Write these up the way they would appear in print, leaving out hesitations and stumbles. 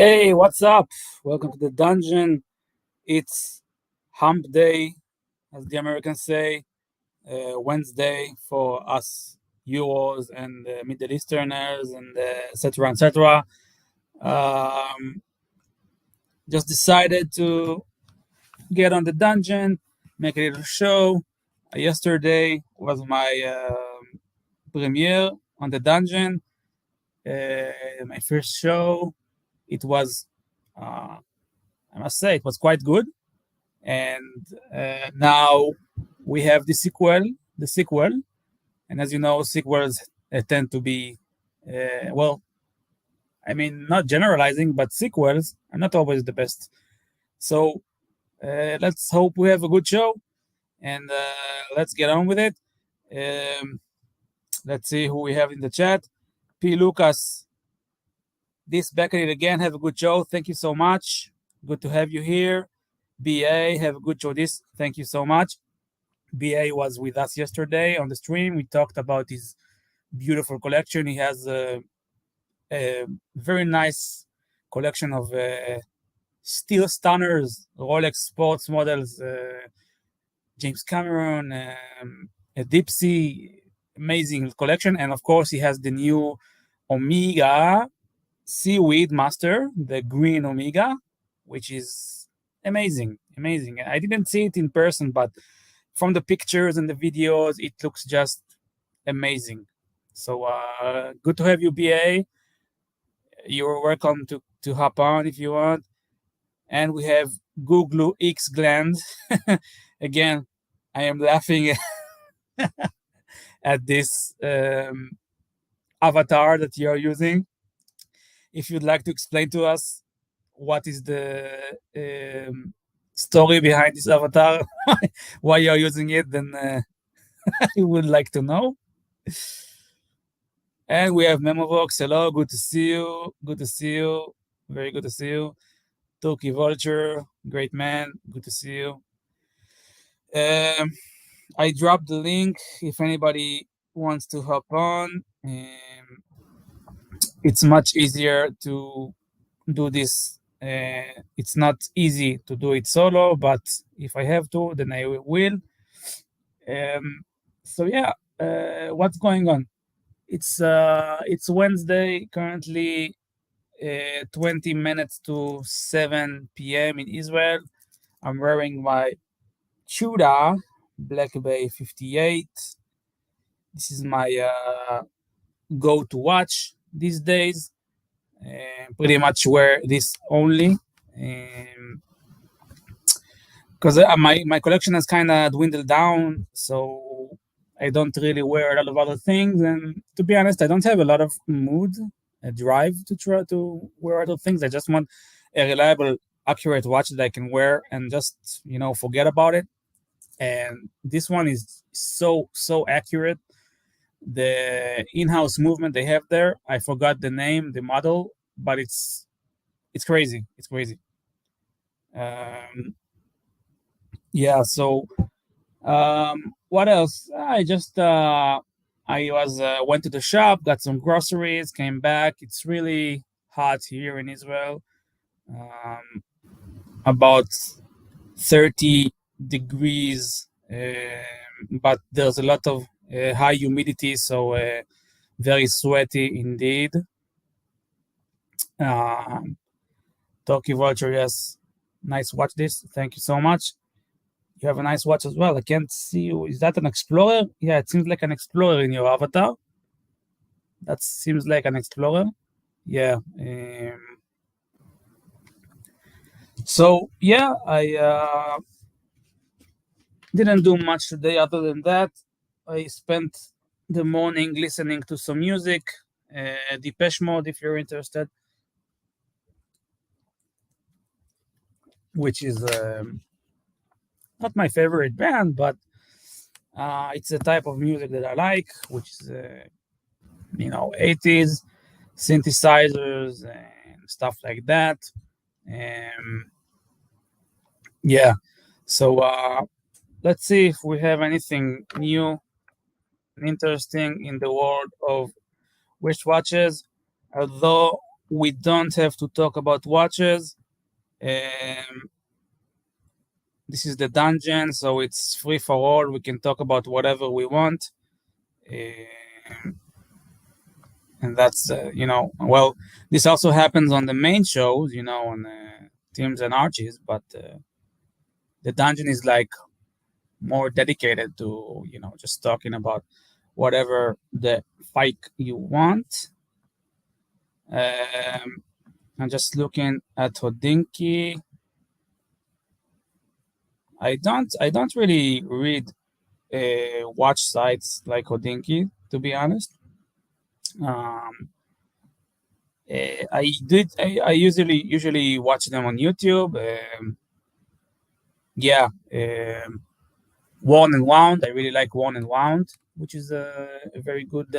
Hey, what's up? Welcome to the dungeon. It's hump day, as the Americans say, Wednesday for us Euros and Middle Easterners and etc. etc. Um, just decided to get on the dungeon, make a little show. Yesterday was my premiere on the dungeon, my first show. It was, uh, I must say, it was quite good. And now we have the sequel, and as you know, sequels tend to be, well, I mean, not generalizing, but sequels are not always the best. So let's hope we have a good show, and let's get on with it. Um, let's see who we have in the chat. P. Lucas, this back at it again. Have a good show. Thank you so much. Good to have you here. BA, have a good show. This. Thank you so much. BA was with us yesterday on the stream. We talked about his beautiful collection. He has a very nice collection of steel stunners, Rolex sports models, James Cameron, a deep sea, amazing collection. And of course, he has the new Omega Seaweed Master, the green Omega, which is amazing. I didn't see it in person, but from the pictures and the videos, it looks just amazing. So good to have you, BA. You're welcome to hop on if you want. And we have Google X Gland. Again, I am laughing at this avatar that you're using. If you'd like to explain to us what is the story behind this avatar, why you're using it, then I would like to know. And we have Memovox. Hello, good to see you. Good to see you. Very good to see you. Turkey Vulture, great man. Good to see you. I dropped the link if anybody wants to hop on. It's much easier to do this. It's not easy to do it solo, but if I have to, then I will. So yeah, what's going on? It's Wednesday currently, 20 minutes to 7 p.m. in Israel. I'm wearing my Chuda Black Bay 58. This is my go-to watch these days. Pretty much wear this only. Because my collection has kind of dwindled down, so I don't really wear a lot of other things. And to be honest, I don't have a lot of mood, a drive to try to wear other things. I just want a reliable, accurate watch that I can wear and just, forget about it. And this one is so accurate. The in-house movement they have there, I forgot the name, the model, but it's crazy. It's crazy. Yeah. So what else? I just went to the shop, got some groceries, came back. It's really hot here in Israel. About 30 degrees, but there's a lot of high humidity, so very sweaty indeed. Toki Vulture, yes, nice watch this. Thank you so much. You have a nice watch as well. I can't see you. Is that an Explorer? Yeah, it seems like an Explorer in your avatar. That seems like an Explorer. Yeah. So yeah, I didn't do much today other than that. I spent the morning listening to some music, Depeche Mode, if you're interested, which is not my favorite band, but it's a type of music that I like, which is 80s synthesizers and stuff like that. Yeah, so let's see if we have anything new and interesting in the world of wristwatches. Although we don't have to talk about watches. This is the dungeon, so it's free for all. We can talk about whatever we want. And that's, well, this also happens on the main shows, on Teams and Archies, but the dungeon is like more dedicated to, just talking about whatever the fight you want. I'm just looking at Hodinky. I don't really read watch sites like Hodinky, to be honest. I usually watch them on YouTube. Worn and Wound. I really like Worn and Wound, which is a very good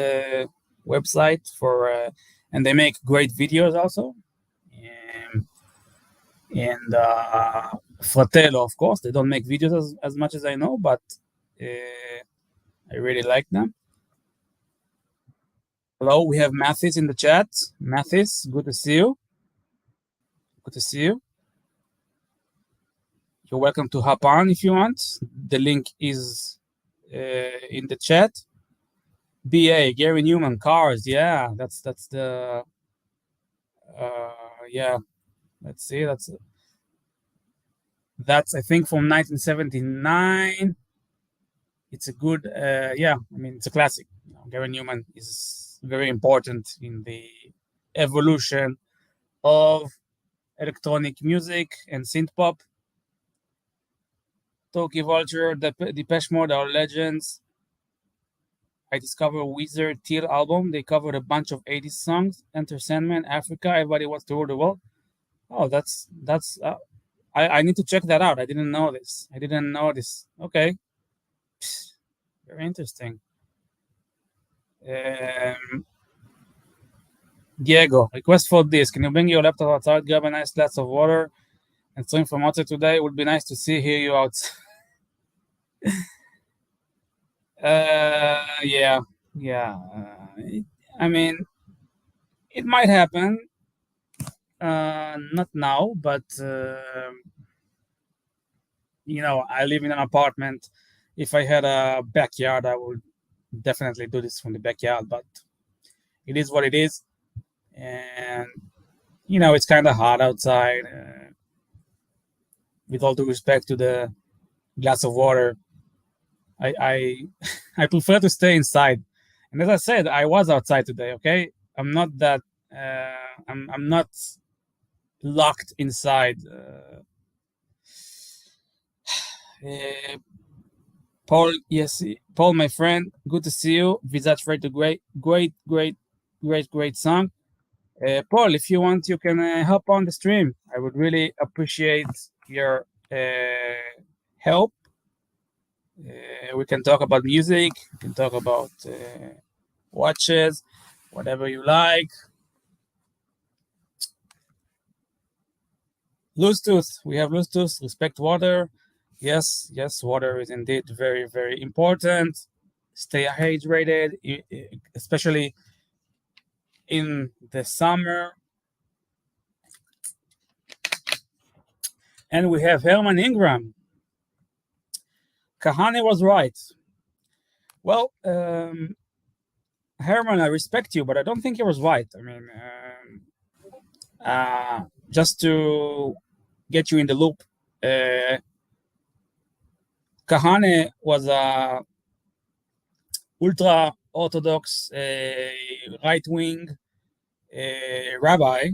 website for, and they make great videos also. And Fratello, of course, they don't make videos as much as I know, but I really like them. Hello, we have Mathis in the chat. Mathis, good to see you. Good to see you. You're welcome to hop on if you want. The link is in the chat. BA, Gary Newman, Cars. Yeah, that's the, yeah. Let's see, that's I think from 1979. It's a good, yeah, I mean, it's a classic. Gary Newman is very important in the evolution of electronic music and synth pop. Toki Vulture, Depeche Mode are legends. I discovered Wizard Teal album. They covered a bunch of 80s songs. Enter Sandman, Africa, Everybody Wants to Rule the World. Oh, that's I need to check that out. I didn't know this. Okay. Very interesting. Diego, request for this. Can you bring your laptop outside, grab a nice glass of water, and stream from outside today? It would be nice to hear you outside. Yeah. I mean, it might happen. Not now, but I live in an apartment. If I had a backyard, I would definitely do this from the backyard, but it is what it is. And, it's kind of hot outside. With all due respect to the glass of water, I prefer to stay inside. And as I said, I was outside today, okay? I'm not that, I'm not locked inside. Paul, yes, Paul, my friend, good to see you. Visage Freight, great song. Paul, if you want, you can hop on the stream. I would really appreciate your help. We can talk about music. We can talk about watches, whatever you like. Loose tooth. We have loose tooth. Respect water. Yes, water is indeed very, very important. Stay hydrated, especially in the summer. And we have Herman Ingram. Kahane was right. Well, Herman, I respect you, but I don't think he was right. I mean, just to get you in the loop, Kahane was a ultra-Orthodox right-wing rabbi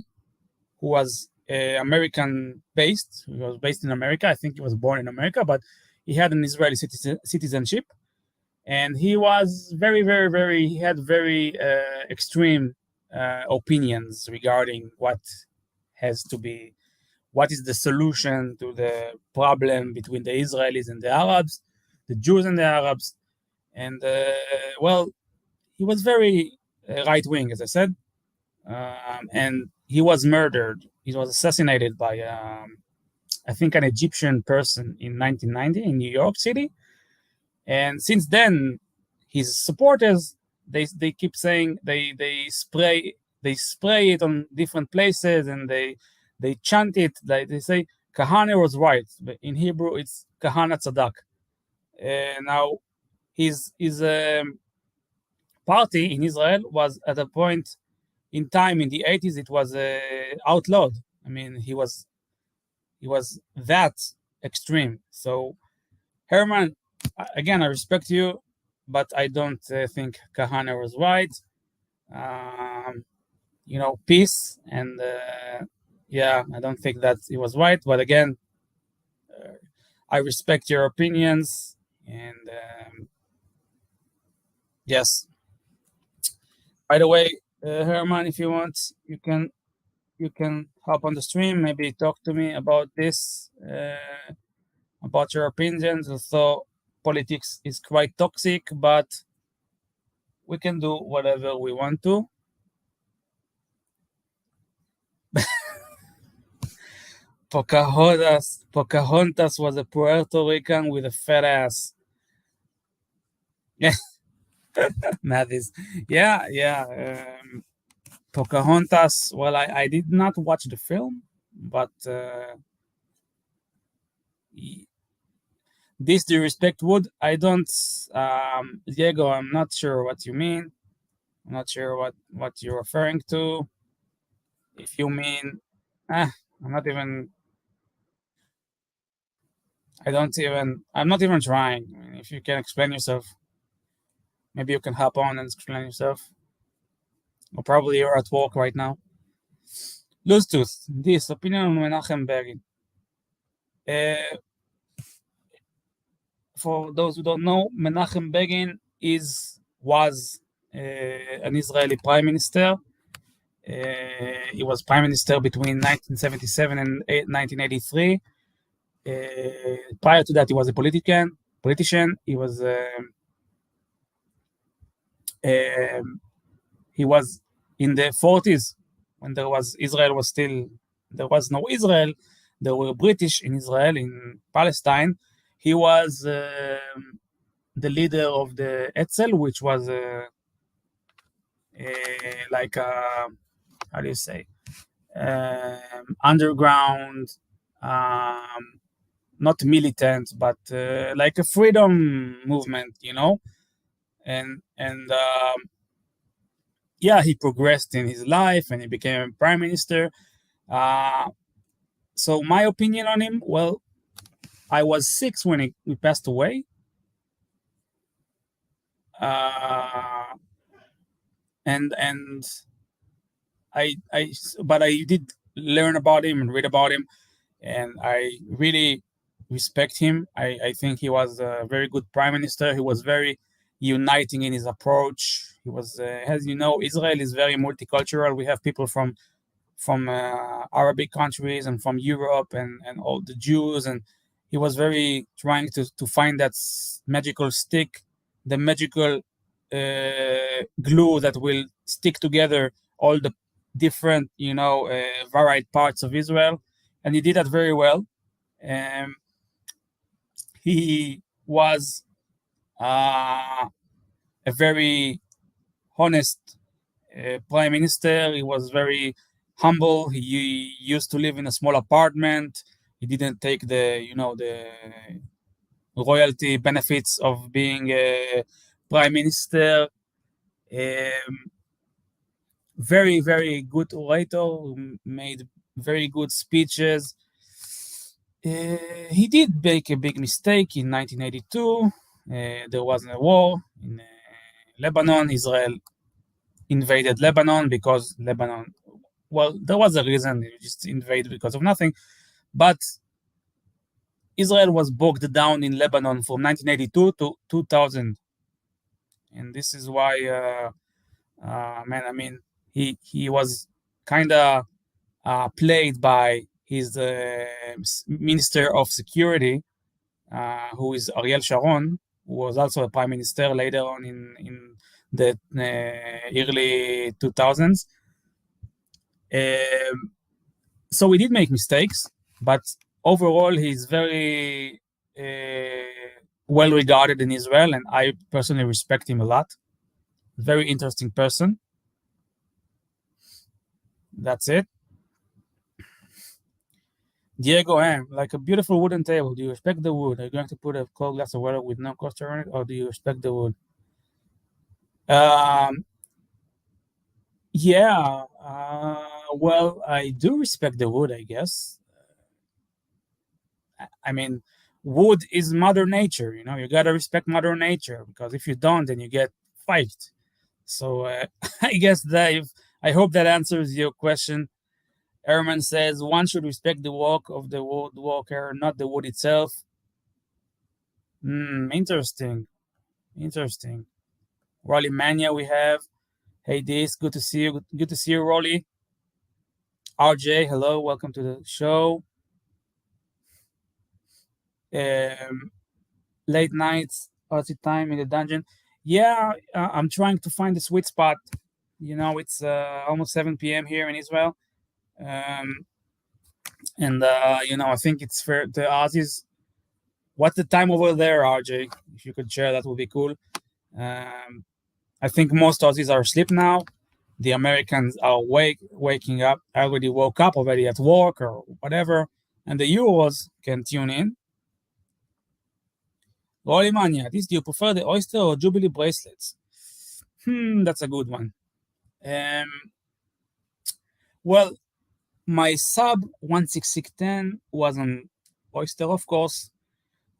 who was American-based. He was based in America. I think he was born in America, but he had an Israeli citizenship. And he was he had very extreme opinions regarding what is the solution to the problem between the Israelis and the Arabs, the Jews and the Arabs. And, well, he was very right-wing, as I said. And he was murdered. He was assassinated by, I think, an Egyptian person in 1990 in New York City. And since then, his supporters, they keep saying, they spray they spray it on different places and they chant it. They say Kahane was right. In Hebrew, it's Kahana Tzadak. Now, his party in Israel was at a point in time in the 80s. It was outlawed. I mean, he was that extreme. So Herman, again, I respect you, but I don't think Kahane was right. Peace and yeah, I don't think that it was right. But again, I respect your opinions and yes. By the way, Herman, if you want, you can hop on the stream, maybe talk to me about this, about your opinions. Also, politics is quite toxic, but we can do whatever we want to. Pocahontas was a Puerto Rican with a fat ass. Yeah, Mathis. Yeah. Pocahontas. Well, I did not watch the film, but this do respect wood. I don't. Diego, I'm not sure what you mean. I'm not sure what you're referring to. If you mean, I'm not even. I don't even. I'm not even trying. I mean, if you can explain yourself, maybe you can hop on and explain yourself. Or probably you're at work right now. Loose tooth. This opinion on Menachem Begin. For those who don't know, Menachem Begin was an Israeli prime minister. He was prime minister between 1977 and 1983. Prior to that, he was a politician. He was in the 40s when there was no Israel. There were British in Israel, in Palestine. He was the leader of the Etzel, which was like how do you say, underground, not militant, but like a freedom movement, and yeah, he progressed in his life and he became prime minister. So my opinion on him, well, I was 6 when he passed away. And but I did learn about him and read about him, and I really respect him. I think he was a very good prime minister. He was very uniting in his approach. He was, as you know, Israel is very multicultural. We have people from Arabic countries and from Europe and all the Jews, and he was very trying to find that magical stick, the magical glue that will stick together all the different, varied parts of Israel, and he did that very well. He was a very honest prime minister. He was very humble. He used to live in a small apartment. He didn't take the royalty benefits of being a prime minister. Very, very good orator, made very good speeches. He did make a big mistake in 1982. There was a war in Lebanon. Israel invaded Lebanon because Lebanon, well, there was a reason. They just invaded because of nothing. But Israel was bogged down in Lebanon from 1982 to 2000. And this is why, man, I mean, he was kind of played by his Minister of Security, who is Ariel Sharon, who was also a prime minister later on in the early 2000s. So we did make mistakes, but overall he's very well regarded in Israel, and I personally respect him a lot. Very interesting person. That's it. Diego M, like a beautiful wooden table. Do you respect the wood? Are you going to put a cold glass of water with no coaster on it, or do you respect the wood? Um, yeah. Well, I do respect the wood, I guess. I mean, wood is Mother Nature. You know, you gotta respect Mother Nature because if you don't, then you get fight. So I guess that I hope that answers your question. Ehrman says one should respect the work of the woodworker, not the wood itself. Interesting. Interesting. Rolly Mania we have. Hey, this good to see you. Good to see you, Rolly. RJ, hello, welcome to the show. Um, Late nights, party time in the dungeon. Yeah, I'm trying to find the sweet spot. You know, it's almost 7 p.m. here in Israel. Um, and, I think it's for the Aussies. What's the time over there, RJ? If you could share, that would be cool. Um, I think most Aussies are asleep now. The Americans are waking up. I already woke up already at work or whatever. And the Euros can tune in. Rolimania, do you prefer the oyster or Jubilee bracelets? That's a good one. Um, well, my sub 16610 was an oyster, of course.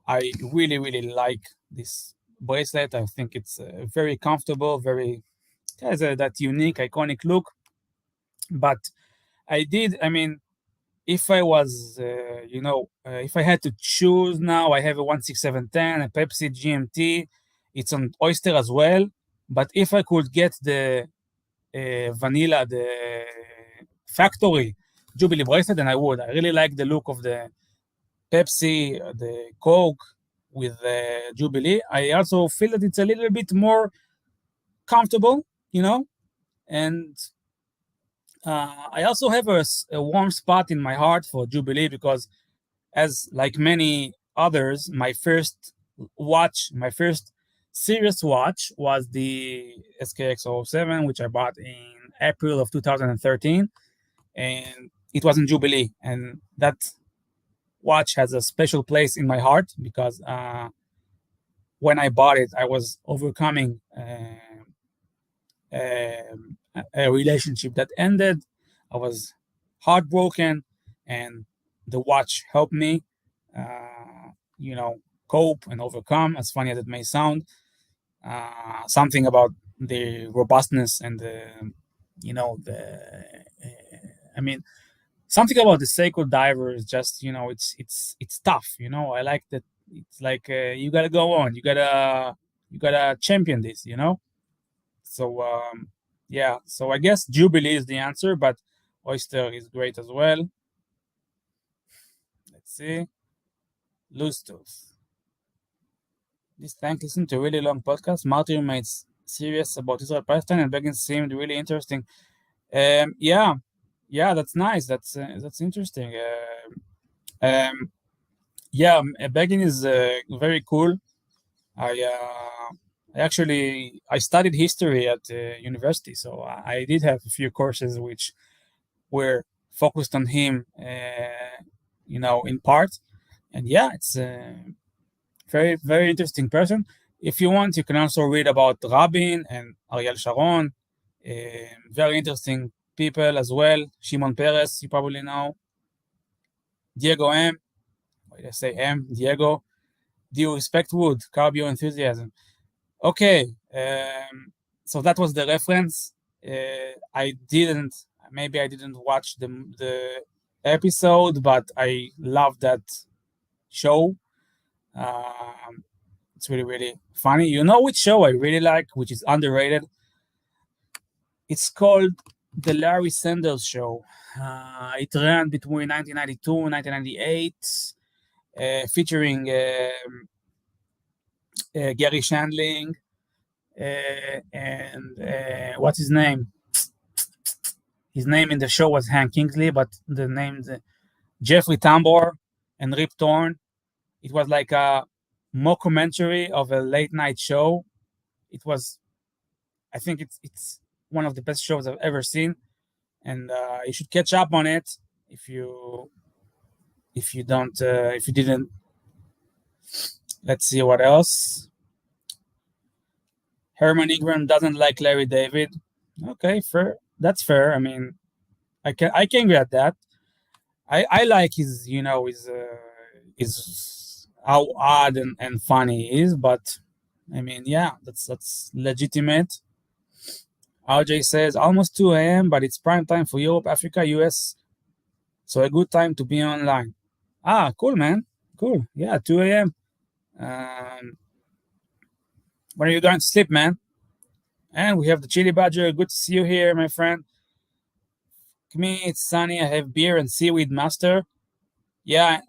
I really, really like this bracelet. I think it's very comfortable, very has that unique, iconic look. But I mean, if I was, if I had to choose now, I have a 16710, a Pepsi GMT. It's on oyster as well. But if I could get the vanilla, the factory Jubilee bracelet, then I would. I really like the look of the Pepsi, the Coke with the Jubilee. I also feel that it's a little bit more comfortable, and I also have a warm spot in my heart for Jubilee because, as like many others, my first serious watch was the SKX07, which I bought in April of 2013, and it was in Jubilee, and that watch has a special place in my heart because when I bought it, I was overcoming a relationship that ended. I was heartbroken, and the watch helped me, cope and overcome. As funny as it may sound, something about the robustness and I mean, something about the Seiko diver is just, it's tough. I like that. It's like you gotta go on. You gotta champion this. So yeah, so I guess Jubilee is the answer, but Oyster is great as well. Let's see. Loose Tooth. This tank listened to a really long podcast. Martin made serious about Israel Palestine, and Begin seemed really interesting. Yeah, that's nice. That's interesting. Yeah, Begin is very cool. I studied history at university, so I did have a few courses which were focused on him, in part. And yeah, it's a very, very interesting person. If you want, you can also read about Rabin and Ariel Sharon. Very interesting people as well. Shimon Peres, you probably know. Diego M. Why did I say M? Diego. Do you respect wood? Cardio enthusiasm. Okay. So that was the reference. Maybe I didn't watch the episode, but I love that show. It's really, really funny. You know which show I really like, which is underrated? It's called The Larry Sanders Show. It ran between 1992 and 1998, featuring Gary Shandling and what's his name? His name in the show was Hank Kingsley, but the names Jeffrey Tambor and Rip Torn. It was like a mockumentary of a late night show. I think it's one of the best shows I've ever seen. and you should catch up on it if you don't if you didn't. Let's see what else. Herman Ingram doesn't like Larry David. Okay, fair. That's fair. I mean, I can get that. I like his how odd and funny he is, but I mean, yeah, that's legitimate. RJ says almost 2 a.m., but it's prime time for Europe, Africa, US, so a good time to be online. Ah, cool, man. Cool. Yeah, 2 a.m. Um, when are you going to sleep, man? And we have the Chili Badger. Good to see you here, my friend. Me, it's sunny. I have beer and seaweed master. Yeah,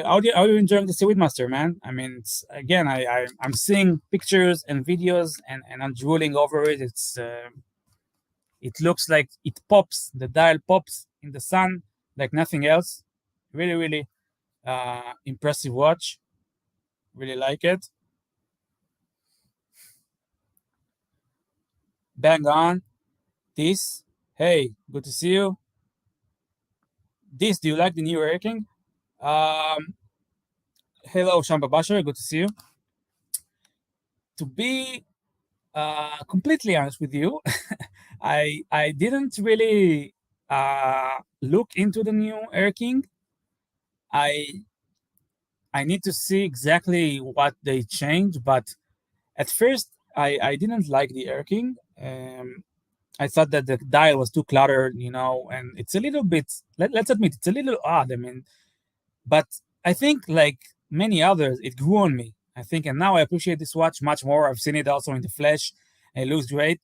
how do you enjoy the seaweed master, man? I mean, it's, again, I'm seeing pictures and videos, and I'm drooling over it. It looks like it pops. The dial pops in the sun like nothing else. Really, really impressive watch. Really like it. Bang on. This. Hey, good to see you. This. Do you like the new ranking? Um, Hello, Shamba Basher. Good to see you. To be completely honest with you, I didn't really look into the new Air King. I I need to see exactly what they changed, but at first I didn't like the Air King. I thought that the dial was too cluttered, and it's a little bit. Let's admit it's a little odd. I mean, but I think like many others, it grew on me. I think, and now I appreciate this watch much more. I've seen it also in the flesh, and it looks great.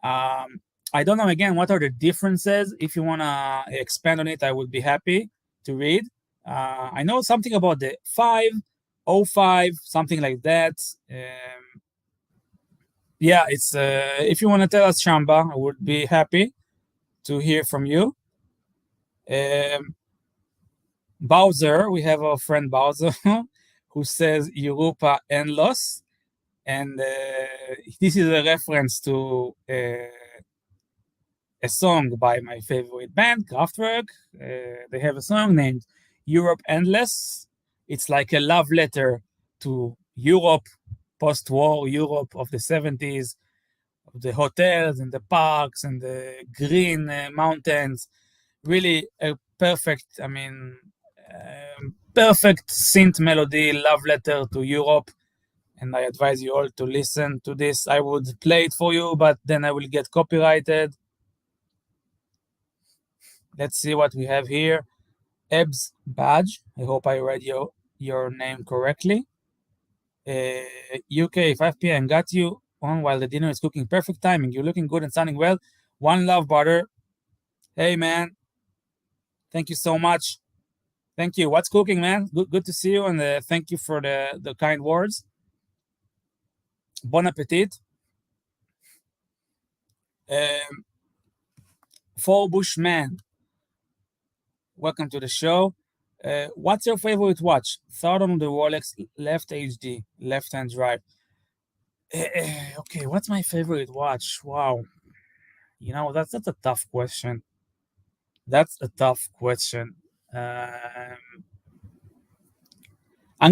Um, I don't know again what are the differences. If you wanna expand on it, I would be happy to read. I know something about the 505, something like that. Yeah, it's if you want to tell us, Shamba, I would be happy to hear from you. Um, Bowser, we have our friend Bowser who says Europa endless, and this is a reference to a song by my favorite band, Kraftwerk. They have a song named Europe Endless. It's like a love letter to Europe, post-war Europe of the 70s, of the hotels and the parks and the green mountains. Really a perfect, I mean, perfect synth melody, love letter to Europe. And I advise you all to listen to this. I would play it for you, but then I will get copyrighted. Let's see what we have here. Ebs Badge. I hope I read your name correctly. UK 5 p.m. Got you on while the dinner is cooking. Perfect timing. You're looking good and sounding well. One love, brother. Hey, man. Thank you so much. Thank you. What's cooking, man? Good to see you, and thank you for the kind words. Bon appetit. Um, Four Bushman. Welcome to the show. What's your favorite watch? Thought on the Rolex left HD, left hand drive. Okay, what's my favorite watch? Wow, that's a tough question. That's a tough question. I'm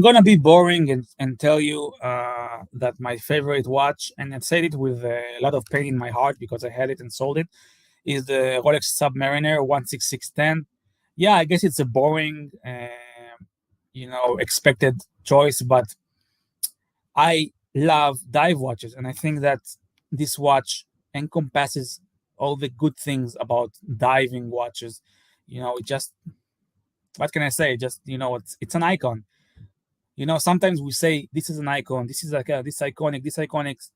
gonna be boring and tell you that my favorite watch, and I said it with a lot of pain in my heart because I had it and sold it, is the Rolex Submariner 16610. Yeah, I guess it's a boring, expected choice, but I love dive watches, and I think that this watch encompasses all the good things about diving watches. It just, what can I say? Just it's an icon. Sometimes we say this is an icon, this is like this iconic,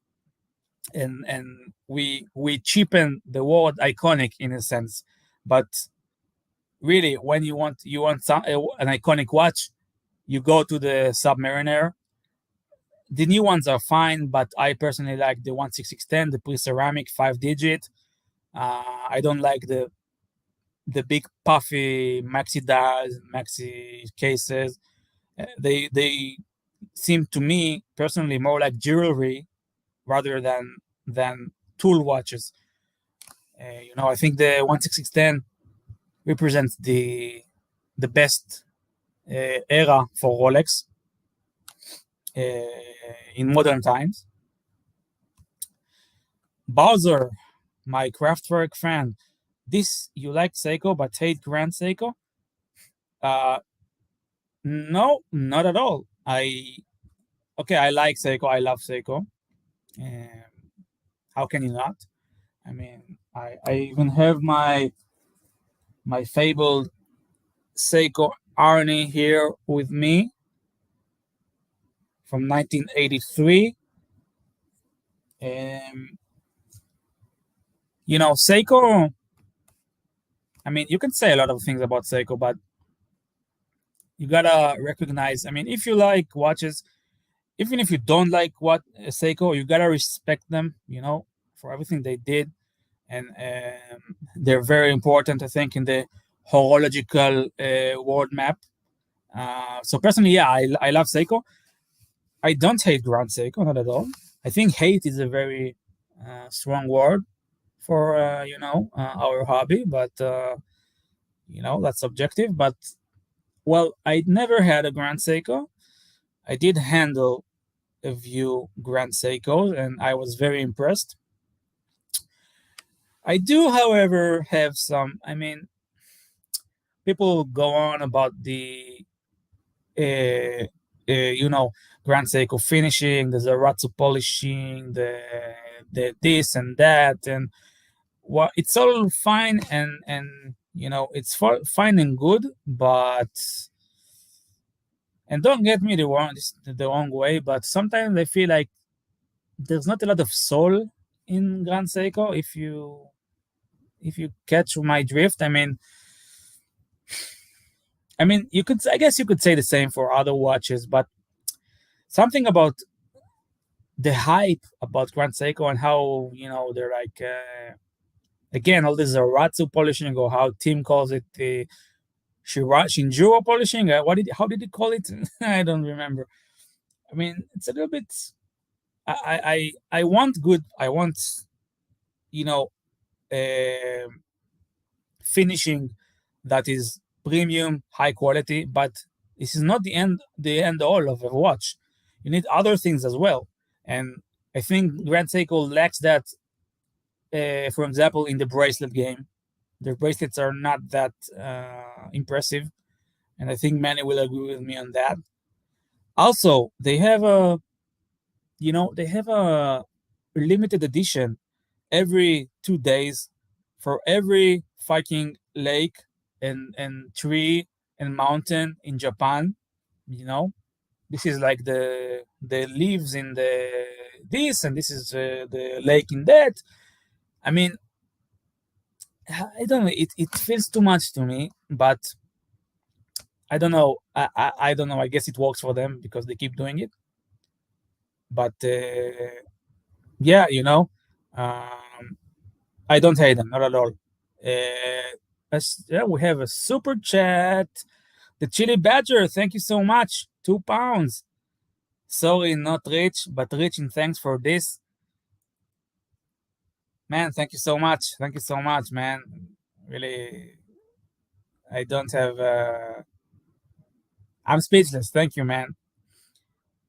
and we cheapen the word iconic in a sense. But really, when you want an iconic watch, you go to the Submariner. The new ones are fine, but I personally like the 16610, the pre-ceramic 5 digit. I don't like the big puffy maxi dials, maxi cases. They seem to me personally more like jewelry rather than tool watches. I think the 16610 represents the best era for Rolex in modern times. Bowser, my Kraftwerk fan, this you like Seiko but hate Grand Seiko? No, not at all. I like Seiko. I love Seiko. Um, how can you not? I mean, I even have my fabled Seiko Arnie here with me from 1983. Seiko. I mean, you can say a lot of things about Seiko, but you gotta recognize. I mean, if you like watches, even if you don't like what Seiko, you gotta respect them. For everything they did, and they're very important, I think, in the horological world map. So personally, yeah, I love Seiko. I don't hate Grand Seiko, not at all. I think hate is a very strong word for our hobby, but that's subjective. But well, I never had a Grand Seiko. I did handle a few Grand Seikos, and I was very impressed. I do, however, have some. I mean, people go on about the Grand Seiko finishing, the Zaratsu polishing, the this and that, and it's all fine and it's fine and good, but and don't get me the wrong way, but sometimes I feel like there's not a lot of soul in Grand Seiko. If you catch my drift, I guess you could say the same for other watches, but something about the hype about Grand Seiko and how they're like again all this Zaratsu polishing, or how Tim calls it the Shinjuro polishing. How did he call it? I don't remember. I mean, it's a little bit. I want good. I want uh, finishing that is premium, high quality, but this is not the end all of a watch. You need other things as well, and I think Grand Seiko lacks that. For example, in the bracelet game, their bracelets are not that impressive, and I think many will agree with me on that. Also, they have a limited edition every 2 days for every fucking lake and tree and mountain in Japan. This is like the leaves in the this, and this is the lake in that. I mean, I don't know. It feels too much to me, but I don't know. I don't know. I guess it works for them because they keep doing it. But yeah, I don't hate them, not at all. Yeah, we have a super chat. The Chili Badger, thank you so much. £2. Sorry, not rich, but rich in thanks for this. Man, thank you so much. Thank you so much, man. Really, I don't have. I'm speechless. Thank you, man.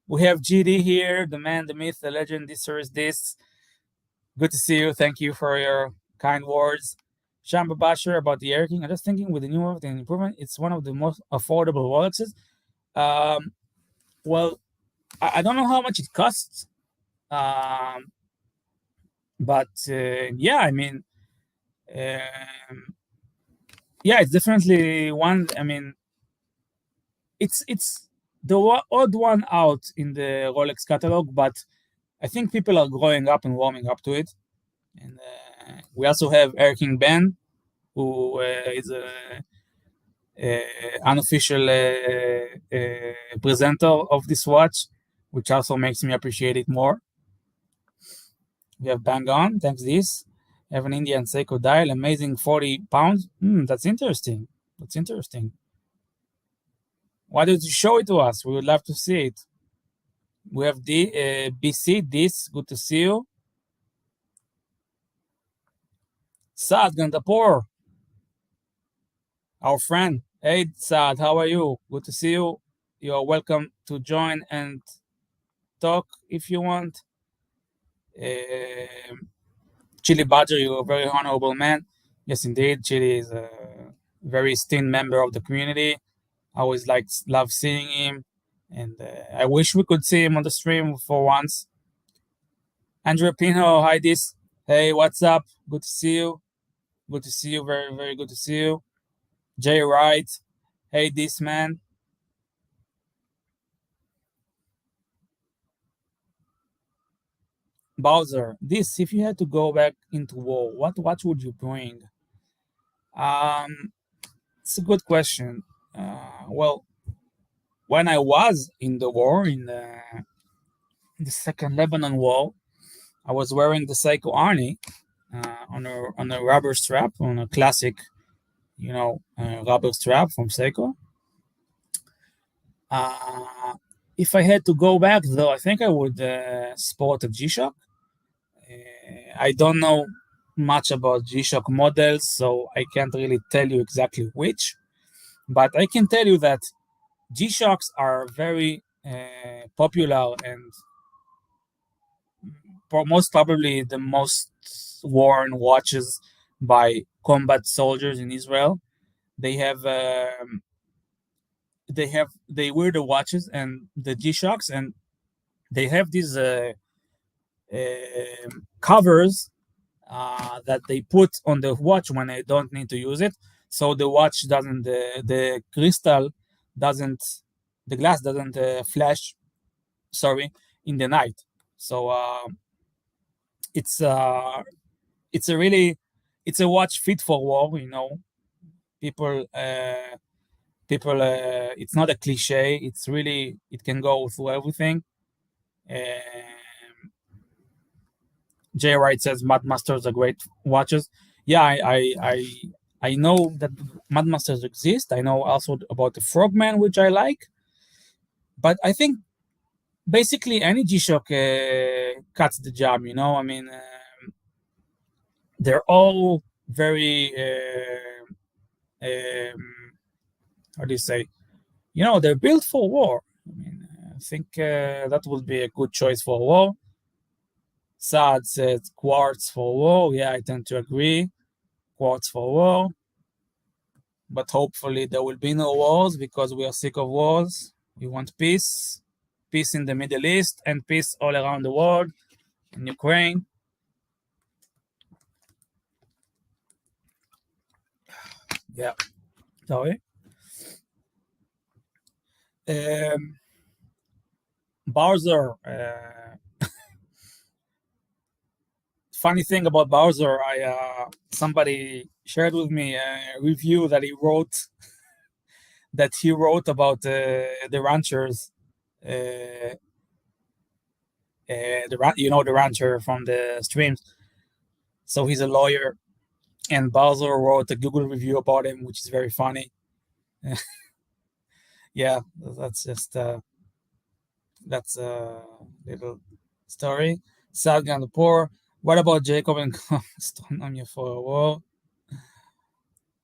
We have GD here, the man, the myth, the legend. This or is this. Good to see you. Thank you for your kind words. Shamba Basher about the Air King. I'm just thinking with the new improvement, it's one of the most affordable Rolexes. Well, I don't know how much it costs. But yeah, I mean, yeah, it's definitely one. I mean, it's the odd one out in the Rolex catalog, but I think people are growing up and warming up to it. And we also have Air King Ben, who is a unofficial presenter of this watch, which also makes me appreciate it more. We have Bang On, thanks this. We have an Indian Seiko dial, amazing 40 pounds. That's interesting. That's interesting. Why did you show it to us? We would love to see it. We have the BC, this, good to see you. Saad Gandapur, our friend. Hey, Saad, how are you? Good to see you. You are welcome to join and talk if you want. Um Chili Badger, you're a very honorable man. Yes, indeed. Chili is a very esteemed member of the community. I always love seeing him, and I wish we could see him on the stream for once. Andrew Pino, hi this. Hey, what's up? Good to see you. Good to see you. Very, very good to see you. Jay Wright, hey this man. Bowser, this if you had to go back into war, what would you bring? Um, it's a good question. Well, when I was in the war in the Second Lebanon War, I was wearing the Seiko Arnie on a rubber strap, on a classic, rubber strap from Seiko. Uh, if I had to go back, though, I think I would sport a G-Shock. I don't know much about G-Shock models, so I can't really tell you exactly which. But I can tell you that G-Shocks are very popular and most probably the most worn watches by combat soldiers in Israel. They have they wear the watches and the G-Shocks, and they have these covers that they put on the watch when I don't need to use it. So the watch doesn't, the crystal doesn't, the glass doesn't flash, sorry, in the night. So it's uh, it's a really, it's a watch fit for war. People, people. It's not a cliche. It's really, it can go through everything. Jay Wright says Mad Masters are great watches. Yeah, I know that Mad Masters exist. I know also about the Frogman, which I like. But I think basically any G-Shock cuts the job. I mean, they're all very um, how do you say? They're built for war. I mean, I think that would be a good choice for war. Saad said quartz for war. Yeah, I tend to agree. Quartz for war. But hopefully there will be no wars because we are sick of wars. We want peace, peace in the Middle East, and peace all around the world, in Ukraine. Yeah, sorry. Um, Bowser. Funny thing about Bowser, I somebody shared with me a review that he wrote about the ranchers. Uh, the rancher from the streams. So he's a lawyer, and Bowser wrote a Google review about him, which is very funny. Yeah, that's just that's a little story. Sad and the poor. What about Jacob and Astronomia for a War?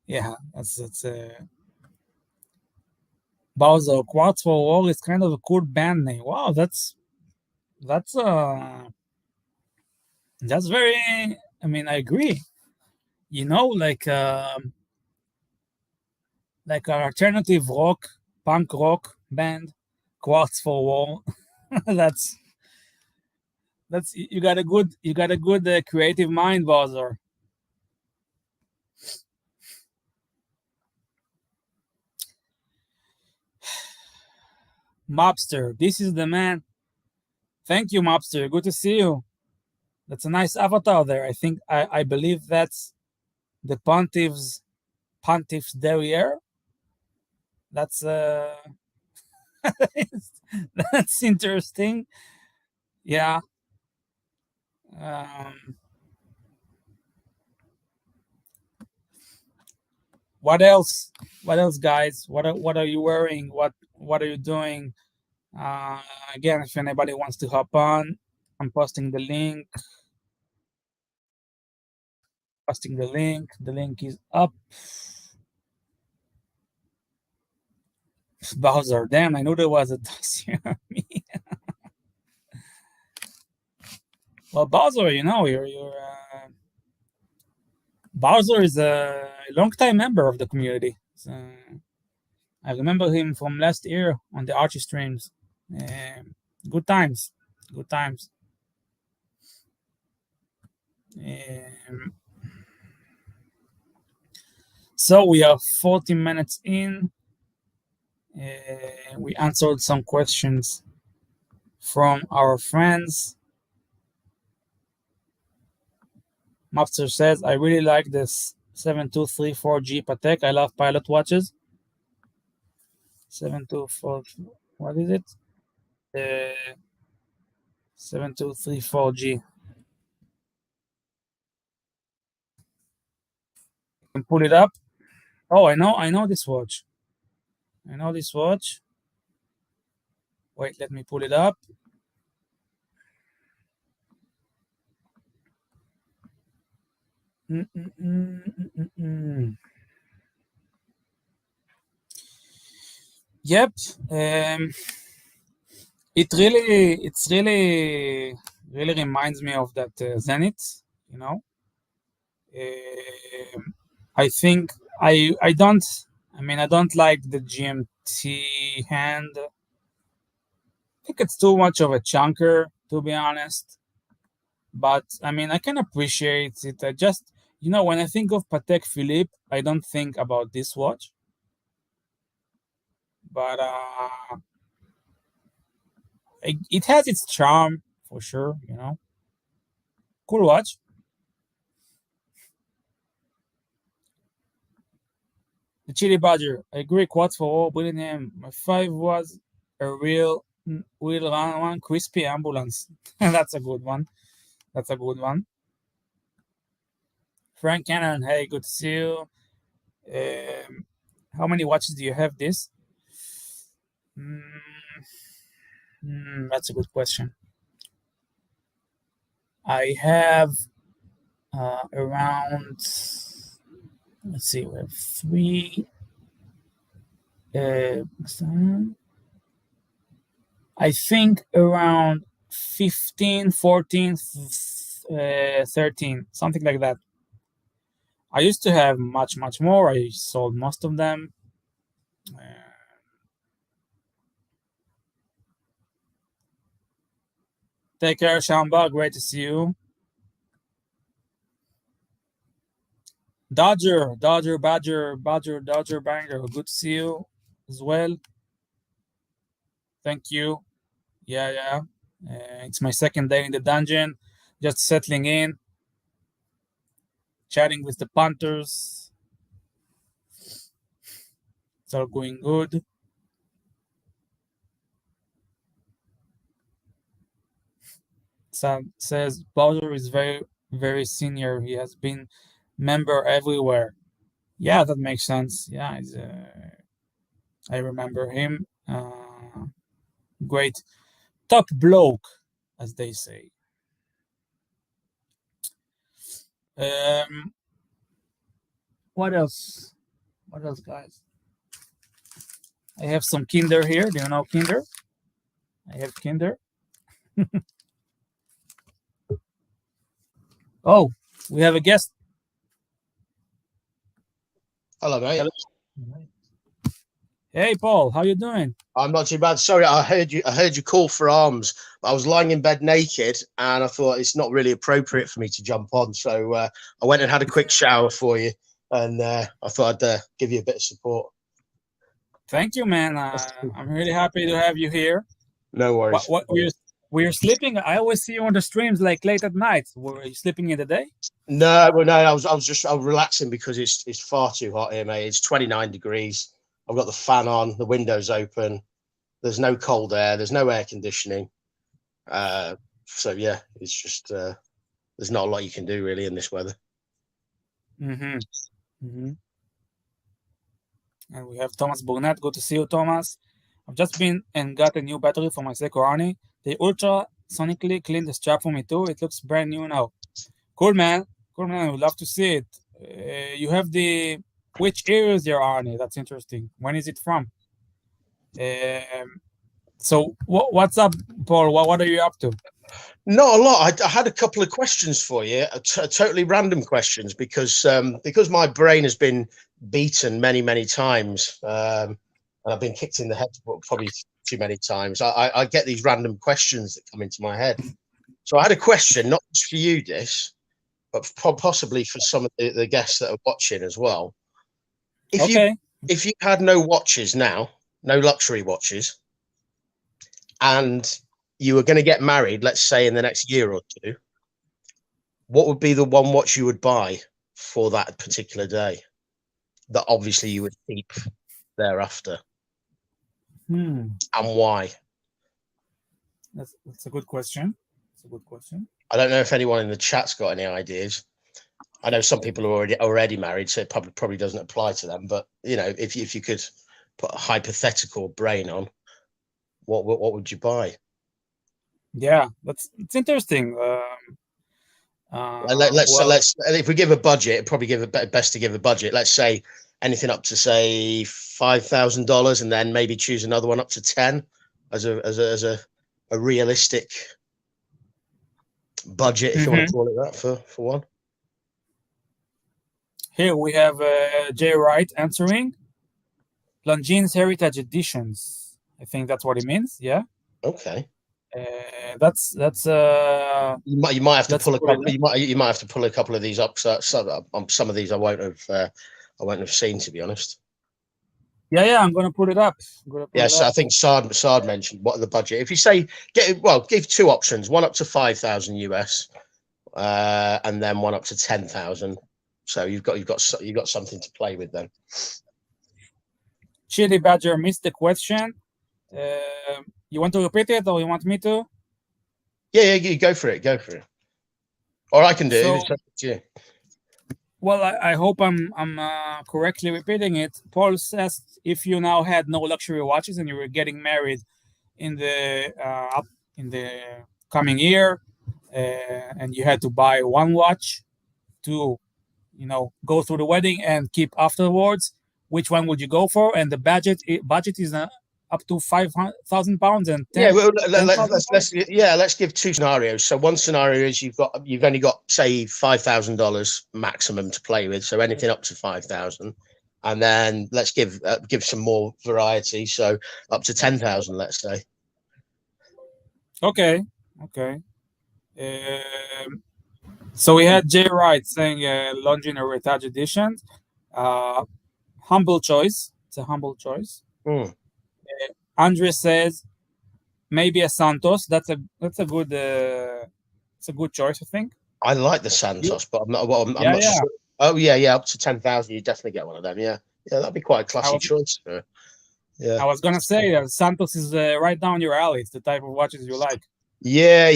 Yeah, that's Bowser Quartz for a War is kind of a cool band name. Wow, that's that's very. I mean, I agree. Like an alternative rock, punk rock band, Quartz for War. that's that's you got a good creative mind, Bowser. Mobster, this is the man. Thank you, Mobster. Good to see you. That's a nice avatar there. I believe that's the Pontiff's derriere. That's that's interesting. Yeah. Um, what else? What else, guys? What are you wearing? What are you doing? Uh, Again, if anybody wants to hop on, I'm posting the link. Posting the link. The link is up. Bowser, damn, I knew there was a dossier on me. Well, Bowser, Bowser is a long-time member of the community. So, I remember him from last year on the Archie streams. Good times. Good times. So we are 40 minutes in. We answered some questions from our friends. Mapster says, I really like this 7234G Patek. I love pilot watches. 724, what is it? 7234G. You can pull it up. Oh, I know this watch. I know this watch. Wait, let me pull it up. Yep. It's really reminds me of that Zenith, you know. I think I don't like the GMT hand. I think it's too much of a chunker, to be honest. But I mean, I can appreciate it. I just, when I think of Patek Philippe, I don't think about this watch. But it has its charm for sure, Cool watch. The Chili Badger. I agree. Quads for all. Brilliant. My 5 was a real wheel run one. Crispy ambulance. That's a good one. Frank Cannon. Hey, good to see you. How many watches do you have this? That's a good question. I have around, let's see, we have 3. I think around 15, 14, 13, something like that. I used to have much, much more. I sold most of them. Take care, Shamba. Great to see you. Dodger, Badger, Dodger, Banger. Good to see you as well. Thank you. Yeah. It's my second day in the dungeon. Just settling in. Chatting with the punters. It's all going good. Sam says Bowser is very, very senior. He has been member everywhere. Yeah, that makes sense. Yeah, I remember him. Great top bloke, as they say. What else? What else, guys? I have some Kinder here. Do you know Kinder? I have Kinder. Oh, we have a guest. Hello, mate. Hello. Hey, Paul. How you doing? I'm not too bad. Sorry, I heard you call for arms. But I was lying in bed naked, and I thought it's not really appropriate for me to jump on. So I went and had a quick shower for you, and I thought I'd give you a bit of support. Thank you, man. I'm really happy to have you here. No worries. What were you sleeping? I always see you on the streams like late at night. Were you sleeping in the day? No, I was relaxing because it's far too hot here, mate. It's 29 degrees. I've got the fan on, the windows open. There's no cold air. There's no air conditioning. So yeah, it's just there's not a lot you can do really in this weather. And we have Thomas Burnett. Good to see you, Thomas. I've just been and got a new battery for my Seiko Arnie. They ultra sonically cleaned the strap for me too. It looks brand new now. Cool, man. Cool, man. We'd love to see it. You have which areas there are on it? That's interesting. When is it from? So what's up, Paul? What are you up to? Not a lot. I had a couple of questions for you, totally random questions, because my brain has been beaten many times, and I've been kicked in the head probably too many times. I get these random questions that come into my head. So I had a question, not just for you, but possibly for some of the guests that are watching as well. If you had no watches now, no luxury watches, and you were going to get married, let's say in the next year or two, what would be the one watch you would buy for that particular day that obviously you would keep thereafter? And why? That's a good question. It's a good question. I don't know if anyone in the chat's got any ideas. I know some people are already married, so it probably doesn't apply to them. But if you could put a hypothetical brain on, what would you buy? Yeah, it's interesting. Let's if we give a budget, it'd probably best to give a budget. Let's say anything up to say $5,000, and then maybe choose another one up to 10 as a realistic budget, if you want to call it that, for one. Here we have Jay Wright answering. Longines Heritage Editions. I think that's what it means. Yeah. Okay. That's you might have to pull a couple. You might have to pull a couple of these up. So some of these I won't have seen, to be honest. Yeah, I'm gonna put it up. So I think Saad mentioned what the budget. If you say give two options, one up to 5,000 US, and then one up to 10,000. So you've got something to play with then. Chili Badger missed the question. You want to repeat it, or you want me to? Yeah, you go for it. Or I can do it. It's up to you. Well, I hope I'm correctly repeating it. Paul says if you now had no luxury watches and you were getting married in the coming year, and you had to buy one watch to, go through the wedding and keep afterwards, which one would you go for? And the budget is up to £5,000 and 10. Yeah, let's give two scenarios. So one scenario is you've only got say $5,000 maximum to play with, so anything up to 5,000, and then let's give some more variety. So up to 10,000, let's say. Okay. So we had Jay Wright saying Longines Heritage Edition. Humble choice. It's a humble choice. Andre says maybe a Santos. That's a good it's a good choice, I think. I like the Santos, but I'm not sure. Oh yeah, up to 10,000, you definitely get one of them. Yeah, that'd be quite a classy choice. Yeah, I was gonna say Santos is right down your alley. It's the type of watches you like. Yeah.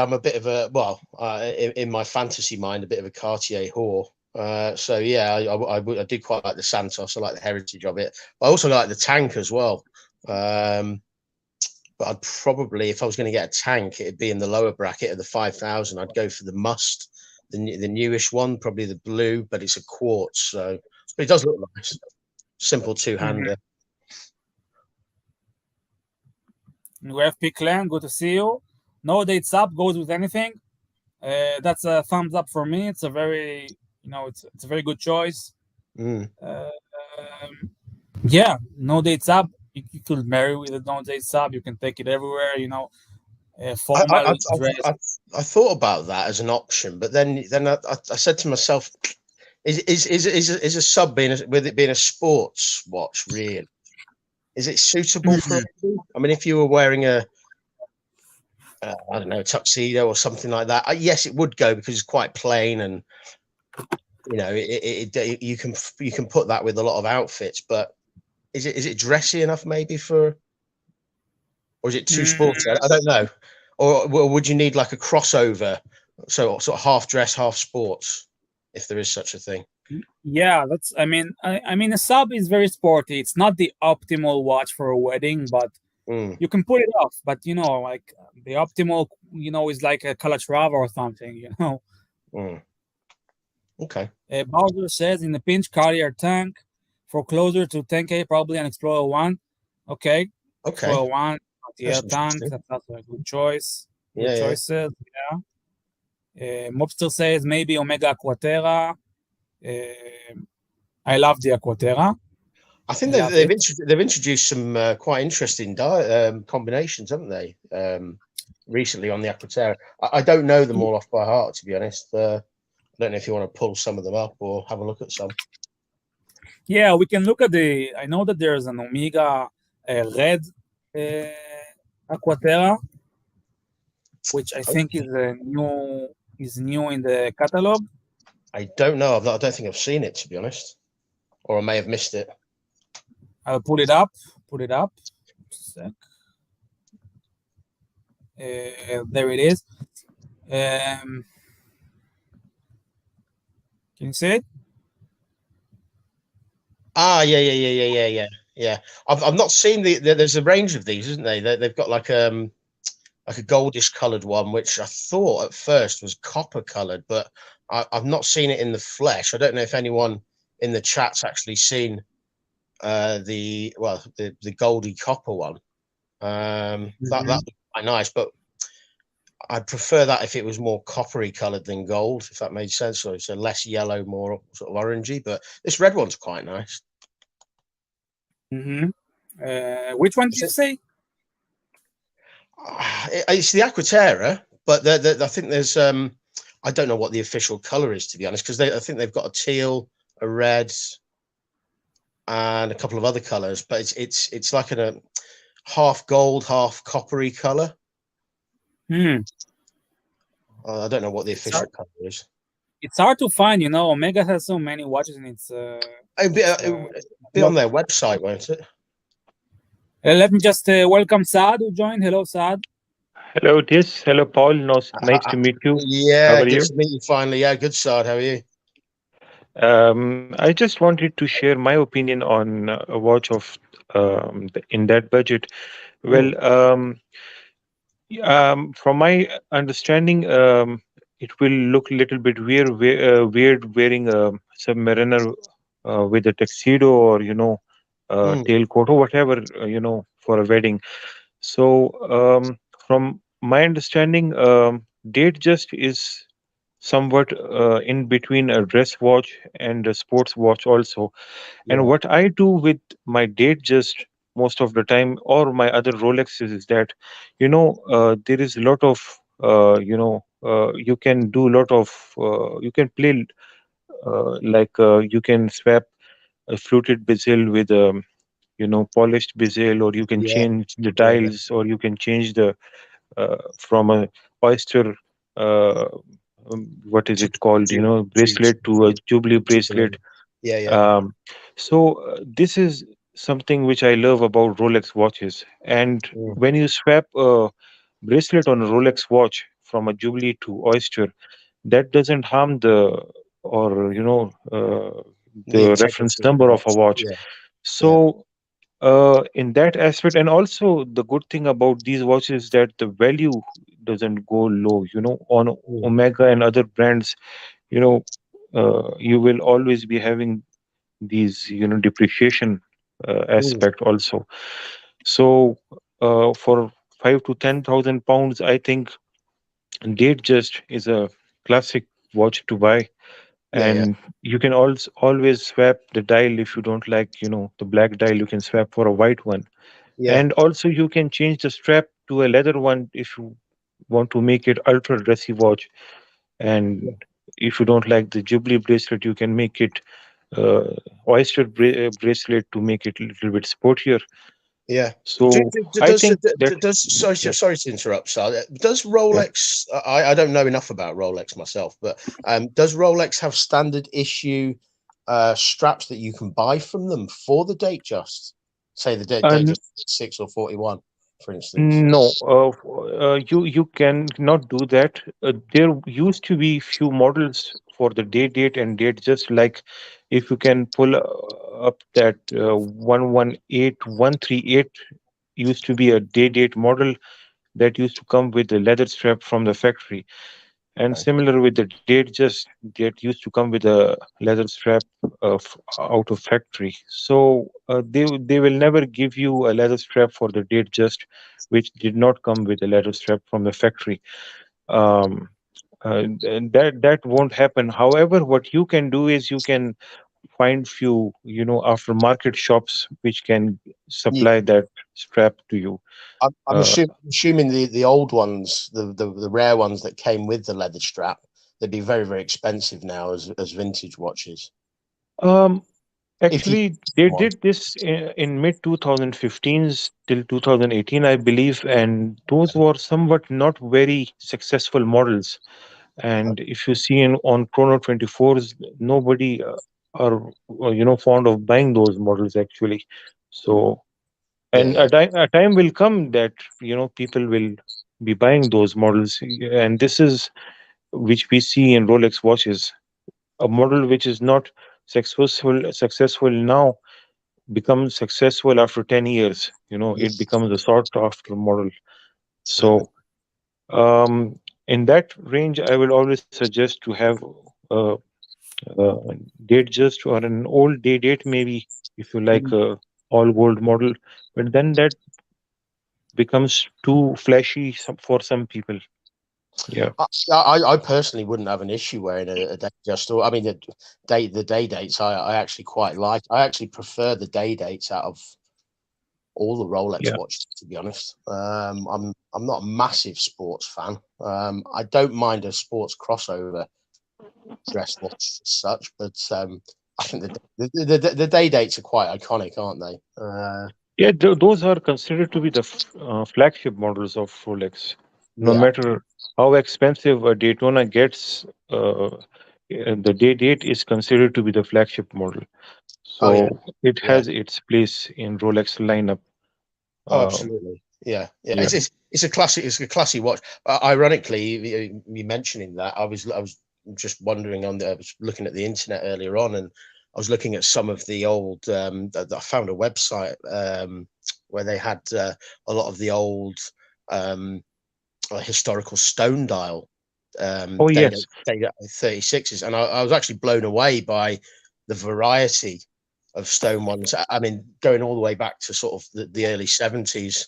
I'm a bit of a in my fantasy mind, a bit of a Cartier whore. So yeah, I do quite like the Santos. I like the heritage of it. I also like the tank as well. But I'd probably, if I was going to get a tank, it'd be in the lower bracket of the 5,000. I'd go for the Must, the newish one, probably the blue, but it's a quartz, but it does look nice. Simple two-hander. We have Piclan, good to see you. No dates up, goes with anything. That's a thumbs up for me. It's a very, it's a very good choice. Yeah, no dates up. You could marry with a no dates up. You can take it everywhere. Formal dress. I thought about that as an option, but then I said to myself, is a sub with it being a sports watch really? Is it suitable for everything? I mean, if you were wearing a I don't know, a tuxedo or something like that, yes, it would go because it's quite plain, and you can put that with a lot of outfits. But is it dressy enough maybe or is it too sporty? I don't know. Or would you need like a crossover, so sort of half dress, half sports, if there is such a thing? Yeah, I mean, a sub is very sporty. It's not the optimal watch for a wedding, but you can pull it off. But like the optimal, is like a Calatrava or something. Okay. Bowser says in a pinch, carrier tank for closer to 10K, probably an Explorer 1. Okay, Okay. Explorer 1, That's RTL tank. interesting. That's also a good choice. Good Yeah, yeah. choices. Yeah. Mobster says maybe Omega Aquaterra. Uh, I love the Aquaterra. I think I love it. they've introduced some quite interesting combinations, haven't they? Recently on the Aquaterra. I don't know them all off by heart, to be honest. I don't know if you want to pull some of them up or have a look at some. Yeah, we can look at the. I know that there's an Omega red Aquaterra, which I think Okay. is a new in the catalog. I don't know. I don't think I've seen it, to be honest, or I may have missed it. I'll pull it up. Pull it up. Sec. There it is. Can you see it? Ah, yeah, yeah, yeah, yeah, yeah, yeah, yeah. I've not seen there's a range of these, isn't they? They've got like a goldish coloured one, which I thought at first was copper coloured, but I've not seen it in the flesh. I don't know if anyone in the chat's actually seen the goldy copper one. That Mhm. looks quite nice, but I'd prefer that if it was more coppery coloured than gold, if that made sense. So less yellow, more sort of orangey. But this red one's quite nice. Mhm. Which one did Is you it? say? It's the Aquaterra, but I think there's I don't know what the official color is, to be honest, because I think they've got a teal, a red, and a couple of other colors, but it's like a half gold, half coppery color. Hmm. I don't know what the It's official hard. color is. It's hard to find. Omega has so many watches in its It'll be, it'll be on catalog. their website, won't it? Let me just welcome Saad who joined. Hello, Saad. Hello, Dis. Hello, Paul. Nice to meet you. How Yeah, are good you? to meet you finally. Yeah, good side. How are you? I just wanted to share my opinion on a watch of in that budget. Mm, Well, from my understanding, it will look a little bit weird wearing a submariner with a tuxedo or mm, tailcoat or whatever for a wedding. So, from my understanding, date just is somewhat in between a dress watch and a sports watch also. And yeah. what I do with my date just most of the time or my other Rolexes is that, there is a lot of, you can do a lot of, you can play, you can swap a fluted bezel with a, polished bezel, or you can Yeah, change the yeah, yeah, dials, or you can change the from a oyster what is to it called, bracelet to a jubilee bracelet. Jubilee. Yeah, yeah. Um, so this is something which I love about Rolex watches. And Mm, when you swap a bracelet on a Rolex watch from a jubilee to oyster, that doesn't harm the the reference integrity of the number of a watch. watch. Yeah, yeah. So in that aspect, and also the good thing about these watches is that the value doesn't go low. On Mm, Omega and other brands, you know, you will always be having these, depreciation mm, aspect also. So for 5 to 10,000 pounds, I think Date Just is a classic watch to buy. yeah, yeah, And you can also always swap the dial. If you don't like, the black dial, you can swap for a white one. yeah, And also you can change the strap to a leather one if you want to make it ultra dressy watch. yeah. And if you don't like the Jubilee bracelet, you can make it uh, bracelet to make it a little bit sportier. Yeah. So I think that Sorry, yeah. sorry to interrupt, Sal. Does Yeah. Rolex? I don't know enough about Rolex myself, but does Rolex have standard issue straps that you can buy from them for the date just? Say the date And just 6 or 41, for instance. no, you can not do that. There used to be few models for the date and date just like if you can pull up that 118138 used to be a date model that used to come with the leather strap from the factory. And similar with the date, just that used to come with a leather strap out of factory. So they will never give you a leather strap for the date just which did not come with a leather strap from the factory. Um, and that won't happen. However, what you can do is you can find few aftermarket shops which can Yeah, supply that strap to you. I'm Uh, assuming the old ones, the rare ones that came with the leather strap, they'd be very, very expensive now as vintage watches. um, If you Actually, they one, did this in mid 2015s till 2018, I believe, and those were somewhat not very successful models. And if you see on Chrono 24s, nobody are fond of buying those models actually. So, yeah, and yeah, a time will come that people will be buying those models, and this is which we see in Rolex watches. A model which is not successful now becomes successful after 10 years. yeah, It becomes a sought after model. absolutely. So um, in that range, I will always suggest to have a, a date just or an old date maybe, if you like Mm. a all gold model, but then that becomes too flashy for some people. Yeah. I personally wouldn't have an issue wearing a day just. Or I mean, the day dates. I actually quite like. I actually prefer the day dates out of all the Rolex Yeah. watches. To be honest, I'm not a massive sports fan. I don't mind a sports crossover dress watch as such, but I think the day dates are quite iconic, aren't they? Yeah, those are considered to be the flagship models of Rolex. No Yeah, matter how expensive a Daytona gets, the date is considered to be the flagship model. oh yeah, So it yeah. has its place in Rolex lineup. Oh, Uh, absolutely. Yeah, yeah. yeah, It's a classic. It's a classy watch. Ironically, you mentioning that, I was just wondering I was looking at the internet earlier on, and I was looking at some of the old. I found a website where they had a lot of the old um, historical stone dial oh data yes, 36s, and I was actually blown away by the variety of stone ones. I mean, going all the way back to sort of the early 70s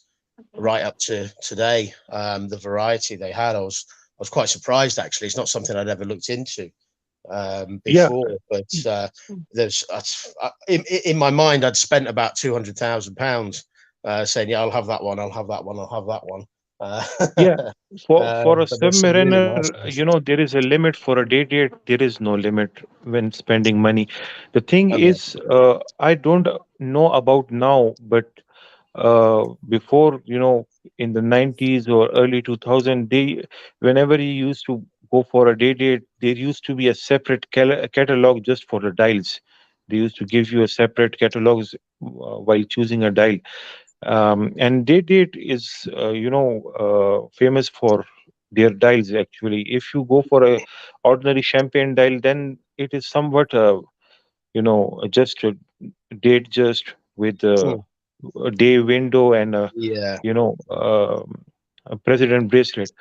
right up to today, the variety they had, I was quite surprised actually. It's not something I'd ever looked into yeah, before, but there's in my mind I'd spent about £200,000 saying, yeah, I'll have that one, I'll have that one, I'll have that one. Uh, yeah. For a but there's some really submariner, nice ones. there is a limit. For a date. There is no limit when spending money. The thing Okay. is, I don't know about now, but before, in the 90s or early 2000, whenever you used to go for a date, there used to be a separate catalog just for the dials. They used to give you a separate catalogs while choosing a dial. And date is famous for their dials actually. If you go for a ordinary champagne dial, then it is somewhat just a date just with Hmm. a day window and Yeah. you know a president bracelet.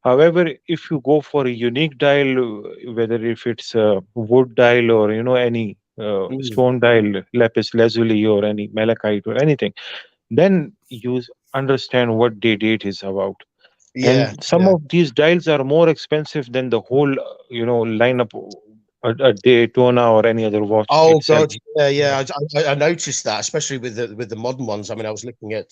However, if you go for a unique dial, whether if it's a wood dial or any Mm. stone dial, lapis lazuli or any malachite or anything, then you understand what day date is about. Yeah. And some Yeah. of these dials are more expensive than the whole lineup, a Daytona or any other watch Oh itself. God, yeah, Yeah. yeah. I noticed that, especially with the modern ones. I mean, I was looking at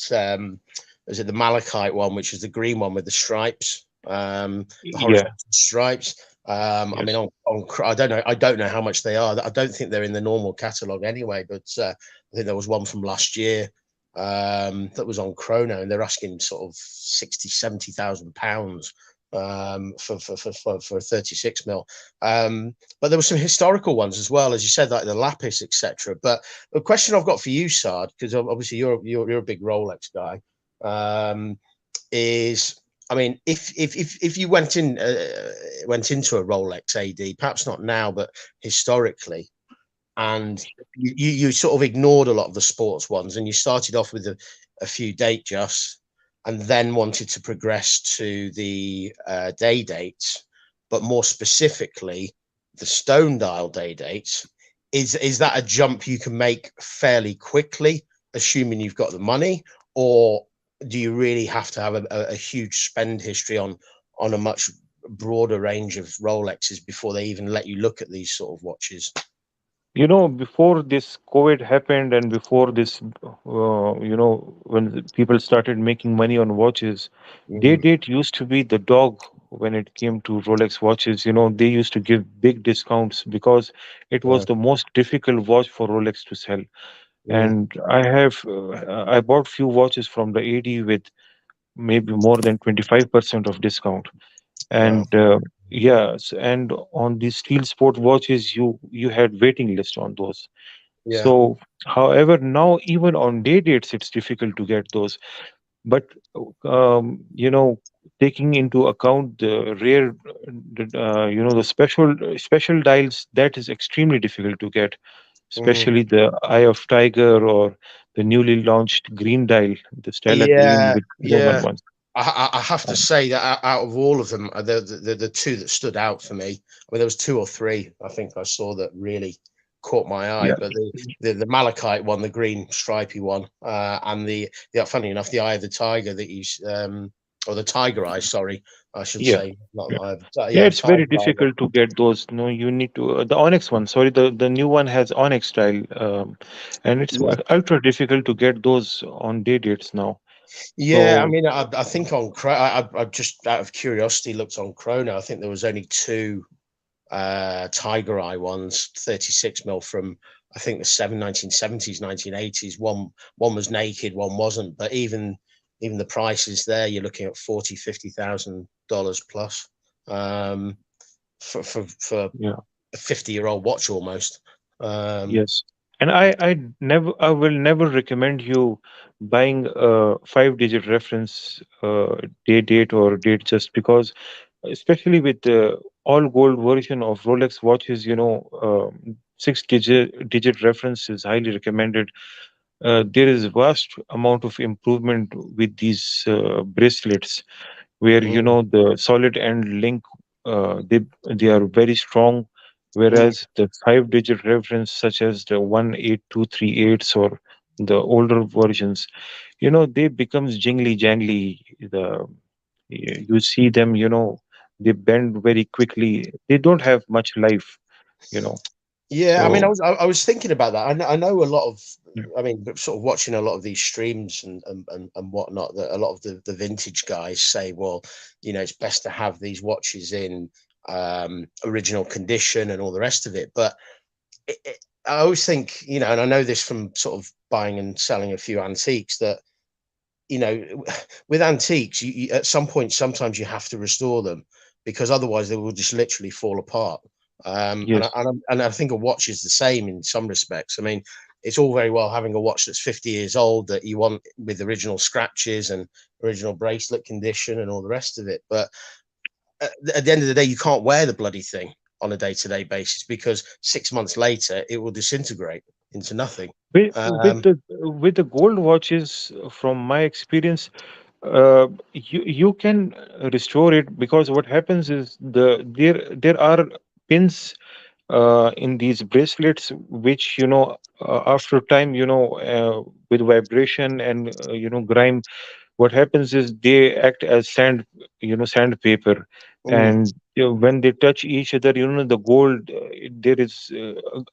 is it the malachite one, which is the green one with the stripes, the Yeah. horizontal stripes. I mean, Yes. I don't know how much they are. I don't think they're in the normal catalog anyway. But I think there was one from last year that was on Chrono, and they're asking sort of 60, 70,000 pounds for 36 mil. But there were some historical ones as well, as you said, like the lapis, etc. But the question I've got for you, Sard, because obviously you're a big Rolex guy, is I mean, if you went into a Rolex AD, perhaps not now, but historically, and you sort of ignored a lot of the sports ones, and you started off with a few date justs, and then wanted to progress to the day dates, but more specifically, the stone dial day dates. Is that a jump you can make fairly quickly, assuming you've got the money, or do you really have to have a huge spend history on a much broader range of Rolexes before they even let you look at these sort of watches? Before this COVID happened and before this, when people started making money on watches, day Mm, date used to be the dog when it came to Rolex watches. They used to give big discounts because it yeah. was the most difficult watch for Rolex to sell. Mm, And I bought few watches from the AD with maybe more than 25% of discount. wow. And yes, and on these steel sport watches, you had waiting list on those. Yeah. So, however, now even on day dates, it's difficult to get those. But taking into account the rare, the special dials, that is extremely difficult to get, Mm. especially the Eye of Tiger or the newly launched green dial, the Stella Green Yeah, with Roman yeah. ones. I have to Um, say that out of all of them, the two that stood out for me, I mean, there was two or three I think I saw that really caught my eye, yeah, but the malachite one, the green stripy one, and the funny enough, the eye of the tiger that or the tiger eye, sorry, I should yeah. say, not Yeah, the eye of the, Yeah, yeah, the it's very tiger eye. difficult to get those. No, you need to the Onyx one. Sorry, the new one has Onyx style, and it's Yeah, ultra difficult to get those on day dates now. yeah. I So mean, I think on I just out of curiosity looked on Chrono. I think there was only two Tiger Eye ones, 36 mil from I think the 1970s, 1980s. One was naked, one wasn't. But even the prices there, you're looking at 40, $50,000 plus um, for yeah, a 50-year-old watch almost. Um, yes. And I will never recommend you buying a 5-digit reference day date or date just because, especially with the all gold version of Rolex watches, 6-digit reference is highly recommended. There is vast amount of improvement with these bracelets where mm, the solid end link, they are very strong, mm, whereas the 5-digit reference such as the 18238s or the older versions, they becomes jingly jangly. You see them, they bend very quickly, they don't have much life, you know yeah, I mean, so I was thinking about that. I know a lot of, yeah. I mean, sort of watching a lot of these streams and whatnot, that a lot of the vintage guys say, well, it's best to have these watches in original condition and all the rest of it. But I always think, and I know this from sort of buying and selling a few antiques, that, you know, with antiques, at some point, sometimes you have to restore them because otherwise they will just literally fall apart. And, Yes. and I think a watch is the same in some respects. I mean, it's all very well having a watch that's 50 years old that you want with original scratches and original bracelet condition and all the rest of it. But at the end of the day, you can't wear the bloody thing on a day-to-day basis because 6 months later it will disintegrate into nothing. With Um, the gold watches, from my experience, you can restore it because what happens is there are pins in these bracelets which after time, with vibration and grime, what happens is they act as sandpaper, mm, and when they touch each other, the gold, there is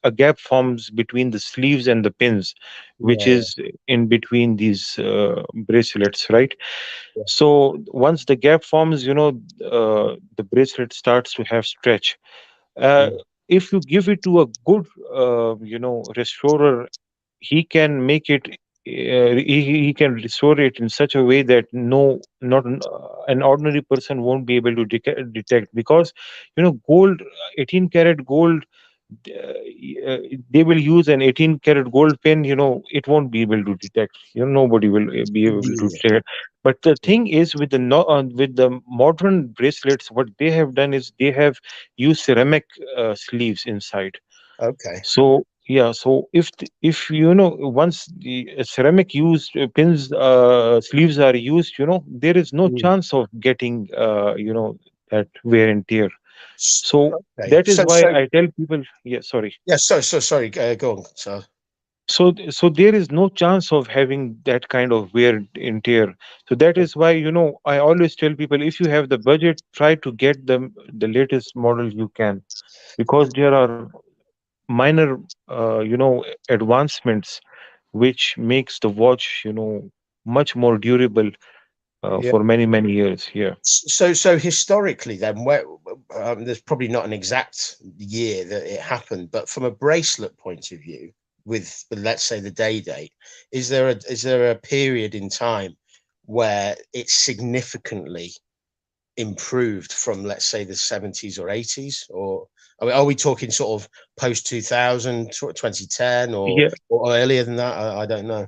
a gap forms between the sleeves and the pins, which yeah, is in between these bracelets, right? yeah, So once the gap forms, the bracelet starts to have stretch. uh, mm, if you give it to a good restorer, he can make it, he can restore it in such a way that no not an ordinary person won't be able to detect, because gold, 18 karat gold, they will use an 18 karat gold pen, it won't be able to detect, nobody will be able to yeah, detect. But the thing is, with the no, with the modern bracelets, what they have done is they have used ceramic sleeves inside. okay, So yeah, so if once the ceramic used pins, sleeves are used, there is no mm, chance of getting that wear and tear. So Okay. that is why I tell people, yeah, sorry. Yeah. So sorry. Go on. So So there is no chance of having that kind of wear and tear. So that is why, I always tell people, if you have the budget, try to get the latest model you can, because there are minor, advancements which makes the watch, much more durable yeah. for many many years. Yeah. So historically, then, where there's probably not an exact year that it happened, but from a bracelet point of view, with let's say the day date, is there a period in time where it significantly improved from, let's say, the 70s or 80s, or are we talking sort of post 2000, 2010, Yeah. or earlier than that? I don't know.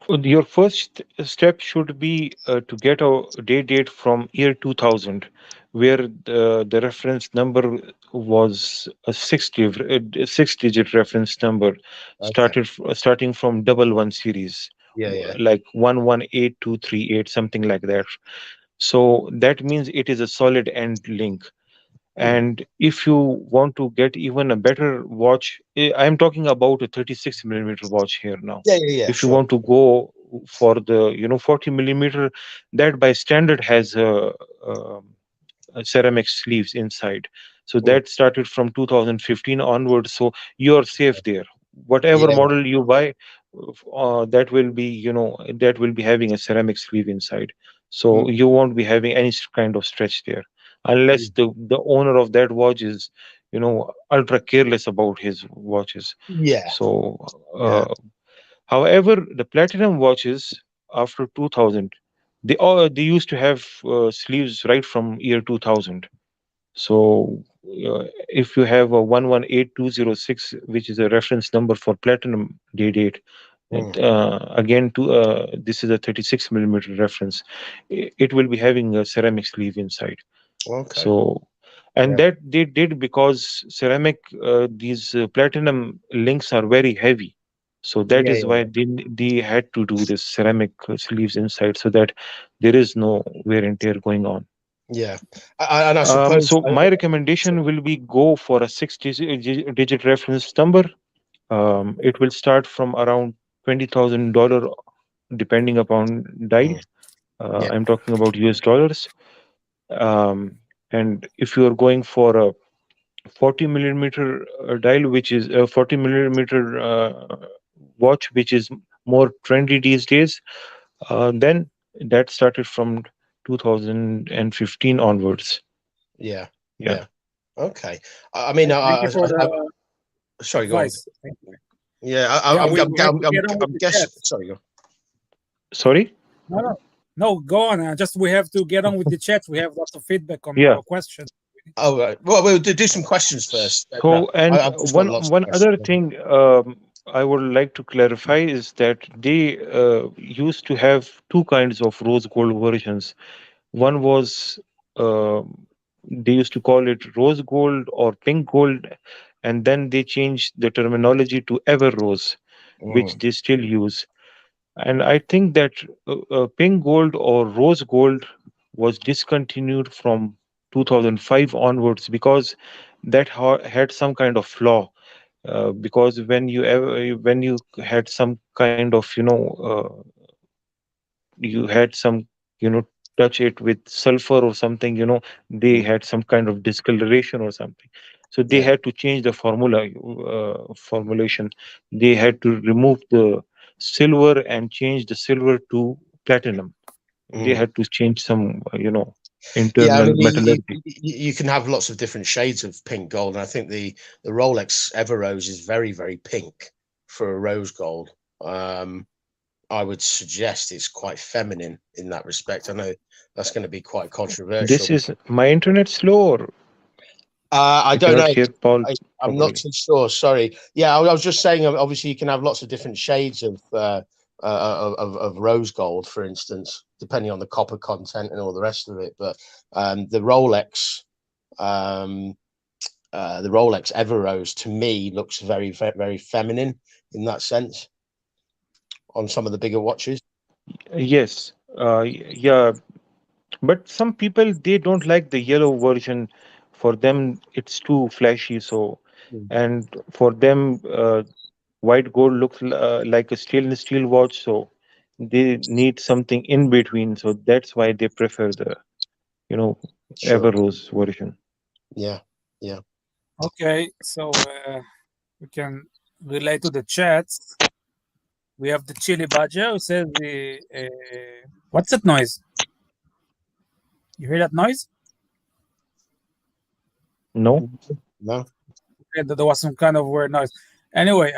Your first step should be to get a day date from year 2000, where the reference number was a six-digit reference number, Okay. starting from 11 series, Yeah, yeah. like 118238, something like that. So that means it is a solid end link. Hmm. And if you want to get even a better watch, I'm talking about a 36 millimeter watch here now. Yeah, yeah, yeah. If you Sure. want to go for the 40 millimeter, that by standard has um, ceramic sleeves inside. So Hmm. that started from 2015 onwards. So you're safe there. Whatever Yeah, model you buy, that will be having a ceramic sleeve inside. So you won't be having any kind of stretch there, unless mm, the owner of that watch is, ultra careless about his watches. yeah, So, yeah. however, the platinum watches after 2000, they used to have sleeves right from year 2000. So, if you have a 118206, which is a reference number for platinum day date, Mm, again, this is a 36 millimeter reference. It will be having a ceramic sleeve inside. okay. So, and Yeah, that they did because ceramic, these platinum links are very heavy. So that yeah, is why yeah, they had to do this ceramic sleeves inside, so that there is no wear and tear going on. yeah. And I suppose. So my recommendation will be go for a digit reference number. It will start from around $20,000, depending upon dial. Mm, yeah, I'm talking about US dollars. Um, and if you are going for a 40 millimeter dial, which is a 40 millimeter watch, which is more trendy these days, then that started from 2015 onwards. yeah, Yeah. yeah. Okay. I mean, Thank you for I the sorry, go on. advice. Thank you. Yeah, Yeah, we have to get on with I'm the guessing. chat. Sorry, go on. Sorry. No, no, no. Go on. Just we have to get on with the chat. We have lots of feedback on Yeah. our question. Oh, right. Well, we'll do some questions first. No, So, and I've just got one lots of one questions. other thing I would like to clarify is that they used to have two kinds of rose gold versions. One was uh, they used to call it rose gold or pink gold, and then they changed the terminology to ever rose, which Mm, they still use. And I think that pink gold or rose gold was discontinued from 2005 onwards, because that had some kind of flaw. Because when you had some kind of you had some touch it with sulfur or something, they mm, had some kind of discoloration or something. So they yeah. had to change the formulation. They had to remove the silver and change the silver to platinum. They Mm. had to change some Yeah, I internal mean, metallurgy. you can have lots of different shades of pink gold, and I think the Rolex Ever Rose is very, very pink for a rose gold. Um, I would suggest it's quite feminine in that respect. I know that's going to be quite This controversial. is my internet slow, or I I don't cannot know. hear Paul I'm not properly. too sure. Sorry. Yeah, I was just saying. Obviously, you can have lots of different shades of rose gold, for instance, depending on the copper content and all the rest of it. But the um, the Rolex Ever Rose, to me, looks very, very feminine in that sense on some of the bigger watches. Yes, yeah, but some people they don't like the yellow version For them, it's too flashy. So, Mm. and for them, white gold looks like a stainless steel watch. So they need something in between. So that's why they prefer the, you know, Sure. Everose version. Yeah. Yeah. Okay, so we can relate to the chats. We have the Chili Badger who says what's that noise? You hear that noise? No, No. Okay, there was some kind of weird noise. Anyway,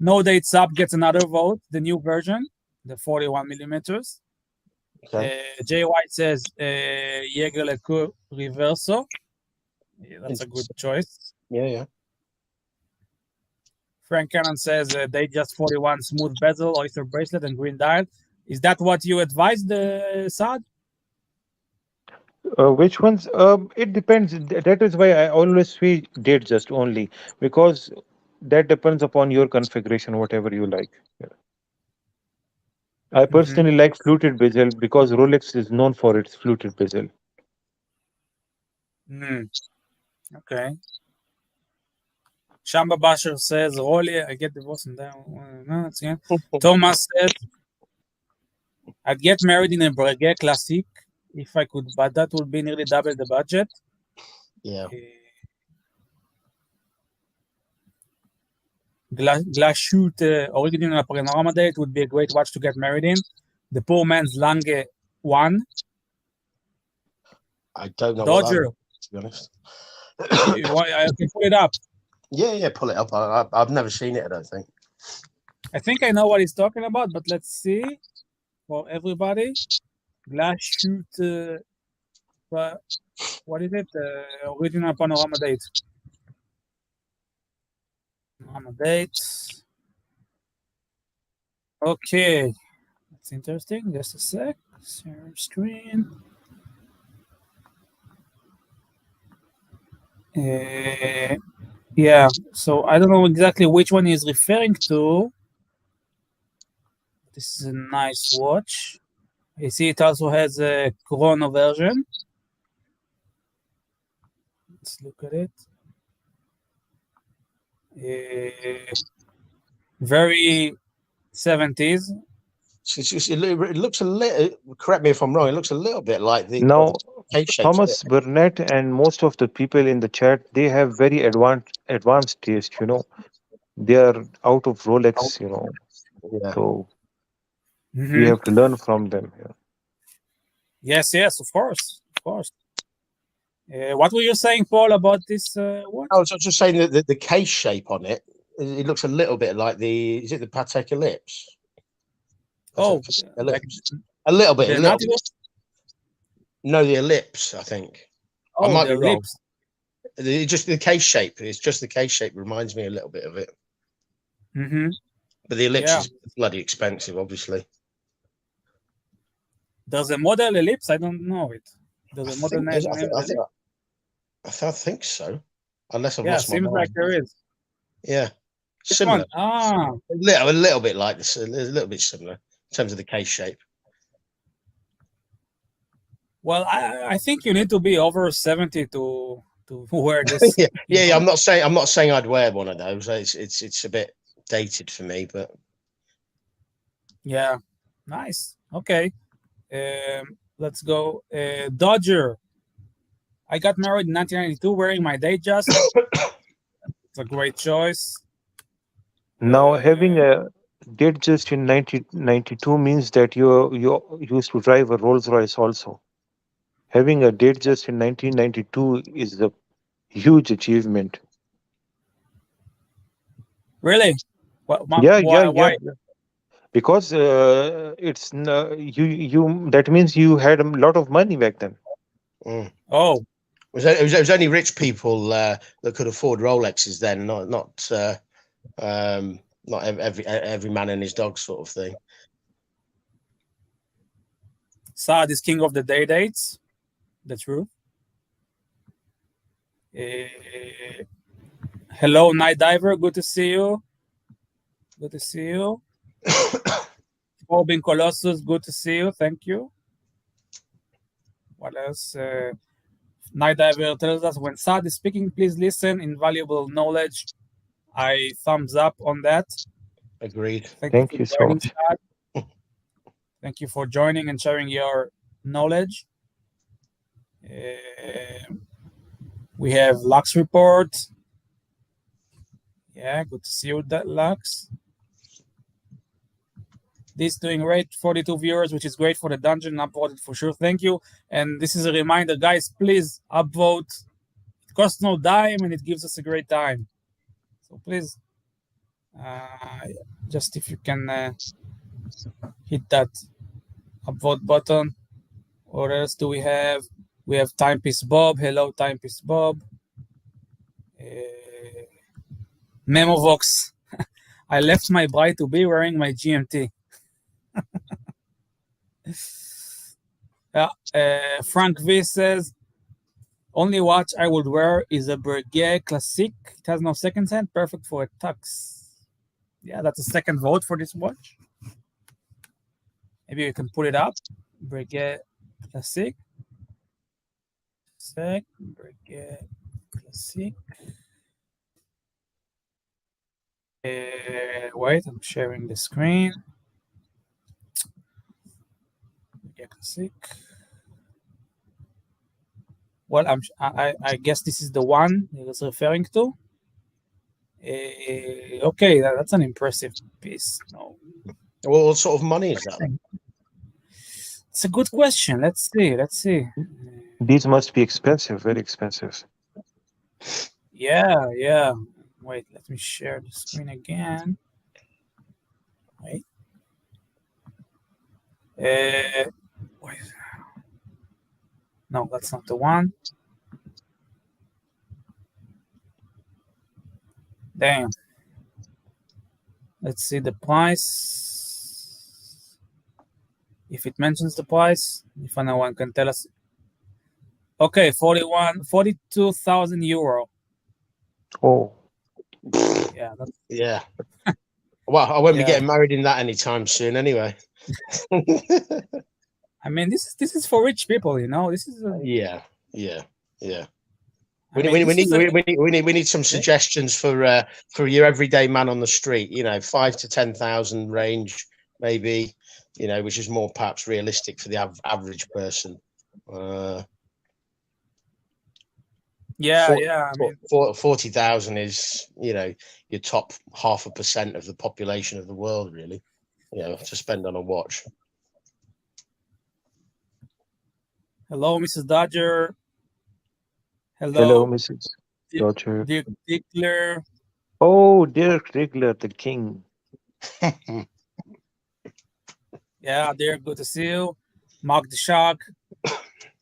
No Dates Up gets another vote, the new version, the 41 millimeters. Okay. Jay White says Jaeger LeCoultre Reverso. Yeah, that's a good Interesting. choice. Yeah. Yeah. Frank Cannon says Datejust 41 smooth bezel, oyster bracelet, and green dial. Is that what you advised, Saad? which ones? It depends. That is why I always say date just only, because that depends upon your configuration, whatever you like. Yeah. I Mm-hmm. personally like fluted bezel because Rolex is known for its fluted bezel. Okay. Shamba Basher says Rolly, I get divorced and then again. Thomas said I'd get married in a Breguet Classic if I could, but that would be nearly double the budget. Yeah. Glass shoot original a panorama date would be a great watch to get married in. The poor man's Lange 1. I don't know what that Dodger. is, to be honest. I can pull it up. Yeah. Yeah. Pull it up. I've never seen it. I don't think. I think I know what he's talking about, but let's see for everybody. Glass shoot. What is it? Original panorama date. Panorama date. Okay, that's interesting. Just a sec. Share screen. Yeah. So I don't know exactly which one he's referring to. This is a nice watch. You see, it also has a chrono version. Let's look at it. Very 70s. It looks a little. Correct me if I'm wrong. It looks a little bit like the Now, K-shaped. Thomas Burnett and most of the people in the chat, they have very advanced taste. They are out of Rolex. Yeah. So we Mm-hmm. have to learn from them. Yeah. Yes, of course. What were you saying, Paul, about this watch? I was just saying that the case shape on it. It looks a little bit like the. Is it the Patek Ellipse? Oh, like Ellipse. A little bit. the A little Nautilus? bit. No, the Ellipse. I think. I Oh, might the be wrong. lips. Just the case shape. It's just the case shape reminds me a little bit of it. Mm-hmm. But the Ellipse Yeah. is bloody expensive, obviously. There's a model ellipse. I don't know it. There's a model name. I think so. Unless I've Yeah, lost my seems like mind. there is. Yeah. Which Similar. one? A little bit like this. A little bit similar in terms of the case shape. Well, I think you need to be over 70 to wear this. yeah. I'm not saying I'd wear one of those. It's a bit dated for me, but Yeah, nice. Okay, let's go. Dodger. I got married in 1992 wearing my Datejust. It's a great choice. Now, having a date just in 1992 means that you used to drive a Rolls Royce also. Having a date just in 1992 is a huge achievement. Really? Yeah, yeah, yeah. Why? Because you that means you had a lot of money back then. Oh, it was only rich people that could afford Rolexes then, not every man and his dog sort of thing. Saad is king of the day dates. That's true. Hello, Night Diver. Good to see you. Good to see you. Robin Colossus. Good to see you. Thank you. What else? Night Diver tells us, when Saad is speaking, please listen. Invaluable knowledge. I thumbs up on that. Agreed. Thank you for so joining, much. Saad. Thank you for joining and sharing your knowledge. We have Lux report. Yeah, good to see you, that Lux. This doing great, 42 viewers, which is great for the dungeon. Upvoted for sure. Thank you. And this is a reminder, guys, please upvote. It costs no dime and it gives us a great time. So please, just if you can hit that upvote button. What else do we have? We have Timepiece Bob. Hello, Timepiece Bob. Memovox. I left my bride to be wearing my GMT. Frank V says, only watch I would wear is a Breguet Classique. It has no second hand, perfect for a tux. Yeah, that's a second vote for this watch. Maybe you can put it up. Breguet Classique. Breguet Classique. Wait, I'm sharing the screen. Breguet Classique. Well, I guess this is the one he was referring to. Okay, that's an impressive piece. No. Well, what sort of money is that? It's a good question. Let's see. These must be expensive, very expensive. Yeah. Wait, let me share the screen again. Wait. Wait. No, that's not the one. Damn. Let's see the price. If it mentions the price, if anyone can tell us. Okay, 42,000 euro. Oh, Yeah. Yeah. Well, I won't be Yeah. getting married in that anytime soon, anyway. I mean, this is for rich people, you know. This is Yeah. I mean, We need some suggestions for your everyday man on the street. You know, 5 to 10,000 range, maybe. You know, which is more perhaps realistic for the average person. Yeah. I mean, 40,000 is, you know, your top 0.5% of the population of the world, really. You know, to spend on a watch. hello, Mrs. Dodger. hello, Mrs. Dodger. Dirk Dickler. Oh, Dirk Diggler, the king. Yeah, Dirk, good to see you. Mark the Shark.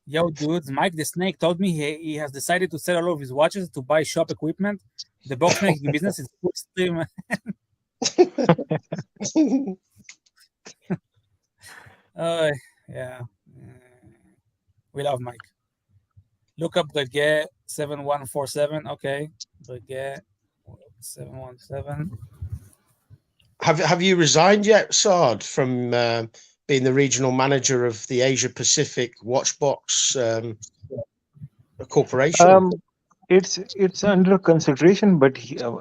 Yo, dudes, Mike the Snake told me he has decided to sell all of his watches to buy shop equipment. The box making business is full stream. Yeah. We love Mike. Look up Breguet 7147. Okay. Breguet 717. Have you resigned yet, Saad, from being the regional manager of the Asia Pacific Watchbox Corporation? It's under consideration, but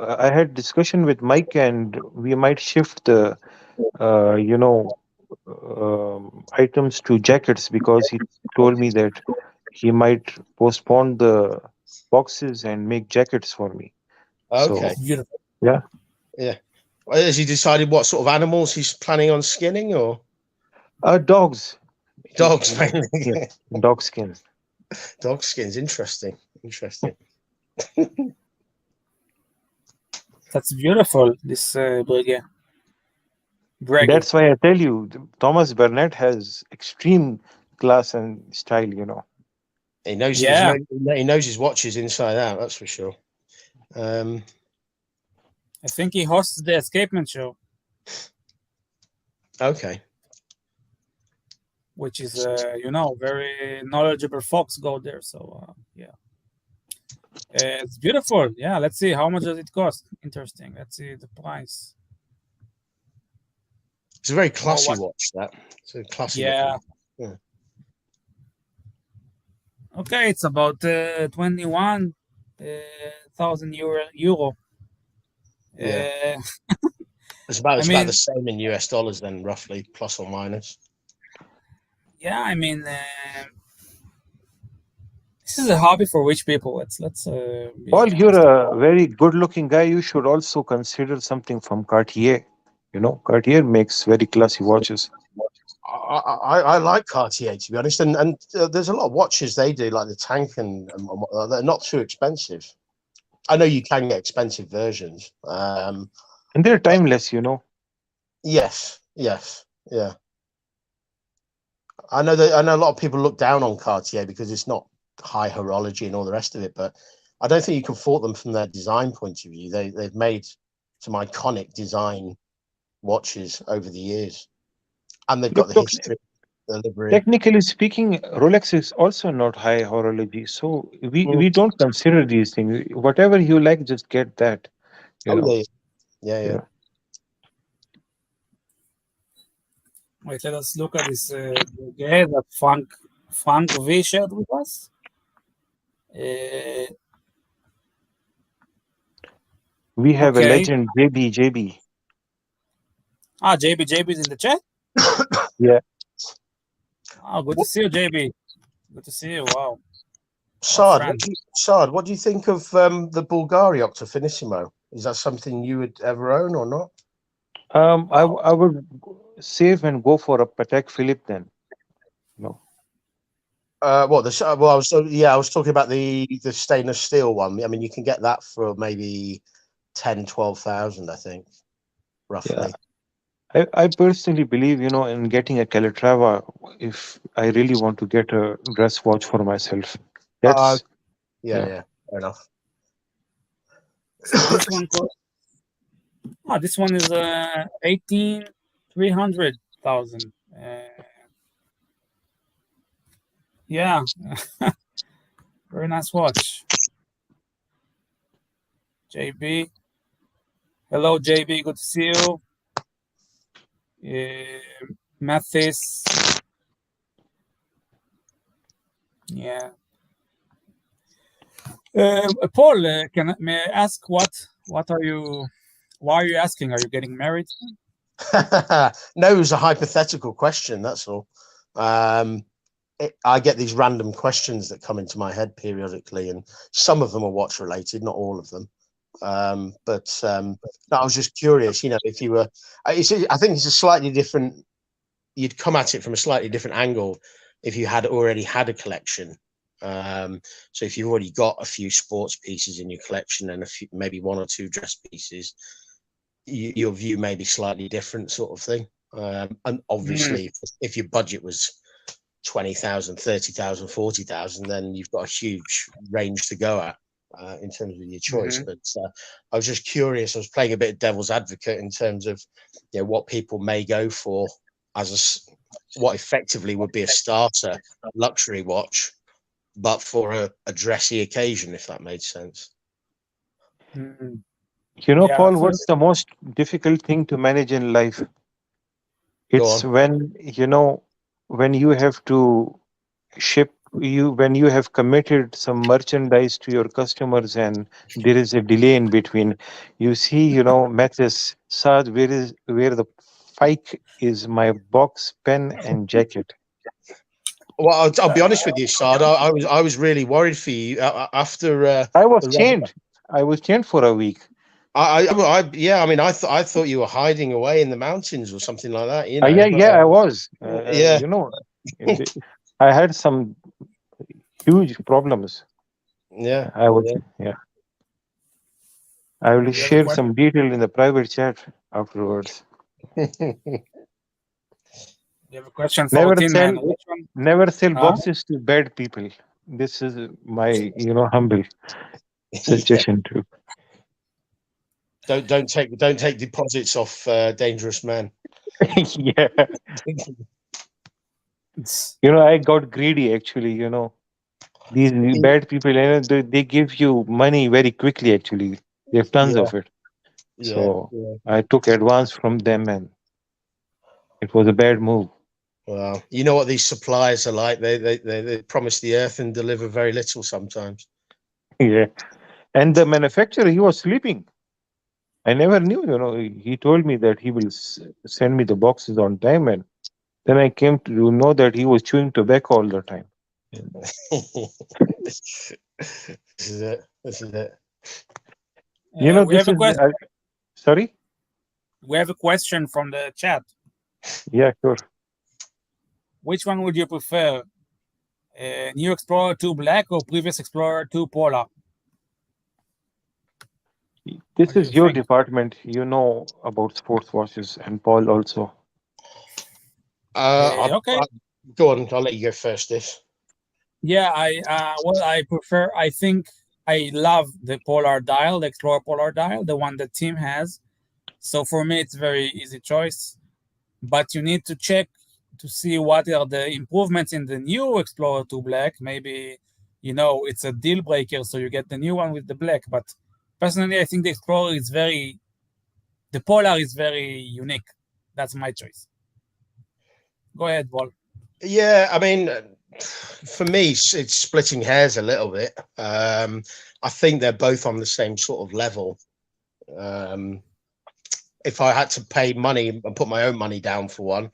I had discussion with Mike, and we might shift the items to jackets, because he told me that he might postpone the boxes and make jackets for me. Okay. So, Beautiful. yeah. Has he decided what sort of animals he's planning on skinning, or Dogs. dogs mainly? Yeah, dog skin. Dog skins. Interesting. That's beautiful, this Breguet. That's why I tell you, Thomas Burnett has extreme class and style. He knows Yeah. he knows his watches inside out. That's for sure. I think he hosts the Escapement show, Okay. which is very knowledgeable folks go there. So yeah, it's beautiful. Yeah, let's see how much does it cost. Interesting. Let's see the price. It's a very classy watch. That it's a classy. Yeah. Looking. Okay, it's about 21 thousand euro. Yeah, Uh, I it's about the mean, same in US dollars then, roughly, plus or minus. yeah, I mean, this is a hobby for rich people. Let's be Paul, you're honest about. a very good-looking guy. You should also consider something from Cartier. You know, Cartier makes very classy watches. I like Cartier, to be honest, and there's a lot of watches they do, like the Tank and whatnot. They're not too expensive. I know you can get expensive versions. And they're But timeless, you know. yes, yes, yeah. I know a lot of people look down on Cartier because it's not high horology and all the rest of it, but I don't think you can fault them from their design point of view. They've made some iconic design watches over the years, and they've got Look, the look, history, the livery. technically speaking, Rolex is also not high horology. So Mm. we don't consider these things. Whatever you like, just get that, you Oh know. yeah, yeah, yeah. Yeah. Wait, let us look at this guy that Frank V shared with us. Uh, We have a okay. legend, JB. JB is in the chat. Yeah. Oh, good to What, see you, JB. Good to see you. Wow, our Sard, friend. What do you think of the Bulgari Octofinissimo? Is that something you would ever own or not? Wow. I would save and go for a Patek Philippe then. No. Well, I was talking about the stainless steel one. I mean, you can get that for maybe 10, 12,000, I think, Yeah. roughly. I personally believe, you know, in getting a Calatrava if I really want to get a dress watch for myself. Uh, That's yeah, yeah. yeah, fair enough. So this one cost. This one is 18,300,000. Yeah, very nice watch. JB. Hello, JB. Good to see you. Mathis. Yeah. Paul, may I ask what are you? Why are you asking? Are you getting married? No, it was a hypothetical question. That's all. Um, I get these random questions that come into my head periodically, and some of them are watch related, not all of them. But no, I was just curious. You know, if you were, I think it's a slightly different. You'd come at it from a slightly different angle if you had already had a collection. So if you've already got a few sports pieces in your collection and maybe one or two dress pieces, your view may be slightly different, sort of thing. And Mm, obviously, if your budget was 20,000, 30,000, 40,000, then you've got a huge range to go at in terms of your choice. mhm, But I was just curious. I was playing a bit of devil's advocate in terms of what people may go for as what effectively would be a starter luxury watch, but for a dressy occasion, if that made sense. mhm. You know, Yeah. Paul, what's the most difficult thing to manage in life? Go It's on. when, you know, when you have to ship you when you have committed some merchandise to your customers and there is a delay in between. You see, you know, Mathis, Saad, where the fike is my box, pen and jacket. Well, I'll be honest with you, Sard. I was really worried for you after I was the chained. I was chained for a week. yeah. I mean, I thought you were hiding away in the mountains or something like that. You Yeah, know. yeah, I was. Yeah, You know, the- I had some huge problems. yeah, I was, yeah. yeah. I will Do you have a share question? some detail in the private chat afterwards. Do you have a question for Never Tin sell, Man? Which one? never sell Huh? boxes to bad people. This is my, you know, humble Yeah. suggestion too. Don't take deposits off dangerous men. Yeah, you know, I got greedy actually. You know, these bad people, you know, they give you money very quickly. Actually, they have tons Yeah, of it. yeah, So yeah. I took advance from them, and it was a bad move. Well, you know what these suppliers are like. They promise the earth and deliver very little sometimes. Yeah. And the manufacturer, he was sleeping. I never knew, he told me that he will send me the boxes on time. And then I came to know that he was chewing tobacco all the time. And This is it. This is it. We have this a is, question. sorry? We have a question from the chat. Yeah, sure. Which one would you prefer? New Explorer 2 Black or previous Explorer 2 Polar? This What do is you your think? department. You know about sports watches, and Paul also. Okay. Go on. I'll let you go first. This. Yeah, I think I love the Polar dial, the Explorer Polar dial, the one that Tim has. So for me, it's very easy choice. But you need to check to see what are the improvements in the new Explorer 2 Black. Maybe, it's a deal breaker, so you get the new one with the black. But personally, I think the Polar is very unique. That's my choice. Go ahead, Paul. Yeah, I mean, for me, it's splitting hairs a little bit. I think they're both on the same sort of level. If I had to pay money and put my own money down for one,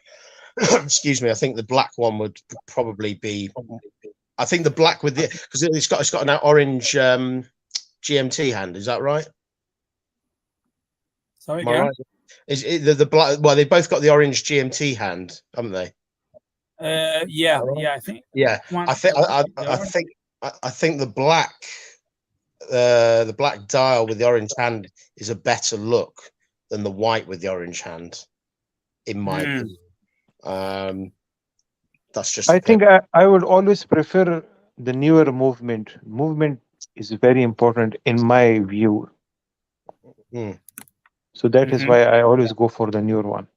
excuse me, I think the black one would probably be. I think the black with because it's got an orange GMT hand. Is that right? Sorry, Am I again? right? Is it the black? Well, they both got the orange GMT hand, haven't they? Yeah, I think. Yeah, One, I think I the think I think the black dial with the orange hand is a better look than the white with the orange hand, in my opinion. That's just. I think I would always prefer the newer movement. Movement is very important in my view. So that is why I always go for the newer one.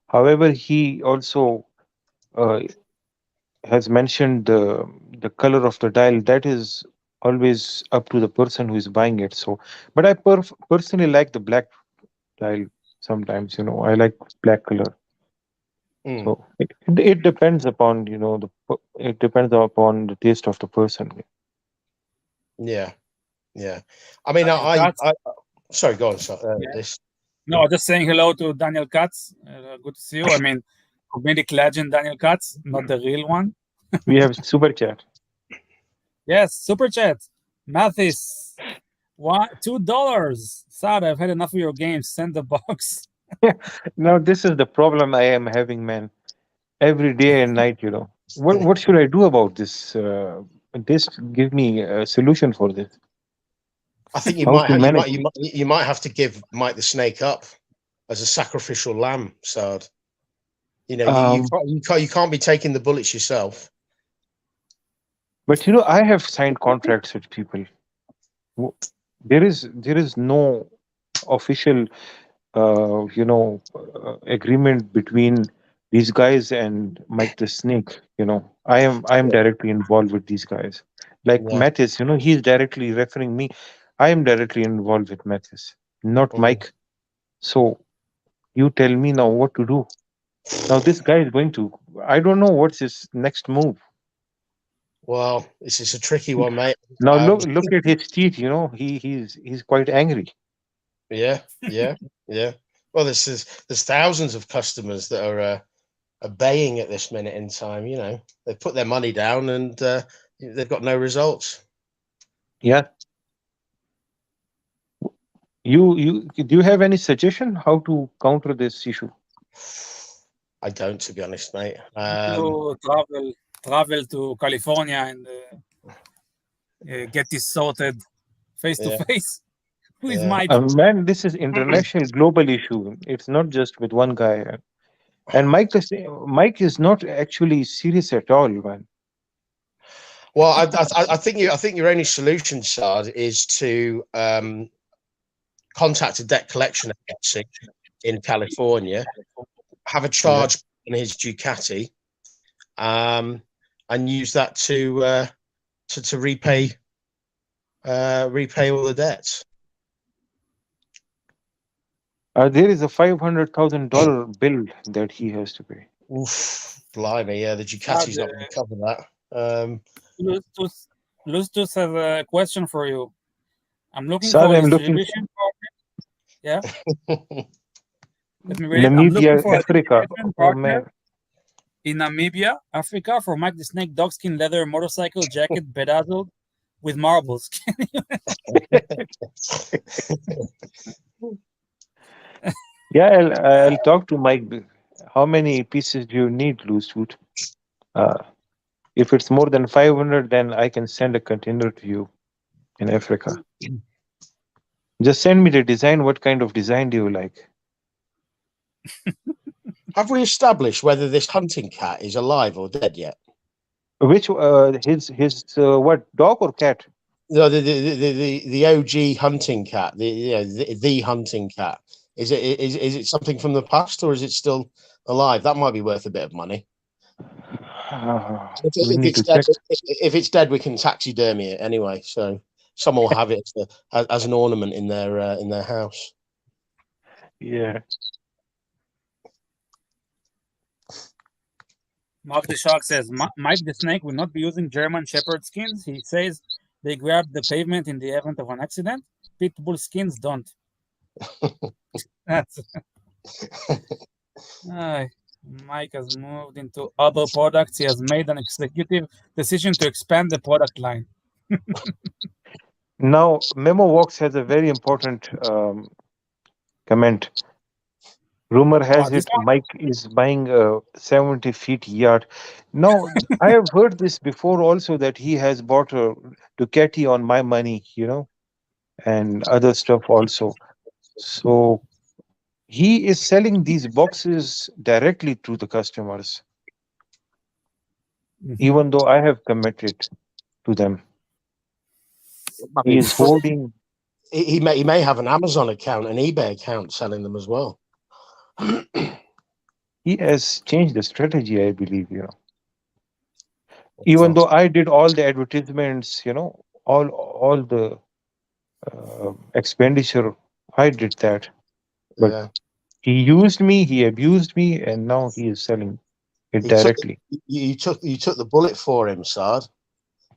However, he also has mentioned the color of the dial. That is always up to the person who is buying it. So, but I personally like the black dial. Sometimes, I like black color. So it depends upon it depends upon the taste of the person. Yeah. I mean, Daniel Katz. sorry, go on. This. No, just saying hello to Daniel Katz. Good to see you. I mean, comedic legend Daniel Katz, not the real one. We have super chat. Yes, super chat. Mathis, $2. Sad, I've had enough of your games. Send the box. Now this is the problem I am having, man. Every day and night, What should I do about this? This give me a solution for this. I think you How might to have, manage? you might have to give Mike the Snake up as a sacrificial lamb, Sard. You can't be taking the bullets yourself. But I have signed contracts with people. There is no official agreement between these guys and Mike the Snake. I am directly involved with these guys. Like Yeah. Mathis, he's directly referring me. I am directly involved with Mathis, not Mike. So you tell me now what to do. Now this guy is going to. I don't know what's his next move. Well, this is a tricky one, mate. Now look at his teeth. He's quite angry. Yeah. Well, there's thousands of customers that are baying at this minute in time. They put their money down and they've got no results. Yeah. You do you have any suggestion how to counter this issue? I don't, to be honest, mate. To travel to California and get this sorted face to face with Mike. Man, this is international global issue. It's not just with one guy. And Mike is not actually serious at all, man. Well, I think your only solution, Sard, is to contact a debt collection agency in California, have a charge on his Ducati, and use that to repay all the debts. There is a $500,000 bill that he has to pay. Oof. Blimey, yeah, the Sad, Ducati's not going to cover that. Lustus, Lustus has a question for you. I'm looking Sir, for I'm looking distribution partner. Yeah, let me read it. I'm looking Namibia, for a Africa. distribution Oh partner man. in Namibia, Africa, for Mike the Snake dogskin leather motorcycle jacket bedazzled with marbles. Yeah, I'll talk to Mike. How many pieces do you need, loose suit? Uh, if it's more than 500, then I can send a container to you in Africa. Just send me the design. What kind of design do you like? Have we established whether this hunting cat is alive or dead yet? Which his what, dog or cat? No, the OG hunting cat, the hunting cat. Is it something from the past, or is it still alive? That might be worth a bit of money. If, We if need it's to dead, check. if it's dead, we can taxidermy it anyway. So someone will have it as an ornament in their house. Yeah. Mark the Shark says Mike the Snake will not be using German Shepherd skins. He says they grab the pavement in the event of an accident. Pitbull skins don't. That's Mike has moved into other products. He has made an executive decision to expand the product line. Now, Memo Vox has a very important comment. Rumor has This it Mike is buying a 70 feet yacht. Now, I have heard this before also, that he has bought a Ducati on my money, and other stuff also. So he is selling these boxes directly to the customers, one. even though I have committed to them. He is holding. He may have an Amazon account, an eBay account, selling them as well. He has changed the strategy, I believe. Even though I did all the advertisements, all the expenditure, I did that. But Yeah, he used me, he abused me, and now he is selling it he took directly. you took the bullet for him, Sard.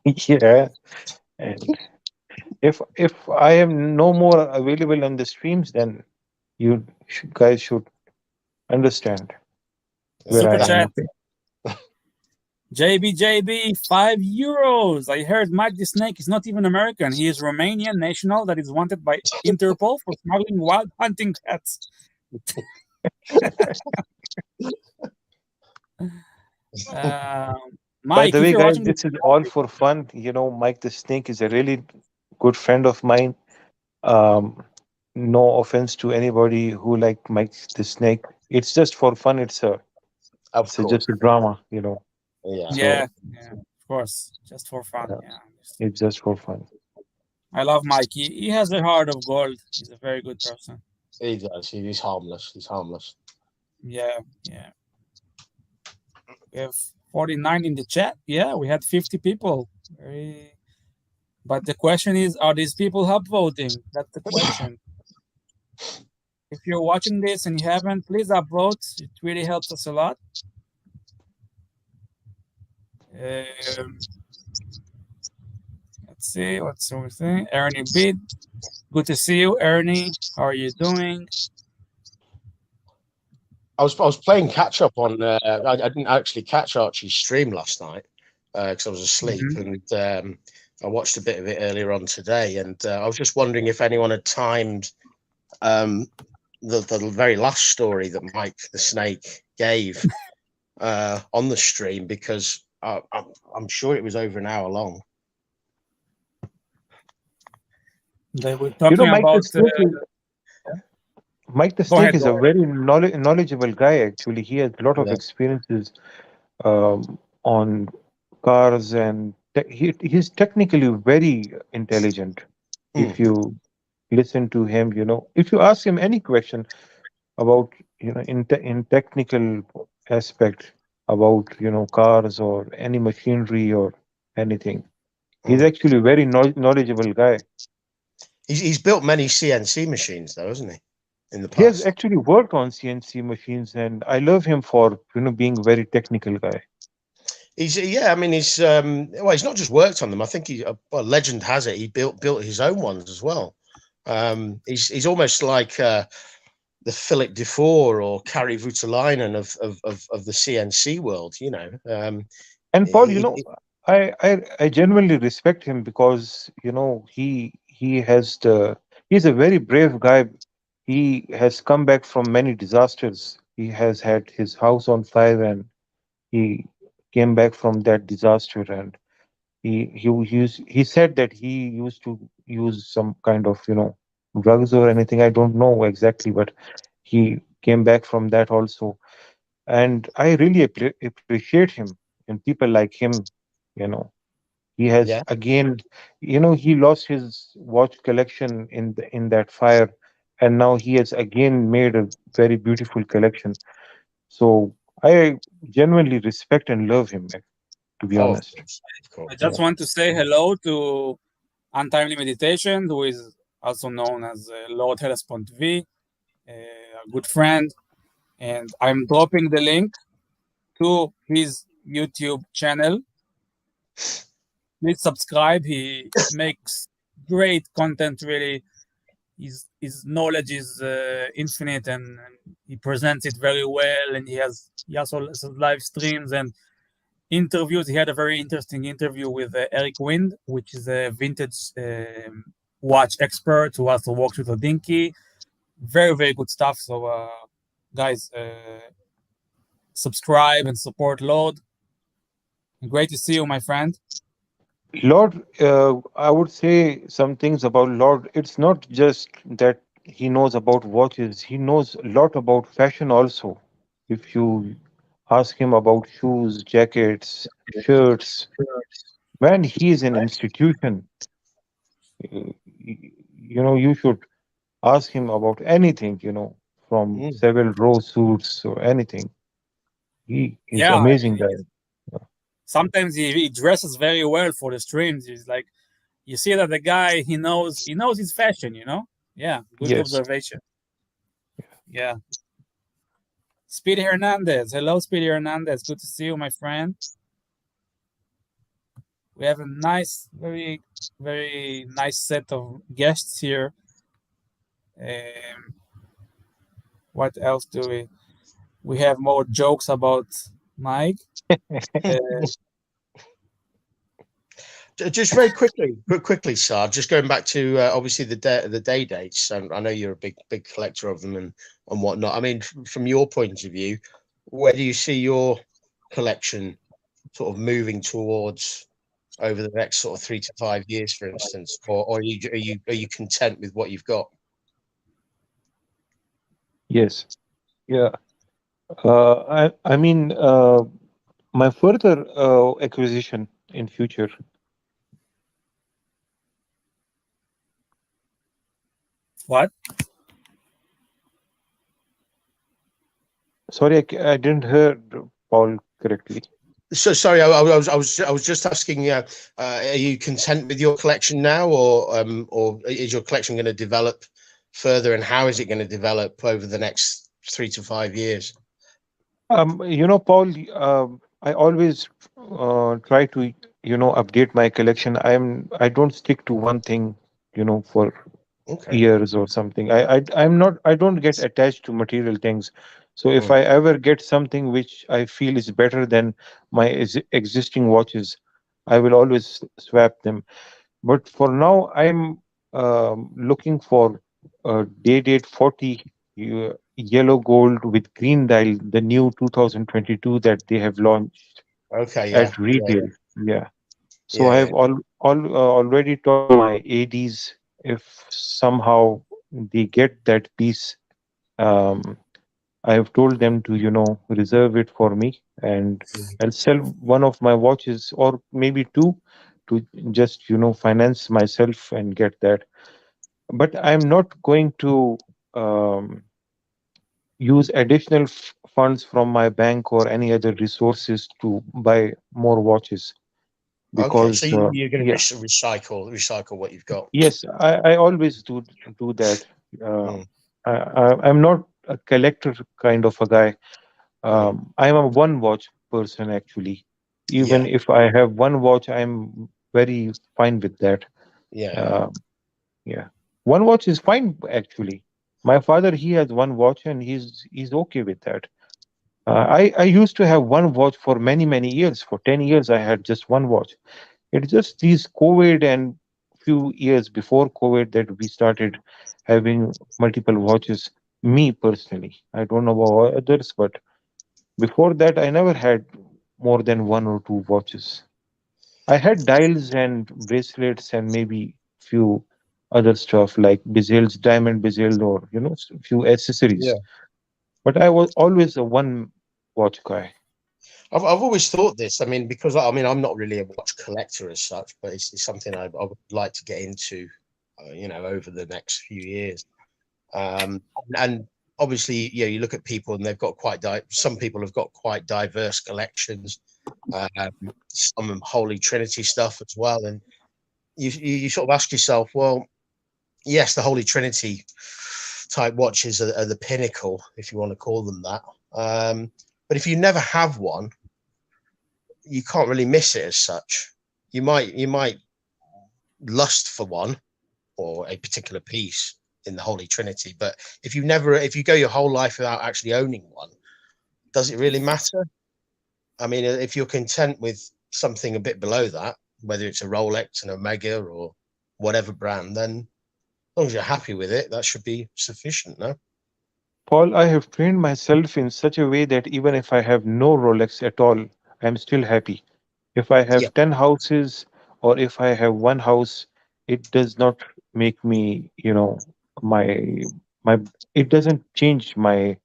Yeah, and if I am no more available on the streams, then guys should understand where Super I am. chat. Okay. JB, €5. I heard Mike the Snake is not even American. He is Romanian national that is wanted by Interpol for smuggling wild hunting cats. By Mike, the if way, you're guys, watching this is all for fun. Mike the Snake is a really good friend of mine. Um, no offense to anybody who like Mike the Snake. It's just for fun. Of It's course, just a drama, yeah. yeah, So of course, just for fun. uh, Yeah, it's just for fun. I love Mike. He has a heart of gold. He's a very good person. He does. He's harmless. He's harmless. Yeah. We have 49 in the chat. Yeah, we had 50 people. But the question is, are these people upvoting? That's the question. If you're watching this and you haven't, please upvote. It really helps us a lot. Let's see what's everything. Ernie Bid, good to see you, Ernie. How are you doing? I was playing catch up on. I didn't actually catch Archie's stream last night because I was asleep, and I watched a bit of it earlier on today. And I was just wondering if anyone had timed the very last story that Mike the Snake gave on the stream, because I'm sure it was over an hour long. They were talking Mike about. Mike the Go Snake ahead. is a very knowledgeable guy. Actually, he has a lot of Yeah. experiences on cars, and he's technically very intelligent. If you listen to him, if you ask him any question about, in technical aspect about, cars or any machinery or anything, he's actually a very knowledgeable guy. He's built many CNC machines, though, hasn't he? in the He has past. actually worked on CNC machines, and I love him for being a very technical guy. He's yeah, I mean he's well, he's not just worked on them. I think he well, legend has it he built his own ones as well. He's almost like the Philip Dufour or Kari Voutilainen of the CNC world, you know. And Paul, He- I genuinely respect him because he's a very brave guy. He has come back from many disasters. He has had his house on fire, and he came back from that disaster. And he said that he used to use some kind of drugs or anything. I don't know exactly, but he came back from that also. And I really appreciate him and people like him. You know, he has yeah. again, he lost his watch collection in that fire, and now he has again made a very beautiful collection. So I genuinely respect and love him, to be Oh, of honest. course, of course. I Yeah. just want to say hello to Untimely Meditation, who is also known as Lord Hellespont V, a good friend. And I'm dropping the link to his YouTube channel. Please subscribe. He makes great content, really. His knowledge is infinite, and he presents it very well. And he also has live streams and interviews. He had a very interesting interview with Eric Wind, which is a vintage watch expert who also works with Odinky. Very, very good stuff. So, guys, subscribe and support Lord. Great to see you, my friend. Lord, I would say some things about Lord. It's not just that he knows about watches, he knows a lot about fashion also. If you ask him about shoes, jackets, shirts, man, he is an institution. You should ask him about anything, from Mm. several row suits or anything. He is Yeah, amazing guy. sometimes he dresses very well for the streams. He's like, you see that the guy he knows his fashion. Yeah, good Yes. observation. Yeah, Speedy Hernandez. Hello, Speedy Hernandez. Good to see you, my friend. We have a nice, very, very nice set of guests here. Um, what else do we have more jokes about Mike? Uh, Just very quickly, Saad. Just going back to obviously the day dates. I know you're a big collector of them and whatnot. I mean, from your point of view, where do you see your collection sort of moving towards over the next sort of 3 to 5 years, for instance, or are you content with what you've got? Yes. Yeah. I mean, my further acquisition in future. what? Sorry, I didn't hear Paul correctly. So sorry, I was just asking. Are you content with your collection now, or is your collection going to develop further, and how is it going to develop over the next 3 to 5 years? Paul, I always try to, update my collection. I don't stick to one thing, for Okay. years or something. I don't get attached to material things. So if Mm. I ever get something which I feel is better than my existing watches, I will always swap them. But for now, I'm looking for a day date 40 yellow gold with green dial, the new 2022 that they have launched Okay. Yeah. at Yeah. retail. Yeah. So Yeah. I Yeah. have already told my ADs if somehow they get that piece, um, I have told them to, reserve it for me, and Mm. I'll sell one of my watches or maybe two to just, finance myself and get that. But I'm not going to um, use additional funds from my bank or any other resources to buy more watches Okay. So because, you're going to yeah, recycle what you've got. yes, I always do that. Uh, Mm. I'm not a collector kind of a guy. Mm. I'm a one watch person actually. Yeah, Even if I have one watch, I'm very fine with that. yeah, yeah. Um, yeah, one watch is fine actually. My father, he has one watch and he's okay with that. I used to have one watch for many years. For 10 years, I had just one watch. It's just these COVID and few years before COVID that we started having multiple watches. Me personally, I don't know about others, but before that, I never had more than one or two watches. I had dials and bracelets and maybe few other stuff like bezels, diamond bezel, or few accessories. Yeah. But I was always a one watch guy. I've always thought this. I mean, because I mean, I'm not really a watch collector as such, but it's something I would like to get into, over the next few years. And obviously, yeah, you look at people and they've got some people have got quite diverse collections, some Holy Trinity stuff as well. And you sort of ask yourself, well, yes, the Holy Trinity type watches are the pinnacle, if you want to call them that. But if you never have one, you can't really miss it as such. You might lust for one or a particular piece in the Holy Trinity, but if you go your whole life without actually owning one, does it really matter? I mean, if you're content with something a bit below that, whether it's a Rolex, an Omega, or whatever brand, then as long as you're happy with it, that should be sufficient, no? Paul, I have trained myself in such a way that even if I have no Rolex at all, I'm still happy. If I Yeah. have 10 houses or if I have one house, it does not make me, my, my, it doesn't change my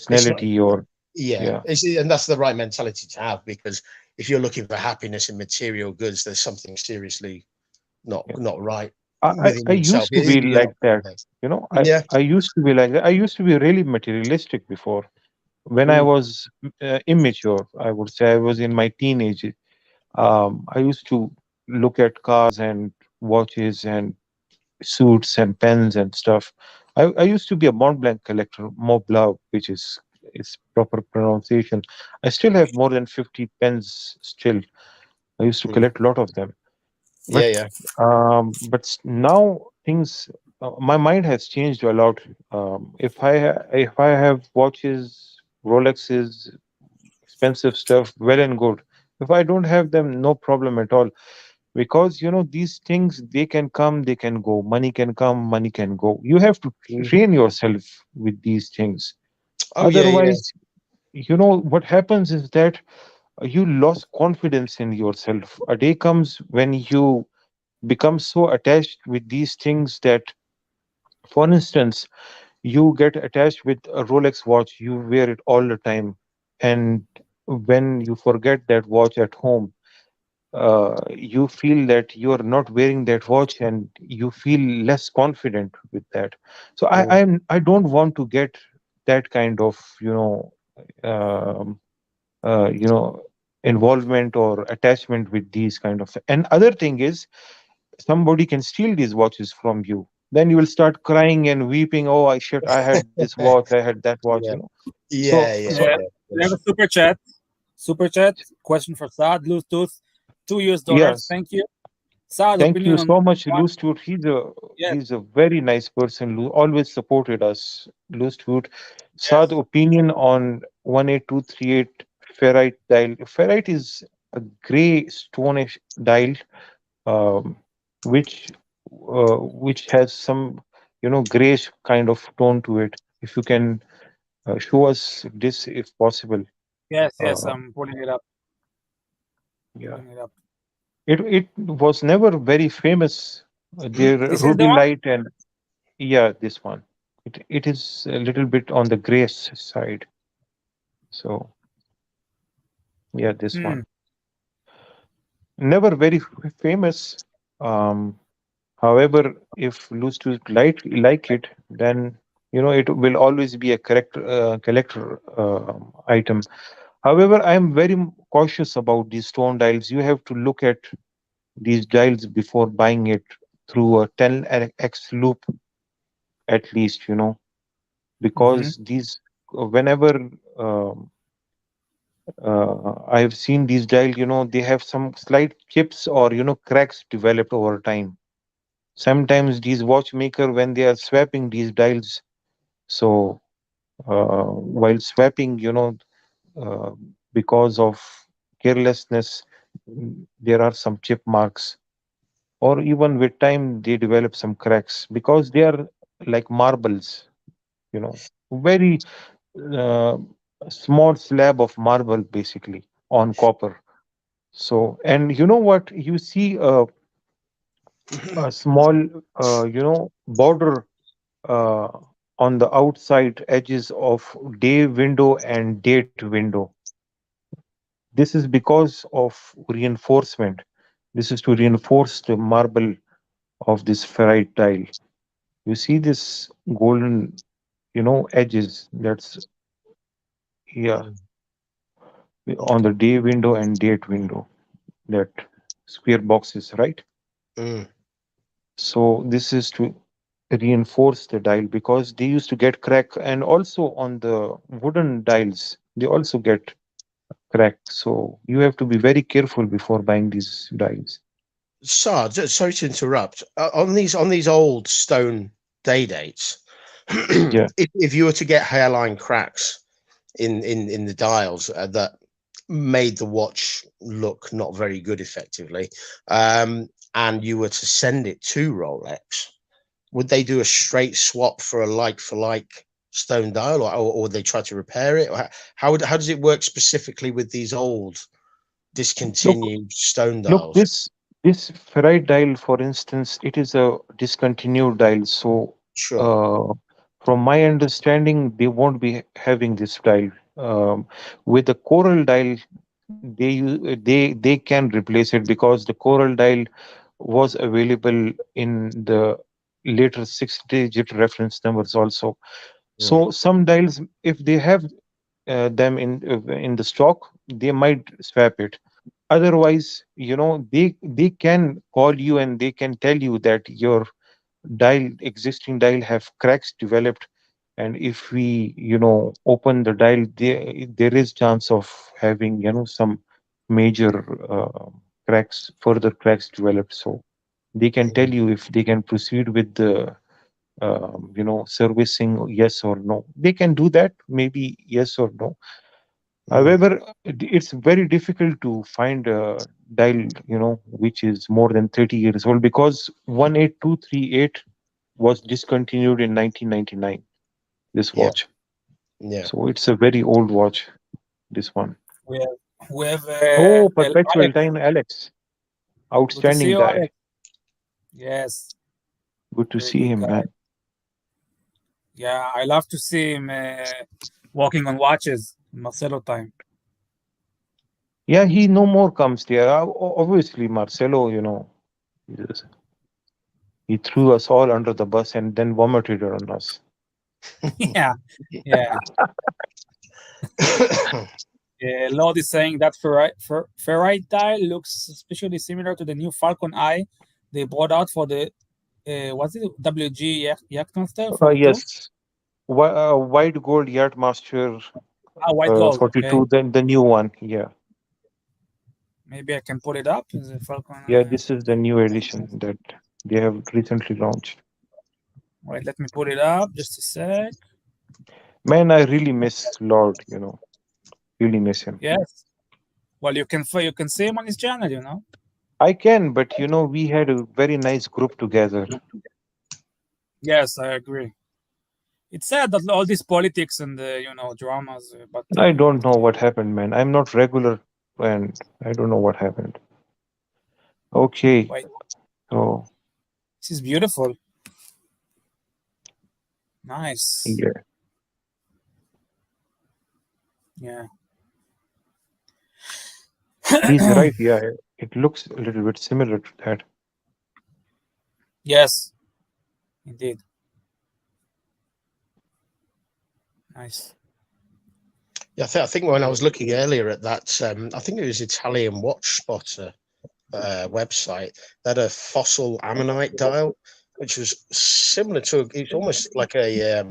It's not. personality or, Yeah, yeah, and that's the right mentality to have, because if you're looking for happiness in material goods, there's something seriously yeah. not right I within yourself. used to be You're not like that. happiness. Yeah. I used to be like that. I used to be really materialistic before. When I Mm, was immature, I would say I was in my teenage. I used to look at cars and watches and suits and pens and stuff. I used to be a Mont Blanc collector, Mont Blanc, which is its proper pronunciation. I still have more than 50 pens still. I used to mm. collect a lot of them. Yeah, But yeah. now things, my mind has changed a lot. If I have watches, Rolexes, expensive stuff, well and good. If I don't have them, no problem at all, because these things, they can come, they can go, money can come, money can go. You have to Hmm. train yourself with these things. Oh, yeah, yeah. Otherwise, what happens is that you lost confidence in yourself. A day comes when you become so attached with these things that, for instance, you get attached with a Rolex watch, you wear it all the time, and when you forget that watch at home, you feel that you are not wearing that watch and you feel less confident with that. So Mm, I don't want to get that kind of um, uh, you know involvement or attachment with these kind of. And other thing is, somebody can steal these watches from you, then you will start crying and weeping. Oh, I had this watch, I had that watch. yeah, So yeah, so yeah, Yeah, yeah. Of we have course. a super chat. Super chat question for Saad. Bluetooth, $2. yes. Thank you. Saad, Thank you opinion on so much, one. Lou Stewart. Yes, He's a very nice person. Lou always supported us. Lou Stewart. Saad, yes, opinion on 18238 ferrite dial. Ferrite is a gray stonish dial, um, which which has some grayish kind of tone to it. If you can show us this, if possible. yes, yes. Uh, I'm pulling it up. yeah, Pulling it up. it was never very famous. The This is the ruby one. light and yeah, this one. It is a little bit on the grace side. So yeah, this Hmm. one. Never very famous. Um, However, if Lustus like it, then it will always be a correct collector item. However, I am very cautious about these stone dials. You have to look at these dials before buying it through a 10x loop at least. because these whenever um, I've seen these dial, they have some slight chips or cracks developed over time. Sometimes these watchmaker when they are swapping these dials, so while swapping, uh, because of carelessness, there are some chip marks, or even with time they develop some cracks because they are like marbles, very uh, small slab of marble basically on copper. So, and you know what? You see a small, border uh, on the outside edges of day window and date window. This is because of reinforcement. This is to reinforce the marble of this ferrite tile. You see this golden, edges. That's, yeah, on the day window and date window. That square boxes, right? Mm. So this is to reinforce the dial because they used to get crack, and also on the wooden dials they also get cracked. So you have to be very careful before buying these dials. Sorry to interrupt. On these old stone day dates, Yeah. if you were to get hairline cracks in the dials that made the watch look not very good, effectively, and you were to send it to Rolex, would they do a straight swap for a like for like stone dial, or would they try to repair it? Or how does it work specifically with these old Look, discontinued stone look, dials? this ferrite dial, for instance, it is a discontinued dial. So, Sure. uh, from my understanding, they won't be having this dial. With the coral dial, they can replace it because the coral dial was available in the later six-digit reference numbers also. Mm, So some dials, if they have them in the stock, they might swap it. Otherwise, they can call you and they can tell you that your existing dial have cracks developed, and if we open the dial, there is chance of having some major further cracks developed. So they can tell mm, you if they can proceed with the servicing, yes or no. They can do that, maybe yes or no. mm. However, it's very difficult to find a dial, which is more than 30 years old because 18238 was discontinued in 1999, this Yeah, watch. yeah. So it's a very old watch, this one. We have, we have Oh, Perpetual Alex. Time Alex. Good to see Outstanding you, guy. Alex. Yes, Good to very see good him, guy. man. Yeah, I love to see him walking on watches in Marcelo time. Yeah, he no more comes there. Obviously, Marcelo, he's- he threw us all under the bus and then vomited on us. Yeah, yeah. Lord is saying that ferrite dial looks especially similar to the new Falcon Eye they brought out for the what's it WG Yachtmaster 42? Yes, White Gold Yachtmaster Ah, white gold. Okay, 42, then the new one. Yeah, maybe I can pull it up. Is it Falcon? yeah, this is the new edition that they have recently launched. Wait, let me pull it up. Just a sec. Man, I really miss Lord, really miss him. Yes. Well, you can see him on his channel. I can, but we had a very nice group together. Yes, I agree. It's sad that all these politics and dramas, but I don't know what happened, man. I'm not regular, and I don't know what happened. Okay, wait, so this is beautiful. Nice. yeah, Yeah. he's right. Yeah, it looks a little bit similar to that. Yes, indeed. Nice. Yeah, I think when I was looking earlier at that, I think it was Italian Watch Spotter website, that a fossil ammonite dial, which was similar to, it's almost like a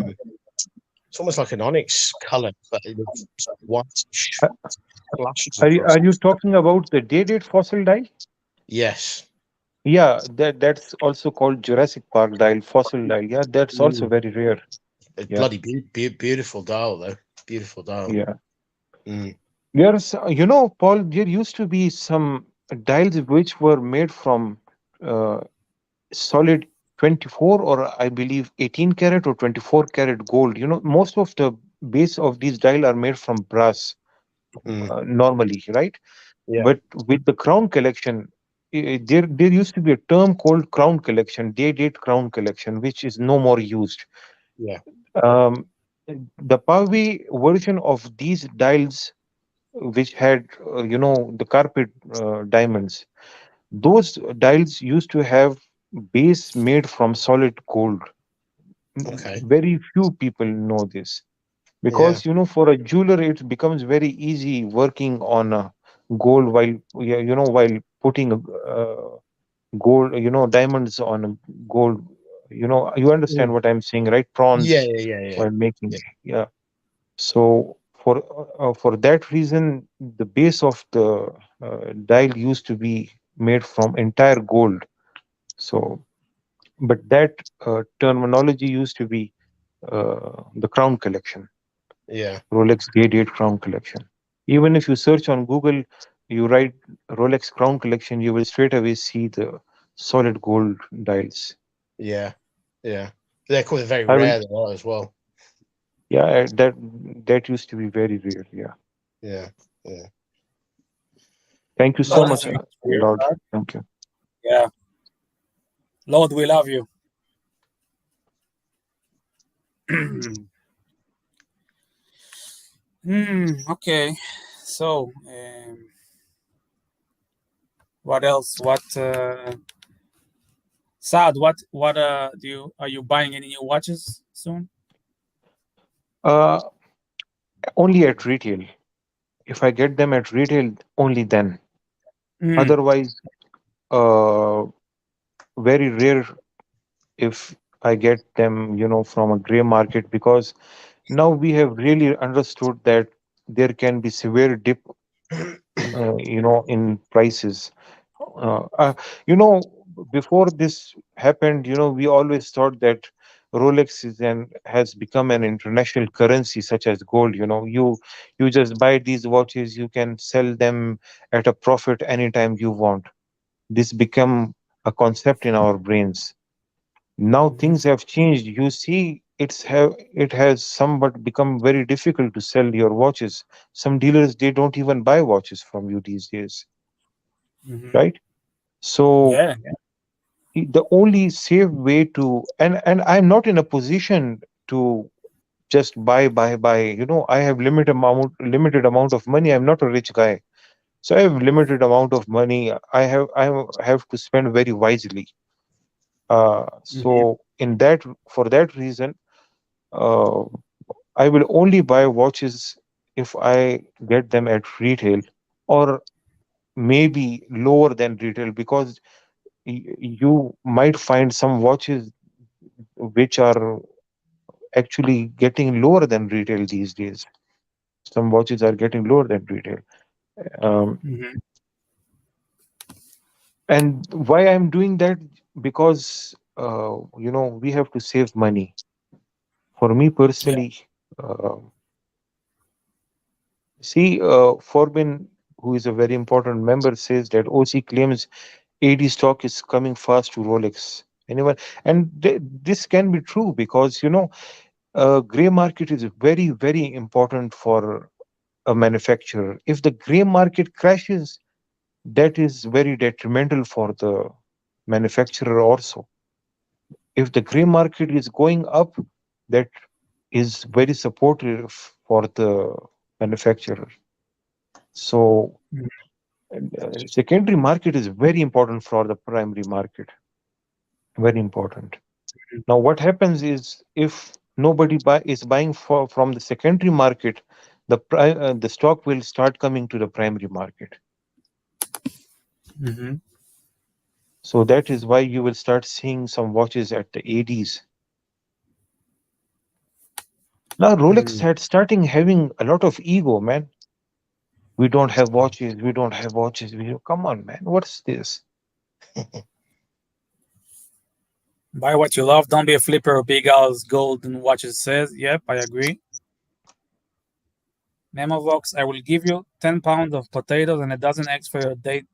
It's almost like an onyx color, but it looks white Uh, flashes are across. you talking about the day-date fossil dial? Yes. Yeah, that's also called Jurassic Park dial, fossil dial. Yeah, that's also Mm. very rare. A Yeah, bloody beautiful dial, though. Beautiful dial. yeah. Mm. There's, Paul, there used to be some dials which were made from uh, solid 24 or I believe 18 karat or 24 karat gold. Most of the base of these dial are made from brass Mm. normally, right? Yeah. But with the crown collection, there used to be a term called crown collection, day date crown collection, which is no more used. Yeah. Um, the Pavi version of these dials, which had the carpet diamonds, those dials used to have base made from solid gold. Okay. Very few people know this Yeah. because for a jeweler it becomes very easy working on gold while yeah, while putting gold, diamonds on a gold. You understand Mm. what I'm saying, right? Yeah. Prawns Yeah. Yeah. Yeah. while making, Yeah. yeah. So for that reason, the base of the dial used to be made from entire gold. So, but that terminology used to be the crown collection, Yeah. Rolex Day-Date crown collection. Even if you search on Google, you write Rolex crown collection, you will straight away see the solid gold dials. Yeah. Yeah. They're quite very I will, rare, they are as well. yeah, that used to be very rare. Yeah. Yeah. Yeah. Thank you Oh, so Oh, that's much, that's weird. Lord. Thank you. Yeah, Lord, we love you. Okay, so what else? Sad? What do you are you buying any new watches soon? Uh, Only at retail. If I get them at retail, only then. Mm, Otherwise, uh, very rare if I get them, from a gray market because now we have really understood that there can be severe dip, in prices. Uh, uh, you know, Before this happened, we always thought that Rolex has become an international currency, such as gold. You just buy these watches, you can sell them at a profit anytime you want. This become a concept in our brains. Now mhm, things have changed. You see, it has somewhat become very difficult to sell your watches. Some dealers, they don't even buy watches from you these days, mhm. right? So Yeah, yeah. the only safe way to, and I'm not in a position to just buy. I have limited amount of money. I'm not a rich guy, so I have limited amount of money. I have to spend very wisely. Mhm, So in that for that reason, uh, I will only buy watches if I get them at retail or maybe lower than retail, because you might find some watches which are actually getting lower than retail these days. Some watches are getting lower than retail. Um, mhm. and why I'm doing that? Because, we have to save money. For me Yeah. personally, uh, see, Forbin, who is a very important member, says that OC claims AD stock is coming fast to Rolex. Anyone, and this can be true because gray market is very very important for a manufacturer. If the gray market crashes, that is very detrimental for the manufacturer also. If the gray market is going up, that is very supportive for the manufacturer. So, Mhm, secondary market is very important for the primary market. Very important. Now, what happens is if nobody is buying from the secondary market, the stock will start coming to the primary market. mhm. So that is why you will start seeing some watches at the ADs. Now Rolex Mm. had starting having a lot of ego, man. We don't have watches. We don't have watches. Come on, man. What's this? Buy what you love. Don't be a flipper of big Al's golden watches says. Yep, I agree. Memovox, I will give you 10 pounds of potatoes and a dozen eggs for your date.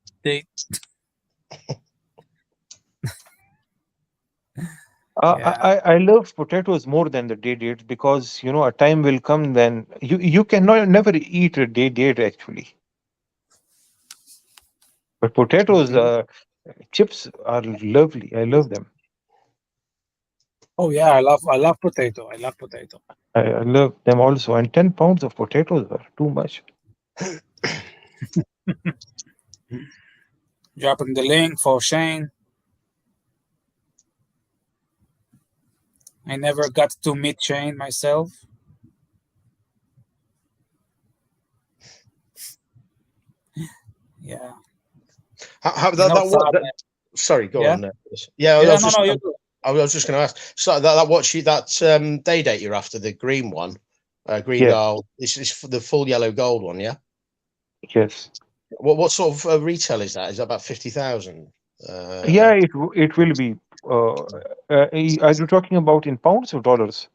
Yeah. I love potatoes more than the day dates because a time will come then you cannot never eat a day date actually. But potatoes, Mm. chips are lovely. I love them. Oh yeah, I love potato. I love potato. I love them also. And 10 pounds of potatoes are too much. Dropping the link for Shane. I never got to meet Shane myself. Yeah. You know, That what? sad. Sorry, go Yeah. on. Yeah, Yeah. No. No. You do. I was just going to ask. So that watch you that day date you're after, the green one, green Yes, dial. This is the full yellow gold one, yeah. yes. What sort of retail is that? Is that about 50,000? Yeah, Uh, it will be. Uh, are you talking about in pounds or dollars?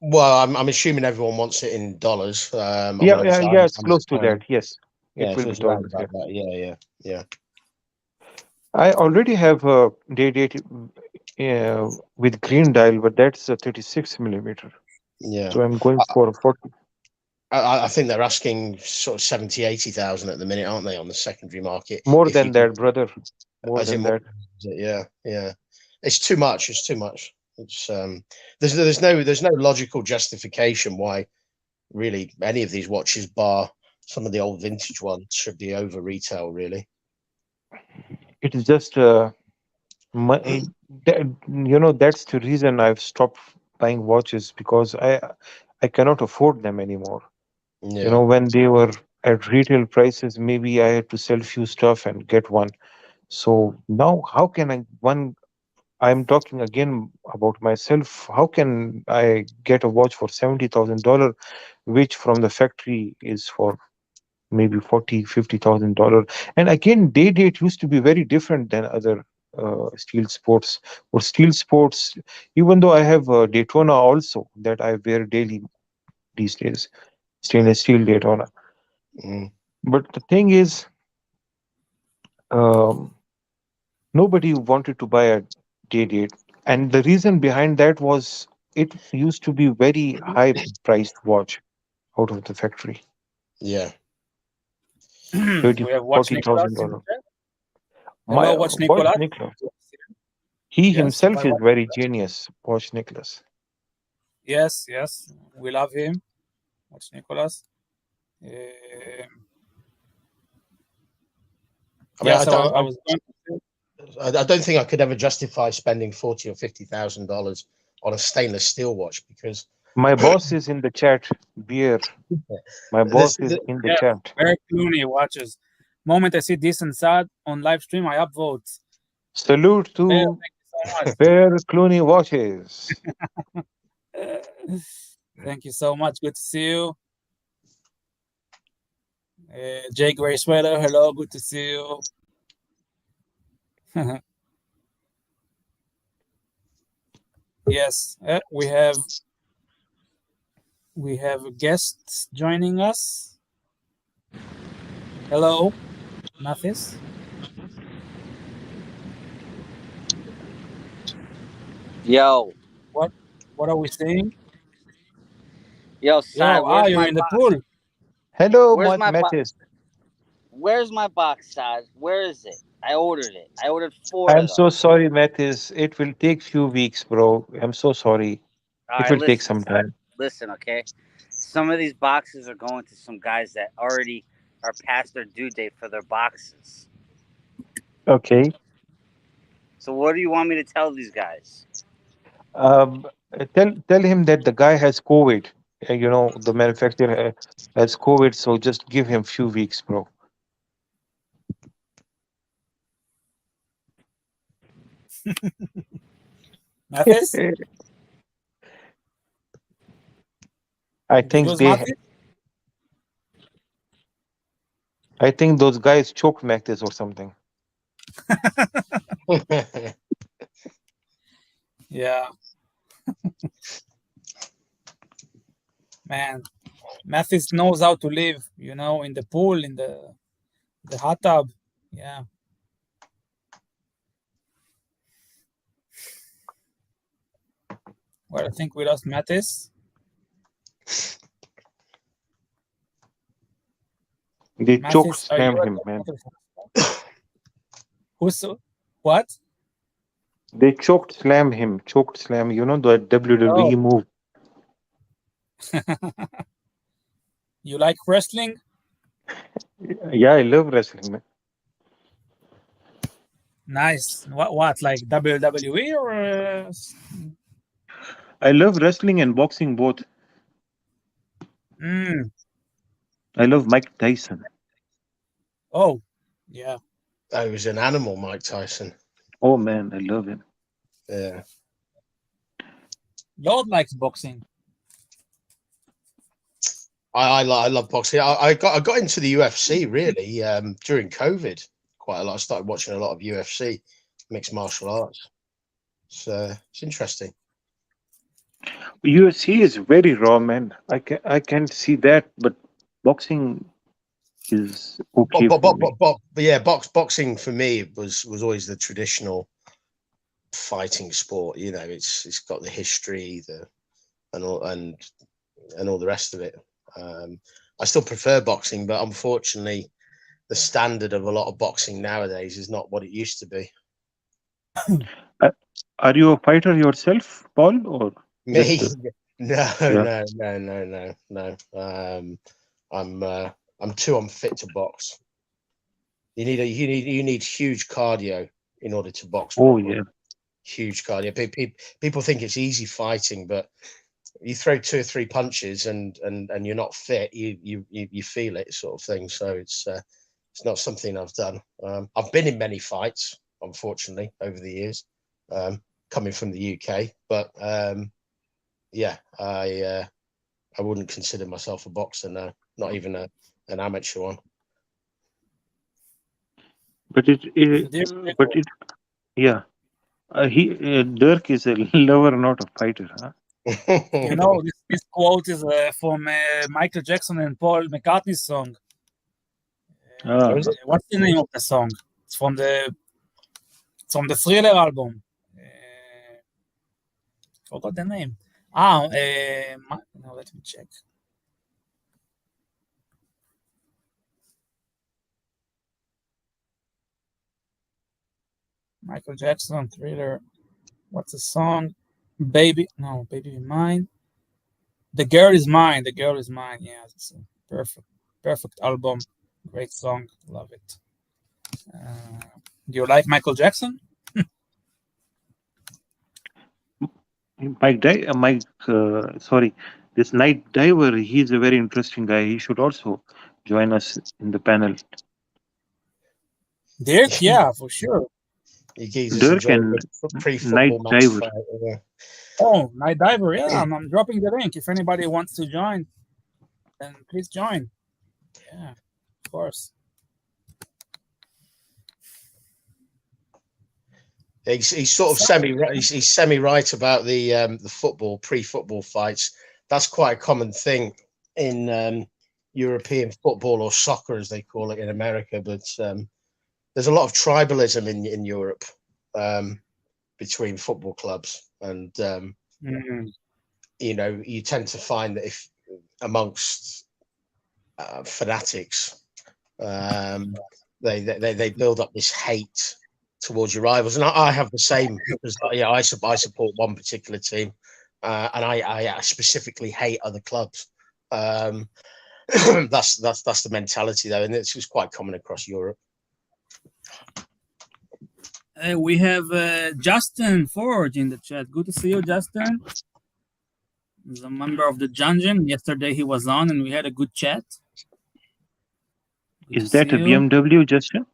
well, I'm assuming everyone wants it in dollars. I mean, Yeah, yeah, obviously, yeah. It's close to I'm that. Yes, yeah, it will so be it's around dollars. Yeah. about that. Yeah, yeah, I already have a day date with green dial, but that's a 36 millimeter. yeah, So I'm going yeah. for a 40. I think they're asking sort of 70, 80,000 at the minute, aren't they, on the secondary market? More If you than do, that, brother. More as in than more, that. yeah, yeah. It's too much. It's too much. It's there's no logical justification why really any of these watches, bar some of the old vintage ones, should be over retail. Really. It is just my, that's the reason I've stopped buying watches because I cannot afford them anymore. Yeah. When they were at retail prices, maybe I had to sell few stuff and get one. So now, how can I'm talking again about myself. How can I get a watch for $70,000, which from the factory is for maybe 40, $50,000? And again, day date used to be very different than other steel sports or steel sports. Even though I have a Daytona also that I wear daily these days, stainless steel Daytona. Mm, But the thing is, um, nobody wanted to buy a day date. And the reason behind that was it used to be very high priced watch out of the factory. yeah. 30, We have Watch Nicholas in the $40,000. chat. My Hello, Watch watch Nicholas. Nicholas. He Yes, himself by is Watch very Nicholas. genius, watch Nicholas. Yes, yes. We love him. Watch Nicholas. Um, I mean, yeah, so I was going to say, I don't think I could ever justify spending 40 or $50,000 on a stainless steel watch because My boss is in the chat. Beer. My there's, boss is in the yeah, chat. Eric Clooney watches. Moment I see this and sad on live stream, I upvote. Salute Bear, to thank Bear Clooney watches. you so much. Thank you so much. Good to see you. Jay Gray Sweater, hello, good to see you. Yes, we have guests joining us. Hello, Mathis. Yo, What what are we saying? yo, Yo, Sai, where's you're my in the box? pool. Hello, Where's my box? Mattis. Where's my box, Sai? Where is it? I ordered it. I ordered four I'm of them. so sorry, Mattis. It will take few weeks, bro. I'm so sorry. All It right, will take listen, some Sai. time. Listen, okay. Some of these boxes are going to some guys that already are past their due date for their boxes. Okay. So what do you want me to tell these guys? Um, tell him that the guy has COVID. The manufacturer has COVID, so just give him few weeks, bro. Mathis? I Did you think lose Matis? I think those guys choked Mathis or something. Yeah, man. Mathis knows how to live, in the pool, in the hot tub. Yeah. Well, I think we lost Mathis. They choke Mathis, are you slam him, at man. the Who's what? They choked slam him. Choked slam. You know the WWE Oh, move. you like wrestling? Yeah, I love wrestling, man. Nice. What like WWE or I love wrestling and boxing both. mm, I love Mike Tyson. oh, yeah. He was an animal, Mike Tyson. Oh man, I love him. Yeah. Lord likes boxing. I love boxing. I got into the UFC really during COVID quite a lot. I started watching a lot of UFC, mixed martial arts. So it's interesting. UFC is very raw, man. I can see that, but boxing is okay for me. But yeah, boxing for me was always the traditional fighting sport. You know, it's got the history, and all the rest of it. I still prefer boxing, but unfortunately, the standard of a lot of boxing nowadays is not what it used to be. Uh, Are you a fighter yourself, Paul, or Me? just No, yeah? no, no, no, no, no. I'm too unfit to box. You need huge cardio in order to box Oh properly. yeah. Huge cardio. People think it's easy fighting, but you throw 2 or 3 punches and you're not fit, you feel it, sort of thing. So it's not something I've done. I've been in many fights, unfortunately, over the years, coming from the UK, but yeah, I wouldn't consider myself a boxer, no, not even an amateur one. But but it, yeah. Dirk is a lover, not a fighter, huh? This quote is from Michael Jackson and Paul McCartney's song. What is Ah, it? What's the name of the song? It's from the Thriller album. Forgot the name. No, let me check. Michael Jackson, Thriller. What's the song? Baby, no, Baby Be Mine. The Girl Is Mine. The Girl Is Mine. Yeah, it's a perfect album. Great song. Love it. Do you like Michael Jackson? Sorry, this night diver. He's a very interesting guy. He should also join us in the panel. Dirk, yeah, for sure. You geezers Dirk enjoy a and good pre-football night match diver. fight. Yeah. Oh, Night Diver, yeah. I'm dropping the link. If anybody wants to join, then please join. Yeah, of course. He's sort of he's semi right about the football pre-football fights. That's quite a common thing in European football, or soccer as they call it in America. But there's a lot of tribalism in Europe between football clubs, and you tend to find that if amongst fanatics, they build up this hate towards your rivals, and I have the same, because I support one particular team, and I specifically hate other clubs. That's the mentality though, and it's quite common across Europe. We have Justin Ford in the chat. Good to see you, Justin. He's a member of the Dungeon. Yesterday he was on and we had a good chat. Good Is to that see a you. BMW, Justin?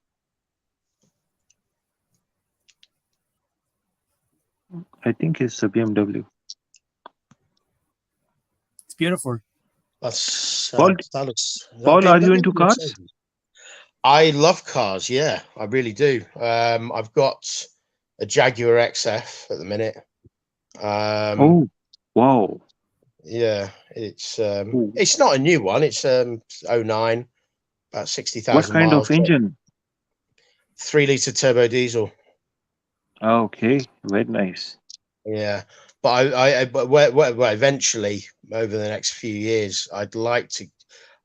I think it's a BMW. It's beautiful. That's Paul, that looks. Paul, are Let you me into cars? I love cars. Yeah, I really do. I've got a Jaguar XF at the minute. Oh, wow. Yeah, Ooh. it's not a new one. It's '09, about What 60,000 kind of miles. engine? 3-litre turbo diesel. Okay, very nice. Yeah, but but eventually over the next few years, I'd like to.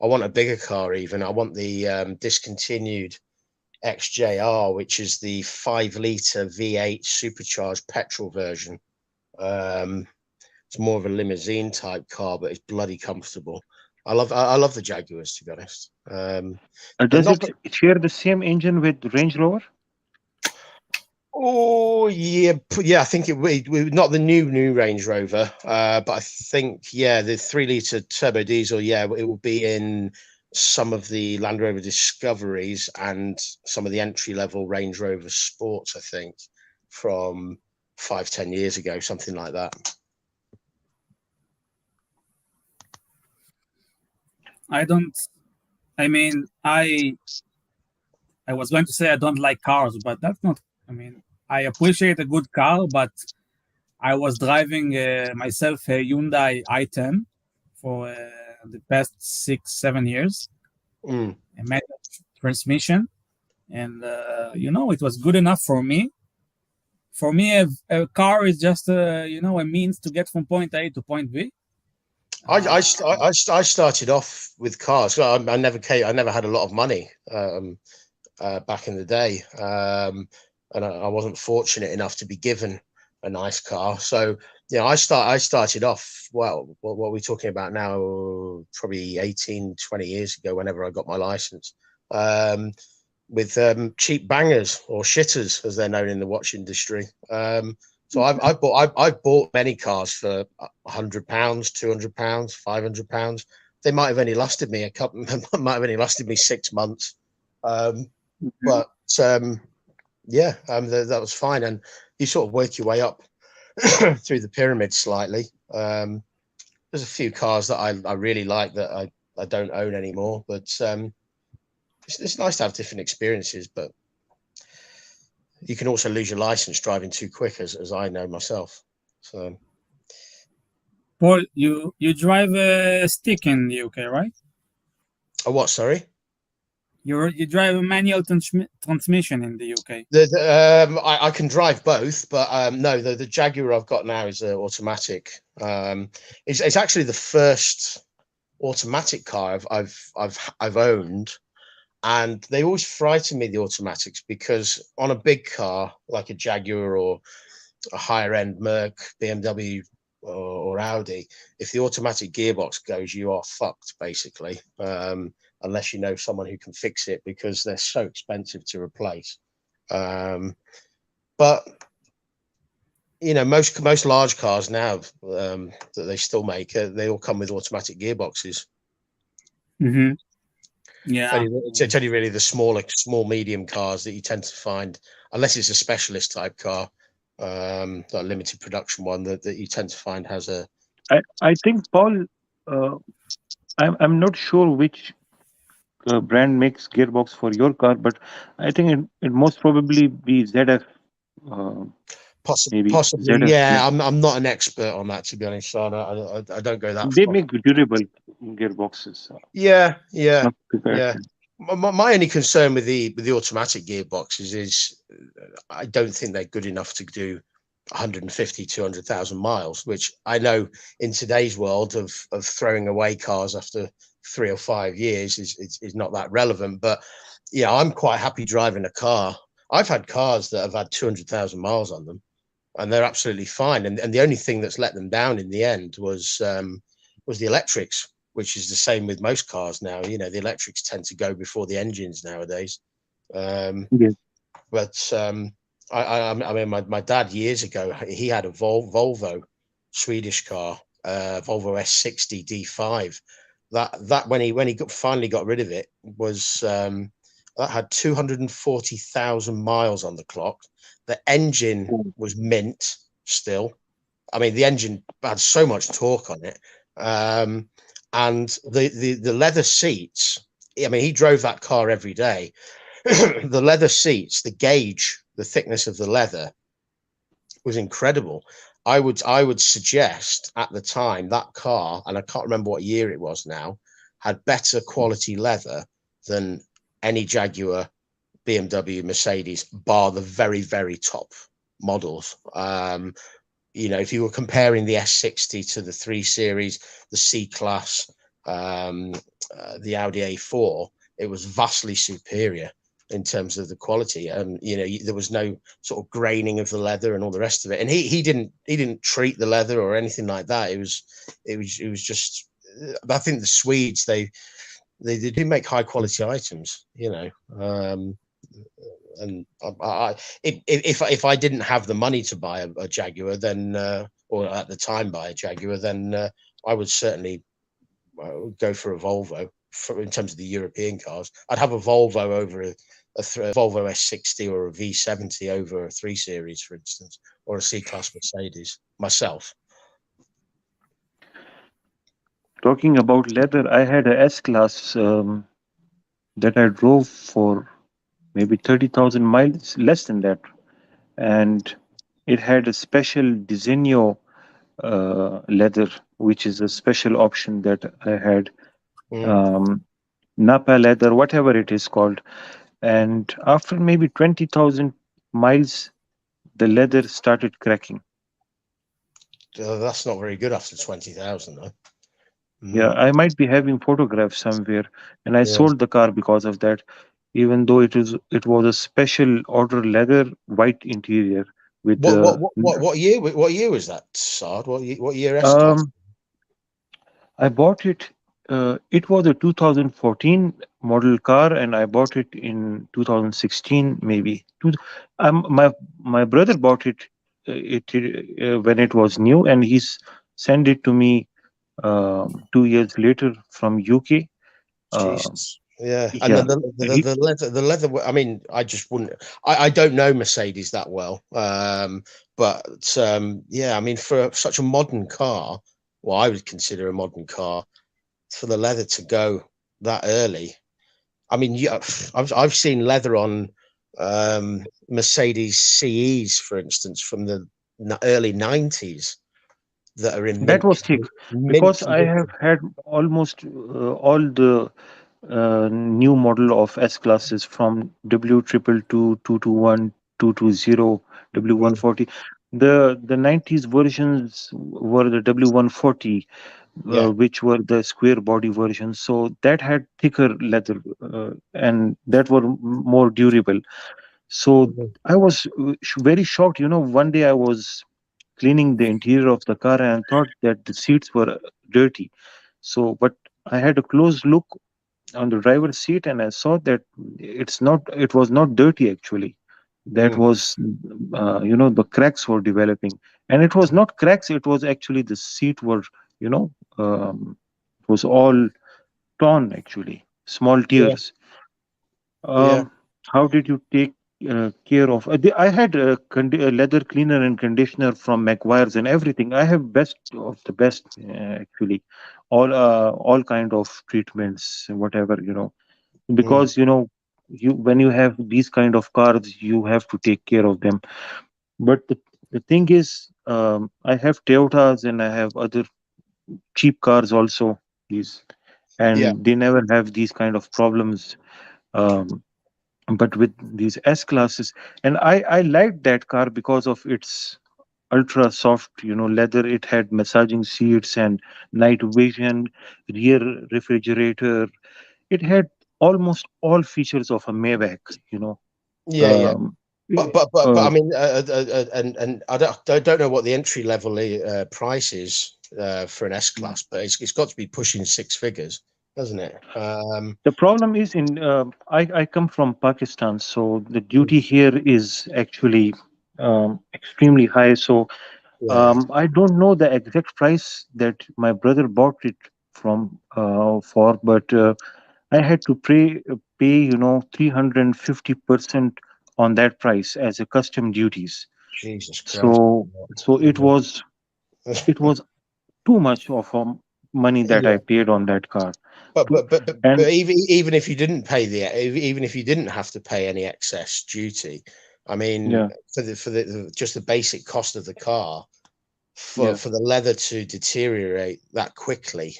I want a bigger car. Even I want the discontinued XJR, which is the 5-litre V8 supercharged petrol version. It's more of a limousine type car, but it's bloody comfortable. I love the Jaguars, to be honest. They're Does not. it share the same engine with Range Rover? Oh yeah, yeah. I think we not the new Range Rover, but I think the 3-litre turbo diesel. Yeah, it will be in some of the Land Rover Discoveries and some of the entry-level Range Rover Sports. I think from 5-10 years ago, something like that. I mean, I was going to say I don't like cars, but that's not. I mean, I appreciate a good car, but I was driving myself a Hyundai i10 for the past 6-7 years, Mm. a manual transmission, and it was good enough for me. For me, a car is just a means to get from point A to point B. I started off with cars. I never had a lot of money back in the day, and I wasn't fortunate enough to be given a nice car. So I started off. Well, what are we talking about now? Probably 18-20 years ago. Whenever I got my license, with cheap bangers or shitters, as they're known in the watch industry. So I've bought many cars for £100, £200, £500. They might have only lasted me might have only lasted me 6 months. But that was fine. And you sort of work your way up through the pyramid slightly. There's a few cars that I really like that I don't own anymore, but it's nice to have different experiences. But you can also lose your license driving too quick, as I know myself. So, Paul, you drive a stick in the UK, right? oh, what? Sorry. You drive a manual transmission in the UK. I can drive both, but no, the Jaguar I've got now is automatic. It's actually the first automatic car I've owned, and they always frighten me, the automatics, because on a big car like a Jaguar or a higher end Merc, BMW, or Audi, if the automatic gearbox goes, you are fucked basically. Unless you know someone who can fix it, because they're so expensive to replace. But most large cars now that they still make, they all come with automatic gearboxes. Mm-hmm. Yeah, It's only really the small medium cars that you tend to find, unless it's a specialist type car, like a limited production one, that you tend to find has a. I think, Paul, I'm not sure which brand makes gearbox for your car, but I think it most probably be ZF. Uh, Maybe Possibly, ZF. yeah. I'm not an expert on that, to be honest. So I don't go that They far. make durable gearboxes. Yeah. Not prepared. My only concern with the automatic gearboxes is I don't think they're good enough to do 150, 200,000 miles, which I know in today's world of throwing away cars after 3 or 5 years is not that relevant. But yeah, I'm quite happy driving a car. I've had cars that have had 200,000 miles on them, and they're absolutely fine. And the only thing that's let them down in the end was the electrics, which is the same with most cars now. The electrics tend to go before the engines nowadays. Yes. But I mean, my dad years ago, he had a Volvo Swedish car, Volvo S60 D5. That when he finally got rid of it, was that had 240,000 miles on the clock. The engine was mint still. I mean, the engine had so much torque on it, and the leather seats. I mean, he drove that car every day. The leather seats, the gauge, the thickness of the leather was incredible. I would suggest at the time that car, and I can't remember what year it was now, had better quality leather than any Jaguar, BMW, Mercedes, bar the very, very top models. If you were comparing the S60 to the 3 Series, the C Class, the Audi A4, it was vastly superior in terms of the quality. And there was no sort of graining of the leather and all the rest of it. And he didn't treat the leather or anything like that. It was just. I think the Swedes they do make high quality items, and if I didn't have the money to buy a Jaguar, then or at the time buy a Jaguar, then I would certainly go for a Volvo. In terms of the European cars, I'd have a Volvo over a Volvo S60 or a V70 over a 3 Series, for instance, or a C-Class Mercedes myself. Talking about leather, I had a S-Class that I drove for maybe 30,000 miles, less than that. And it had a special Diseño leather, which is a special option that I had. Napa leather, whatever it is called. And after maybe 20,000 miles, the leather started cracking. That's not very good after 20,000, though. Yeah, I might be having photographs somewhere, and I sold the car because of that, even though it was a special order leather white interior with what year was that, Saad? What year S-Class? I bought it. It was a 2014 model car, and I bought it in 2016, maybe. My brother bought it when it was new, and he's sent it to me 2 years later from UK. Jesus. Yeah, and Yeah, then the leather. I mean, I just wouldn't. I don't know Mercedes that well, but yeah, I mean, for such a modern car, well, I would consider a modern car, for the leather to go that early. I mean, yeah, I've seen leather on Mercedes CEs, for instance, from the early 90s that are in that was thick mint because I condition. have had almost all the new model of S classes from W triple two, 221, 220, W140. The 90s versions were the W140, Yeah. which were the square body versions. So that had thicker leather and that were more durable. So I was very shocked. One day I was cleaning the interior of the car and thought that the seats were dirty. So, but I had a close look on the driver's seat and I saw that it was not dirty actually. That was, the cracks were developing. And it was not cracks, it was actually the seat were, you know, it was all torn actually, small Yeah. tears. Yeah. How did you take care of? I had a leather cleaner and conditioner from McGuire's and everything. I have best of the best actually, all kind of treatments, whatever because you when you have these kind of cars, you have to take care of them. But the thing is, I have Toyotas and I have other cheap cars also. These Yeah. and they never have these kind of problems. Um, but with these S classes, and I liked that car because of its ultra soft leather. It had massaging seats and night vision, rear refrigerator. It had almost all features of a Maybach. Yeah. Yeah. um, But uh, I mean, and I don't know what the entry level price is for an S class, but it's got to be pushing 6 figures, doesn't it? the problem is I come from Pakistan, so the duty here is actually extremely high. So Yeah. I don't know the exact price that my brother bought it from for, but I had to pay 350% on that price as a custom duties. Jesus Christ. So it was too much of money that I Yeah. paid on that car. But To- but but but, And but even if you didn't pay even if you didn't have to pay any excess duty, I mean, yeah, for the just the basic cost of the car, yeah, for the leather to deteriorate that quickly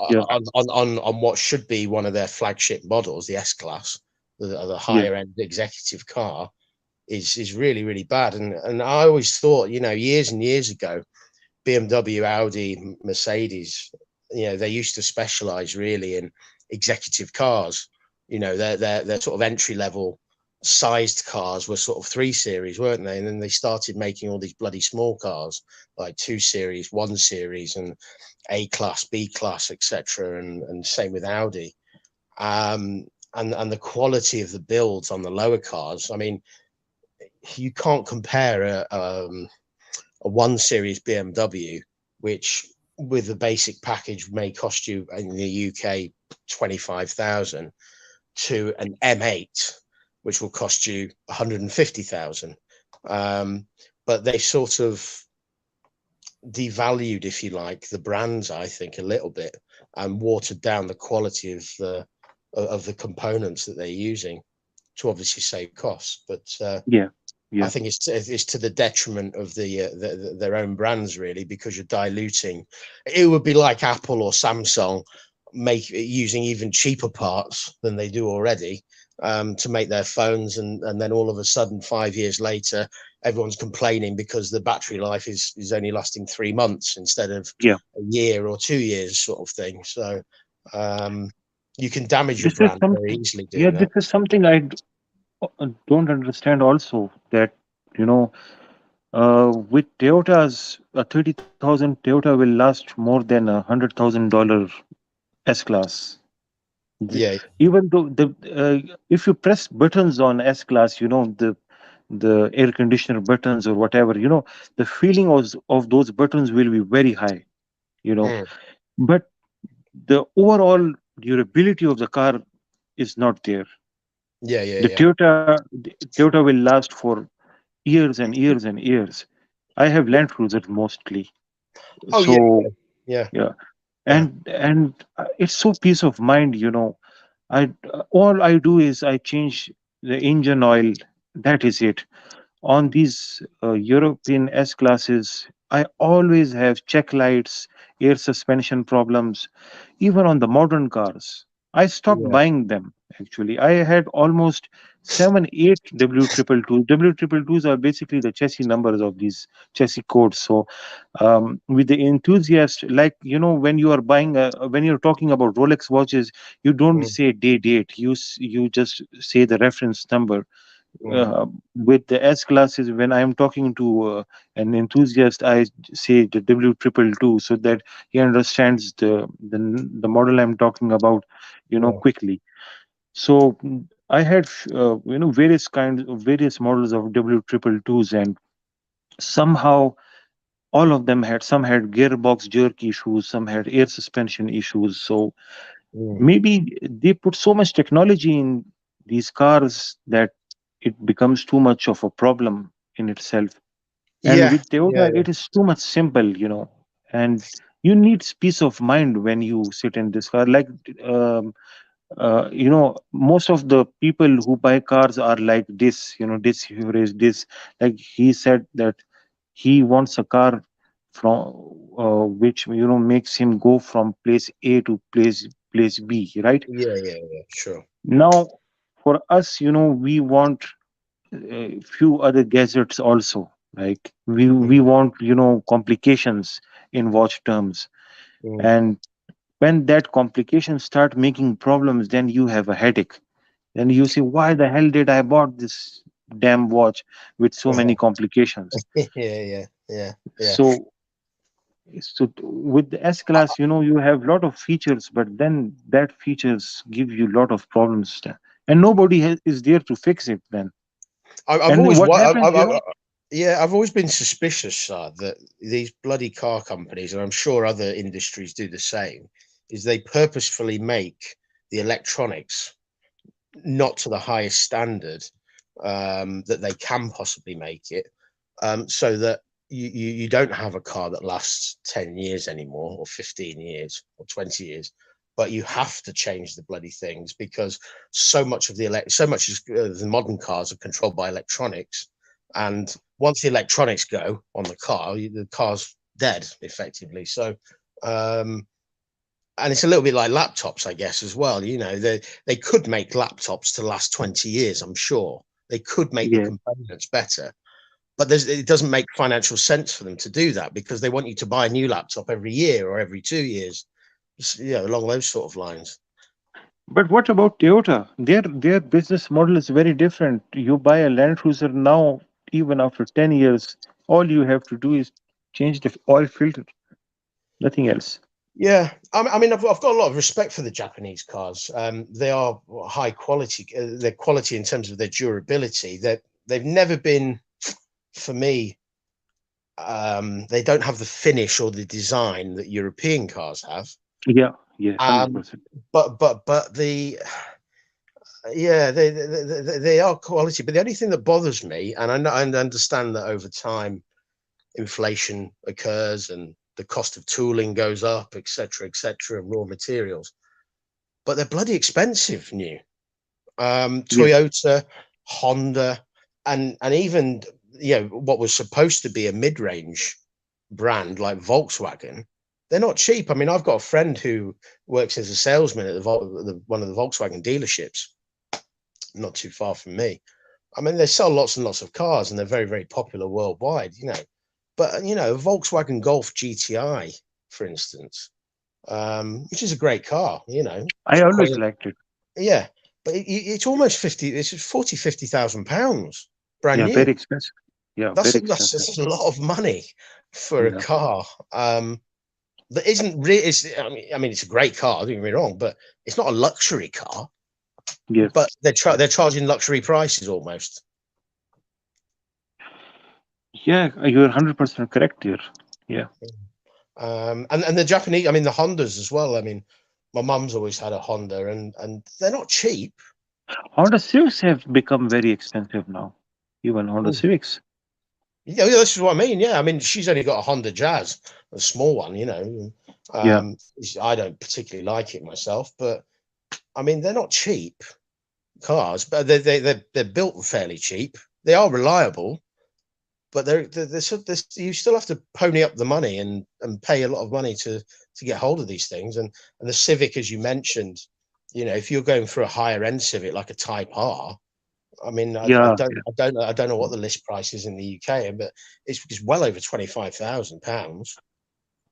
yeah, on what should be one of their flagship models, the S Class, the yeah, higher end executive car, is really really bad. And I always thought, years and years ago, BMW, Audi, Mercedes, they used to specialize really in executive cars. Their sort of entry level sized cars were sort of 3 Series, weren't they? And then they started making all these bloody small cars like 2 Series, 1 Series, and A class, B class, etc. And same with Audi. And the quality of the builds on the lower cars. I mean, you can't compare a 1 Series BMW, which with the basic package may cost you in the UK 25,000, to an M8, which will cost you 150,000. But they sort of devalued, if you like, the brands, I think, a little bit, and watered down the quality of the components that they're using to obviously save costs. But yeah, I yeah. think it's to the detriment of their own brands, really, because you're diluting. It would be like Apple or Samsung using even cheaper parts than they do already, to make their phones, and then all of a sudden 5 years later everyone's complaining because the battery life is only lasting 3 months instead of Yeah. a year or 2 years, sort of thing. So you can damage your This is brand very something. easily Yeah, doing this that. is something don't understand. Also, that you know, with Toyotas, a 30,000 Toyota will last more than $100,000 S class. Yeah, Even though if you press buttons on S class, the air conditioner buttons or whatever, the feeling of those buttons will be very high. You know, mm, but the overall durability of the car is not there. yeah, yeah, The yeah. Toyota will last for years and years and years. I have Land Cruiser mostly, Oh yeah, so yeah, yeah, yeah. and it's so peace of mind. I All I do is I change the engine oil. That is it. On these European S classes, I always have check lights, air suspension problems, even on the modern cars. I stopped Yeah, buying them actually. I had almost 7, 8 W triple two. W triple twos are basically the chassis numbers of these chassis codes. So, with the enthusiast, like when you are when you're talking about Rolex watches, you don't mm, say date. You just say the reference number. mm, With the S classes, when I'm talking to an enthusiast, I say the W triple two so that he understands the model I'm talking about, yeah, quickly. So I had various models of W triple twos, and somehow all of them had some had gearbox jerk issues, some had air suspension issues. So mm. maybe they put so much technology in these cars that it becomes too much of a problem in itself. And Yeah, with yeah, Toyota, it is too much simple. And you need peace of mind when you sit in this car. Like, most of the people who buy cars are like this hero this. Like he said that he wants a car from which makes him go from place A to place B, right? yeah, yeah, yeah. Sure. Now, for us, we want a few other gadgets also. Like Mm, we want complications in watch terms, mm, and when that complication start making problems, then you have a headache. Then you say, why the hell did I bought this damn watch with so many complications? yeah, yeah, yeah, yeah. With the S class, you have a lot of features, but then that features give you a lot of problems, and nobody is there to fix it then. I've And then always, what happens, yeah, I've always been suspicious that these bloody car companies, and I'm sure other industries do the same, is they purposefully make the electronics not to the highest standard that they can possibly make it, so that you don't have a car that lasts 10 years anymore, or 15 years, or 20 years. But you have to change the bloody things, because so much of the modern cars are controlled by electronics, and once the electronics go on the car, the car's dead effectively. So, and it's a little bit like laptops, I guess, as well. You know, they could make laptops to last 20 years. I'm sure they could make the Yeah. components better, but it doesn't make financial sense for them to do that, because they want you to buy a new laptop every year or every 2 years. Yeah, along those sort of lines. But what about Toyota? Their business model is very different. You buy a Land Cruiser now, even after 10 years, all you have to do is change the oil filter, nothing else. Yeah, I mean, I've got a lot of respect for the Japanese cars. They are high quality. Their quality in terms of their durability. They've never been, for me. They don't have the finish or the design that European cars have. Yeah, yeah, Um, 100%. but yeah, they are quality. But the only thing that bothers me, and I understand that over time, inflation occurs and the cost of tooling goes up, etc., raw materials. But they're bloody expensive new. Yeah, Toyota, Honda, and even what was supposed to be a mid-range brand like Volkswagen, they're not cheap. I mean, I've got a friend who works as a salesman at one of the Volkswagen dealerships, not too far from me. I mean, they sell lots and lots of cars, and they're very, very popular worldwide. But a Volkswagen Golf GTI, for instance, which is a great car. I always liked it. Yeah, but it's almost 50. It's 40,000-50,000 pounds, brand Yeah, new. very expensive. Yeah, That's very a, that's, expensive. that's a lot of money for a Yeah, car. That isn't really. I mean, it's a great car. Don't get me wrong, but it's not a luxury car. yeah, But they're charging luxury prices almost. yeah. You're 100% correct here. Yeah, And the Japanese. I mean, the Hondas as well. I mean, my mum's always had a Honda, and they're not cheap. Honda Civics have become very expensive now. Even Honda Mm. Civics. Yeah, this is what I mean. Yeah, I mean, she's only got a Honda Jazz, a small one. Yeah, I don't particularly like it myself, but I mean, they're not cheap cars, but they're built fairly cheap. They are reliable, but you still have to pony up the money and pay a lot of money to get hold of these things. And the Civic, as you mentioned, if you're going for a higher end Civic like a Type R, I mean, I yeah. don't know what the list price is in the UK, but it's well over £25,000,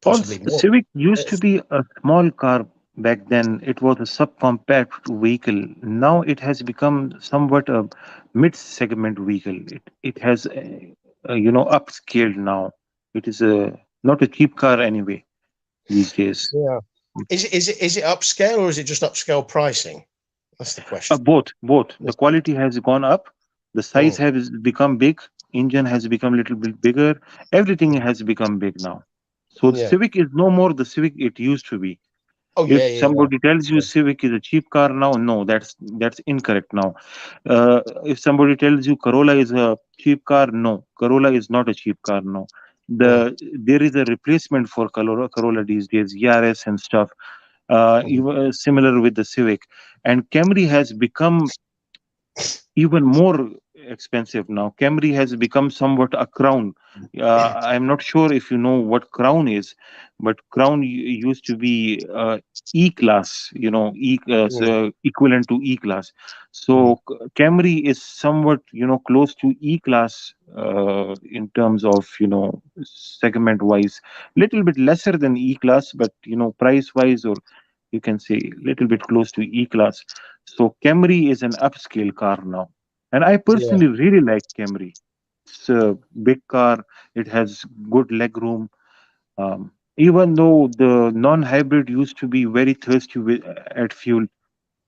possibly Also, the more. Civic used to be a small car back then. It was a subcompact vehicle. Now it has become somewhat a mid-segment vehicle. It has, upscaled now. It is a not a cheap car anyway these days. Yeah. Is it upscale, or is it just upscale pricing? That's the question. Both. The quality has gone up. The size Mm. has become big. Engine has become a little bit bigger. Everything has become big now. So the Yeah. Civic is no more the Civic it used to be. Oh If yeah. somebody tells you Civic is a cheap car now, no, that's incorrect now. If somebody tells you Corolla is a cheap car, no, Corolla is not a cheap car now. Mm. There is a replacement for Corolla these days, Yaris and stuff. Mm. Similar with the Civic, and Camry has become even more expensive now. Camry has become somewhat a crown. I'm not sure if you know what crown is, but crown used to be E class, Mm. equivalent to E class. Mm. So Camry is somewhat, close to E class in terms of, segment wise, little bit lesser than E class, but price wise, or you can say little bit close to E class. So Camry is an upscale car now, and I Yeah. personally really like Camry. It's a big car. It has good leg room. Even though the non-hybrid used to be very thirsty at fuel,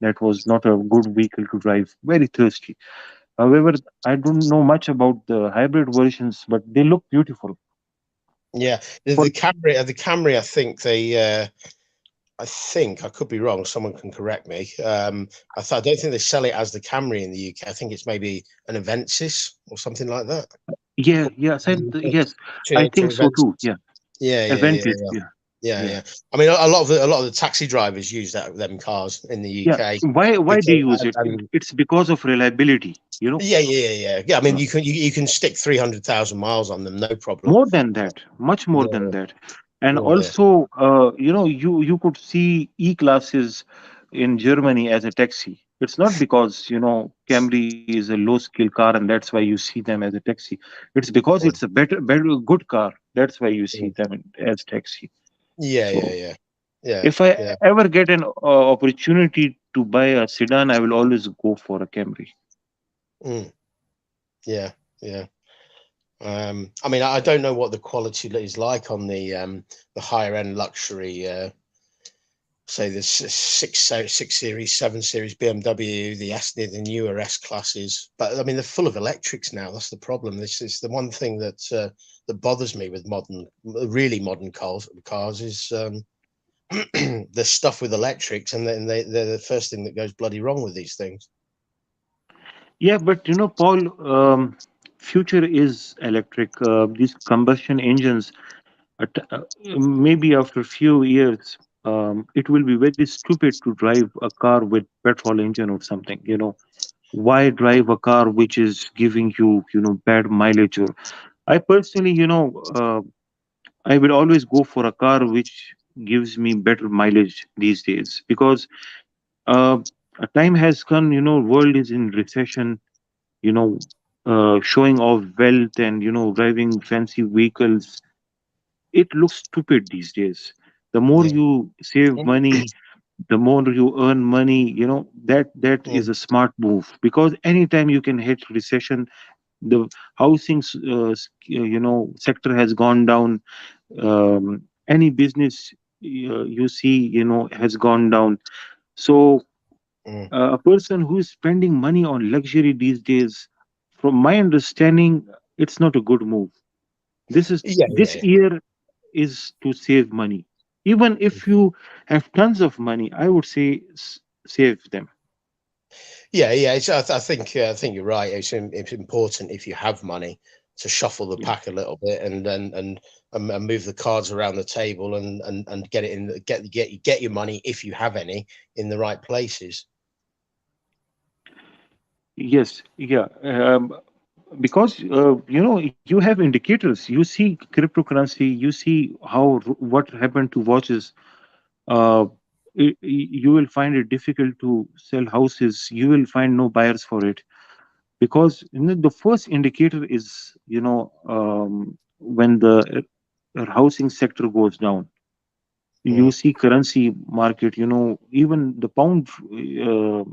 that was not a good vehicle to drive. Very thirsty. However, I don't know much about the hybrid versions, but they look beautiful. Yeah. For The Camry, I think I could be wrong. Someone can correct me. I don't think they sell it as the Camry in the UK. I think it's maybe an Avensis or something like that. um, Yes, I to think so events. too. Yeah, Yeah, yeah, yeah, advantage. yeah, Yeah, yeah, yeah, yeah. I mean, a lot of the taxi drivers use them cars in the yeah. UK Why they because use it? It's because of reliability. yeah, yeah, yeah, yeah. Yeah, I mean, Uh, you can stick 300,000 miles on them, no problem. More than that, much more Yeah, than that. And yeah, yeah. also, you could see E classes in Germany as a taxi. It's not because Camry is a low skill car and that's why you see them as a taxi. It's because it's Mm, a better good car. That's why you see mm. them as taxi. Yeah, yeah, So yeah, yeah, if I yeah. ever get an opportunity to buy a sedan, I will always go for a Camry. Mm, yeah, yeah. I mean, I don't know what the quality is like on the higher end luxury. Say the six series, 7 series BMW, the newer S classes. But I mean, they're full of electrics now. That's the problem. This is the one thing that bothers me with really modern cars is the stuff with electrics, and then they're the first thing that goes bloody wrong with these things. Yeah, but Paul, future is electric. These combustion engines, maybe after a few years, it will be very stupid to drive a car with petrol engine or something. Why drive a car which is giving you, bad mileage? Or I personally, I will always go for a car which gives me better mileage these days because uh, a time has come. World is in recession. you know, showing off wealth and driving fancy vehicles. It looks stupid these days. The more Yeah. you save money, the more you earn money. That is Mm, a smart move because anytime you can hit recession, the housing sector has gone down. Any business you see has gone down. So mm. a person who is spending money on luxury these days, from my understanding, it's not a good move. Yeah, This yeah, year is to save money. Even if yeah. you have tons of money, I would say save them. Yeah, yeah. I think you're right. It's important if you have money to shuffle the Yeah. pack a little bit and move the cards around the table and get it in get your money if you have any in the right places. Yes. Yeah. Because you have indicators. You see cryptocurrency. You see what happened to watches. Uh, you will find it difficult to sell houses. You will find no buyers for it because the first indicator is when the housing sector goes down. You Mm, see currency market. Even the pound uh,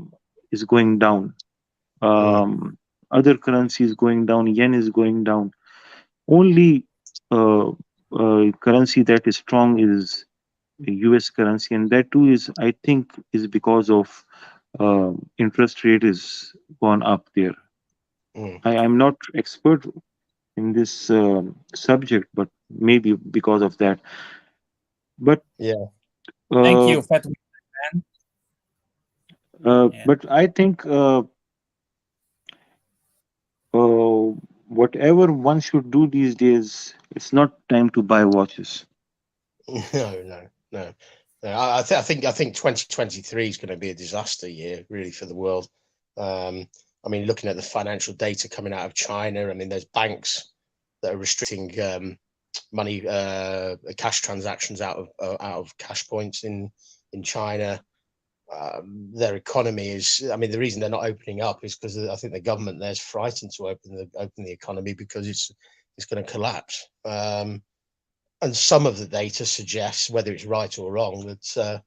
is going down. mm, Um, Other currencies going down. Yen is going down. Only currency that is strong is the US currency, and that too is, I think, is because of interest rate is gone up there. mm. I'm not expert in this subject, but maybe because of that. But Yeah, Thank uh, you, Fat Man. Yeah. but I think uh, whatever one should do these days, it's not time to buy watches. no, no, no. No, I think 2023 is going to be a disaster year, really, for the world. Um, I mean, looking at the financial data coming out of China, I mean, there's banks that are restricting money, cash transactions out of cash points in China. Their economy is, I mean, the reason they're not opening up is because I think the government there's frightened to open the economy because it's going to collapse. And some of the data suggests, whether it's right or wrong, that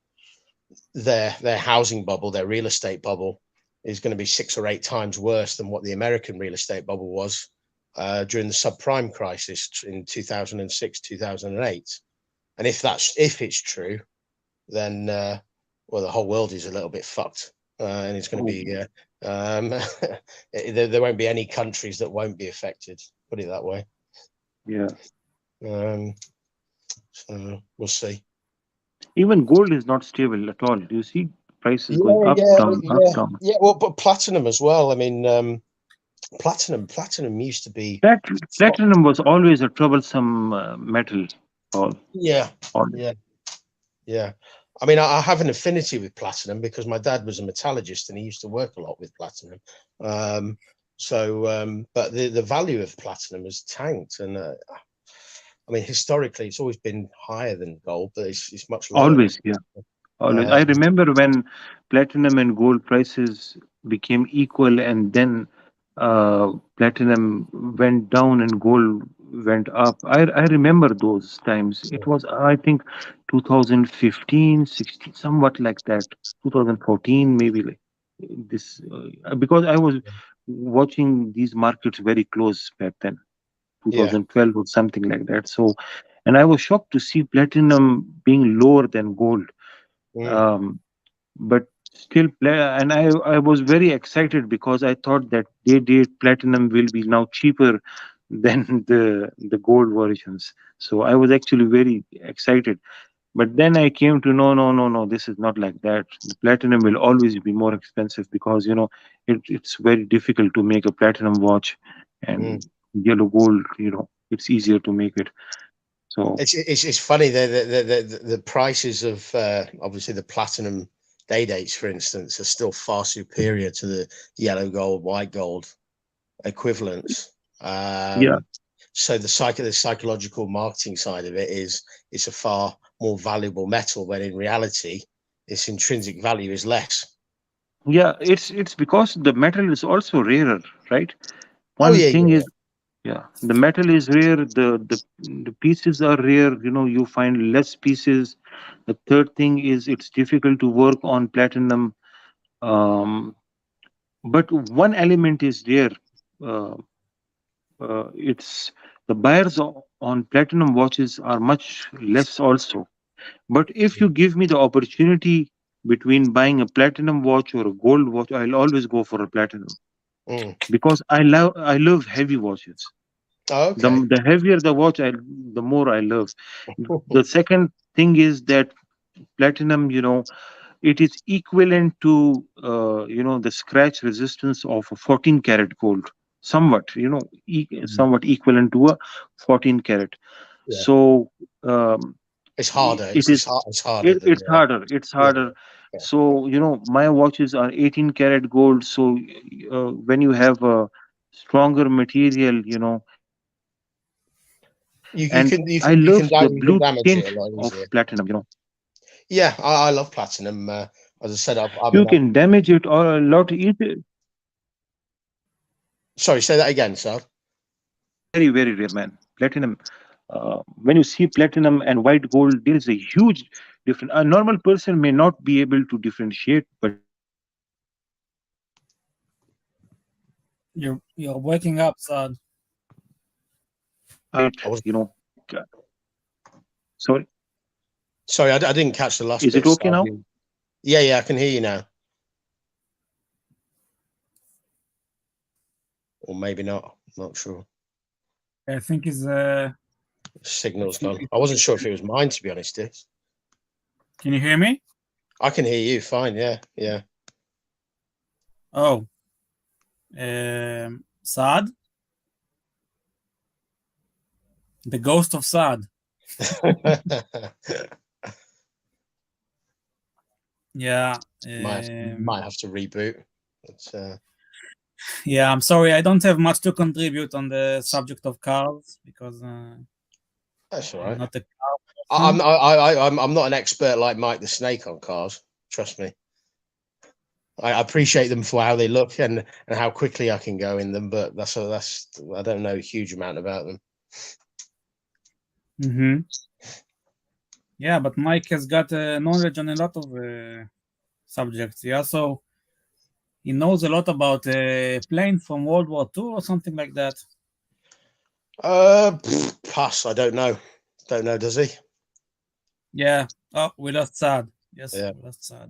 their housing bubble, their real estate bubble, is going to be 6 or 8 times worse than what the American real estate bubble was during the subprime crisis in 2006, 2008. And if it's true, then well, the whole world is a little bit fucked, and it's going to Oh, be. There won't be any countries that won't be affected. Put it that way. yeah. Um, so we'll see. Even gold is not stable at all. Do you see prices going Yeah, up, yeah, down, up, yeah, down? yeah. Well, but platinum as well. I mean, Platinum used to be. Platinum was always a troublesome metal, Paul. Yeah, Always. yeah. I mean, I have an affinity with platinum because my dad was a metallurgist and he used to work a lot with platinum. But the value of platinum has tanked, and I mean, historically, it's always been higher than gold, but it's much lower. Always, yeah. Always. I remember when platinum and gold prices became equal, and then platinum went down and gold went up. I remember those times. It was, I think, 2015, 16, somewhat like that. 2014, maybe like this, because I was watching these markets very close back then, 2012 or something like that. So, and I was shocked to see platinum being lower than gold. But still, and I was very excited because I thought that day platinum will be now cheaper than the gold versions. So I was actually very excited. But then I came to know, no, this is not like that. The platinum will always be more expensive because it's very difficult to make a platinum watch, and yellow gold, it's easier to make it. So it's funny the prices of obviously the platinum day dates, for instance, are still far superior to the yellow gold, white gold equivalents. So the psychological marketing side of it is it's a far more valuable metal when in reality its intrinsic value is less. Yeah, it's because the metal is also rarer, right? The metal is rare, the pieces are rare, you find less pieces. The third thing is it's difficult to work on platinum. But one element is there. Uh, it's the buyers on platinum watches are much less also. But if you give me the opportunity between buying a platinum watch or a gold watch, I'll always go for a platinum because I love heavy watches. The heavier the watch, the more I love. The second thing is that platinum, it is equivalent to the scratch resistance of a 14 karat gold, somewhat, somewhat equivalent to a 14 karat. So it's harder. It's harder. It's harder. Yeah. So my watches are 18 karat gold. So when you have a stronger material, you and can I love the damage blue tint it a lot of easier. platinum. Yeah, I love platinum. As I said, You can damage it a lot easier. Sorry, say that again, sir. Very, very rare, man. Platinum. When you see platinum and white gold, there is a huge difference. A normal person may not be able to differentiate, but You're waking up, Saad. Sorry. Sorry, I didn't catch the last bit. Is it okay now? Yeah, I can hear you now. Or maybe not. Not sure. I think his signal's gone. I wasn't sure if it was mine, to be honest. Can you hear me? I can hear you fine. Yeah. Oh, Saad, the ghost of Saad. Yeah. Might have to reboot. Yeah, I'm sorry. I don't have much to contribute on the subject of cars because that's all right. I'm not a I'm not an expert like Mike the Snake on cars. Trust me. I appreciate them for how they look and how quickly I can go in them, but that's I don't know a huge amount about them. Yeah, but Mike has got knowledge on a lot of subjects. Yeah, so he knows a lot about planes from World War II or something like that. Pass. I don't know. Don't know. Does he? Yeah. Oh, we lost Saad. Yes, yeah. We lost Saad.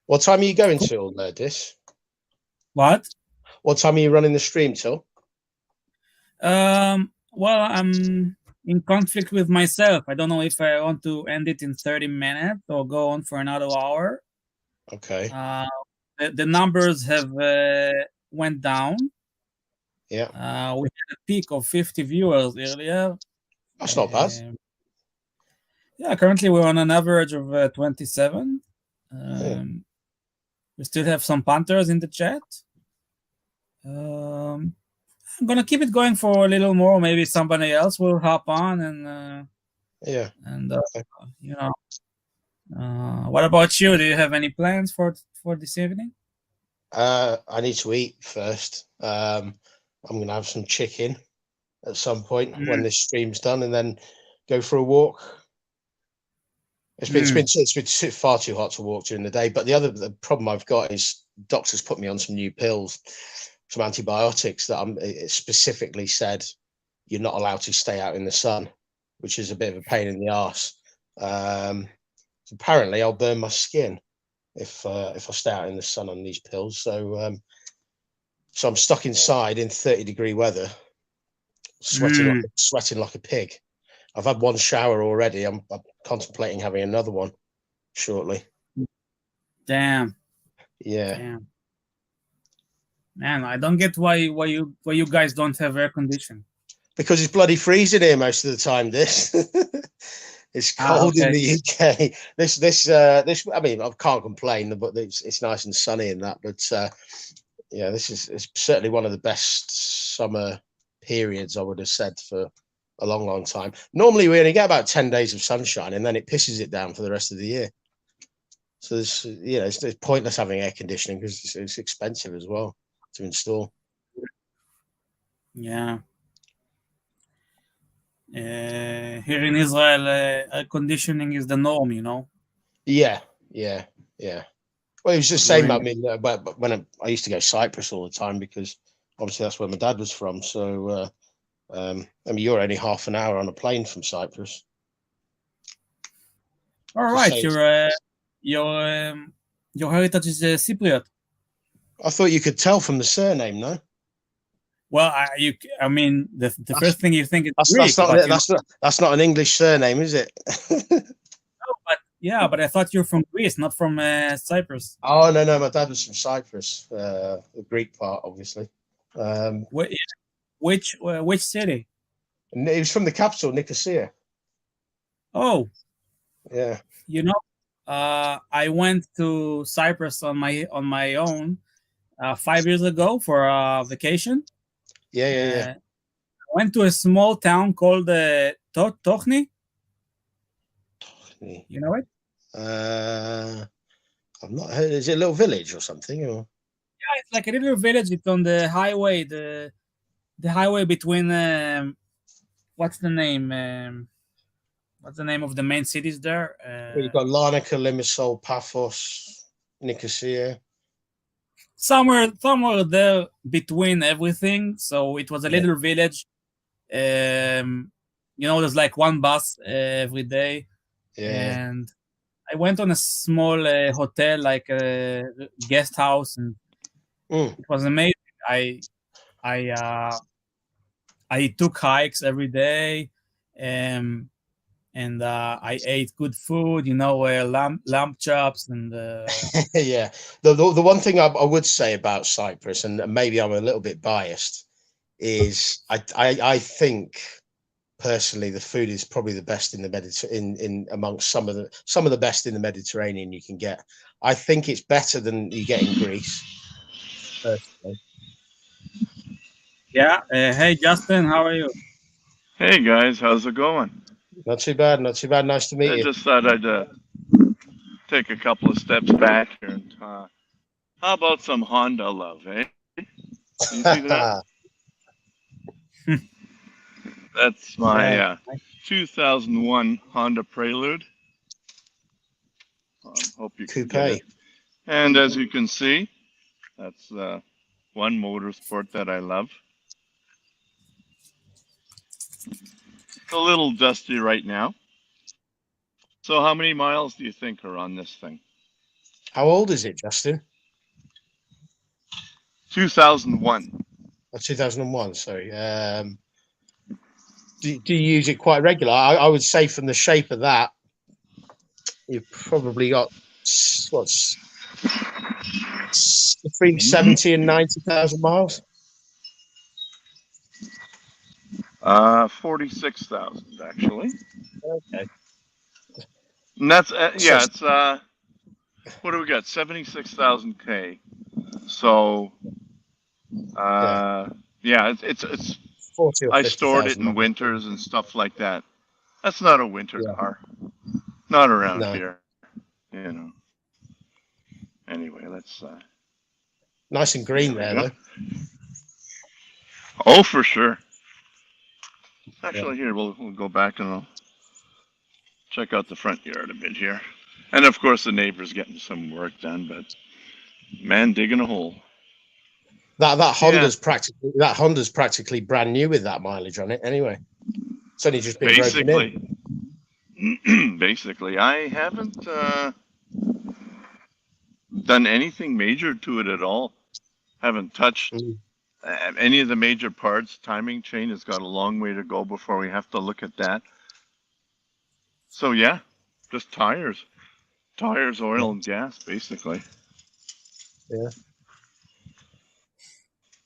What time are you going till, Dis? What? What time are you running the stream till? Well, I'm in conflict with myself. I don't know if I want to end it in 30 minutes or go on for another hour. Okay. the numbers have went down. Yeah, We had a peak of 50 viewers earlier. that's not bad. Yeah, currently we're on an average of 27. Yeah. We still have some punters in the chat. I'm gonna keep it going for a little more. Maybe somebody else will hop on and Yeah. you know. What about you? Do you have any plans for this evening? I need to eat first. I'm gonna have some chicken at some point when this stream's done, and then go for a walk. It's been far too hot to walk during the day. But the problem I've got is doctors put me on some new pills, some antibiotics that it specifically said you're not allowed to stay out in the sun, which is a bit of a pain in the arse. Apparently, I'll burn my skin if I stay out in the sun on these pills. So I'm stuck inside in 30-degree weather, sweating like a pig. I've had one shower already. I'm contemplating having another one shortly. Damn. Yeah. Damn. Man, I don't get why you guys don't have air conditioning. Because it's bloody freezing here most of the time. It's cold in the UK. This I mean, I can't complain, but it's nice and sunny in that. But yeah, it's certainly one of the best summer periods, I would have said, for a long time. Normally we only get about 10 days of sunshine, and then it pisses it down for the rest of the year. So it's pointless having air conditioning because it's expensive as well to install. Yeah. Here in Israel, air conditioning is the norm, you know. Yeah. Well, it was the same. I mean, but when I used to go Cyprus all the time, because obviously that's where my dad was from. So, I mean, you're only half an hour on a plane from Cyprus. All right, your heritage is Cypriot. I thought you could tell from the surname, no? Well, I mean, the first thing you think is Greek. That's not an English surname, is it? But I thought you're from Greece, not from Cyprus. Oh no, my dad was from Cyprus, the Greek part, obviously. Which city? He was from the capital, Nicosia. Oh, yeah. You know, I went to Cyprus on my own 5 years ago for a vacation. Yeah. I went to a small town called Tochni. You know it? I've not heard. Is it a little village or something? Or? Yeah, it's like a little village. It's on the highway, the highway between what's the name? What's the name of the main cities there? You've got Larnaca, Limassol, Paphos, Nicosia. Somewhere there between everything. So it was a little village. There's like one bus every day. Yeah. And I went on a small hotel, like a guest house, and it was amazing. I took hikes every day, and I ate good food, lamb chops and yeah. The one thing I would say about Cyprus, and maybe I'm a little bit biased, is I think personally the food is probably the best in the Mediterranean, amongst some of the best in the Mediterranean you can get. I think it's better than you get in Greece, personally. Yeah. Hey Justin, how are you? Hey guys, how's it going? Not too bad. Nice to meet you. I just thought I'd take a couple of steps back here and how about some Honda love, eh? You see that? That's my 2001 Honda Prelude. Hope you can get it. And as you can see, that's one motorsport that I love. It's a little dusty right now. So how many miles do you think are on this thing? How old is it, Justin? 2001. 2001, sorry. Do you use it quite regular? I would say from the shape of that, you've probably got between 70 and 90,000 miles. 46,000 actually. Okay. And that's So, it's what do we got? 76,000 K. So yeah, it's 40 or I stored it 50,000 in miles. winters and stuff like that. That's not a winter Yeah. car. Not around No. here, you know. Anyway, let's Nice and green there, though. Oh, for sure. Yeah. Actually, here we'll go back and I'll check out the front yard a bit here. And of course, the neighbor's getting some work done, but man, digging a hole. That Yeah. Honda's practically brand new with that mileage on it. Anyway, it's only just been broken in. Basically, I haven't done anything major to it at all. Haven't touched any of the major parts. Timing chain has got a long way to go before we have to look at that. So yeah, just tires, oil, and gas, basically. Yeah.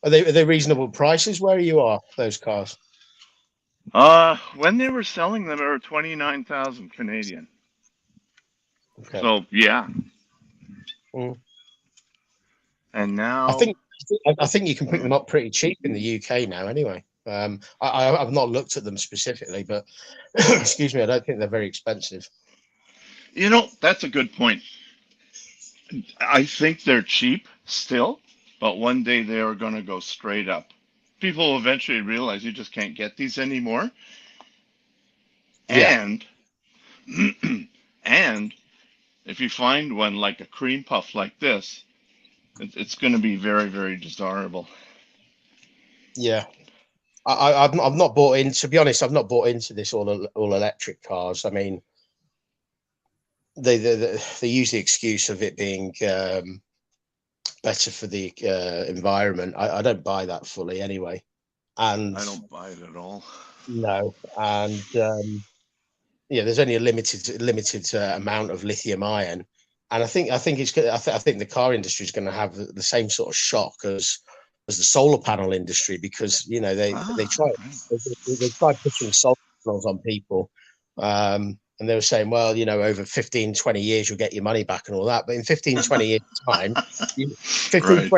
Are they reasonable prices where you are, those cars? When they were selling them, they were 29,000 Canadian. Okay. So yeah. And now I think you can pick them up pretty cheap in the UK now. Anyway, I've not looked at them specifically, but excuse me, I don't think they're very expensive. You know, that's a good point. I think they're cheap still, but one day they are going to go straight up. People will eventually realize you just can't get these anymore. Yeah. And and if you find one like a cream puff like this, it's going to be very, very desirable. Yeah. I've not bought in. To be honest, I've not bought into this all electric cars. I mean, they use the excuse of it being better for the environment. I don't buy that fully anyway. And I don't buy it at all. No, and yeah, there's only a limited amount of lithium ion, and I think it's good. I think the car industry is going to have the same sort of shock as the solar panel industry, because you know they tried pushing solar panels on people, and they were saying, well, you know, over 15, 20 years you'll get your money back and all that, but in 15, 20 years time, 15,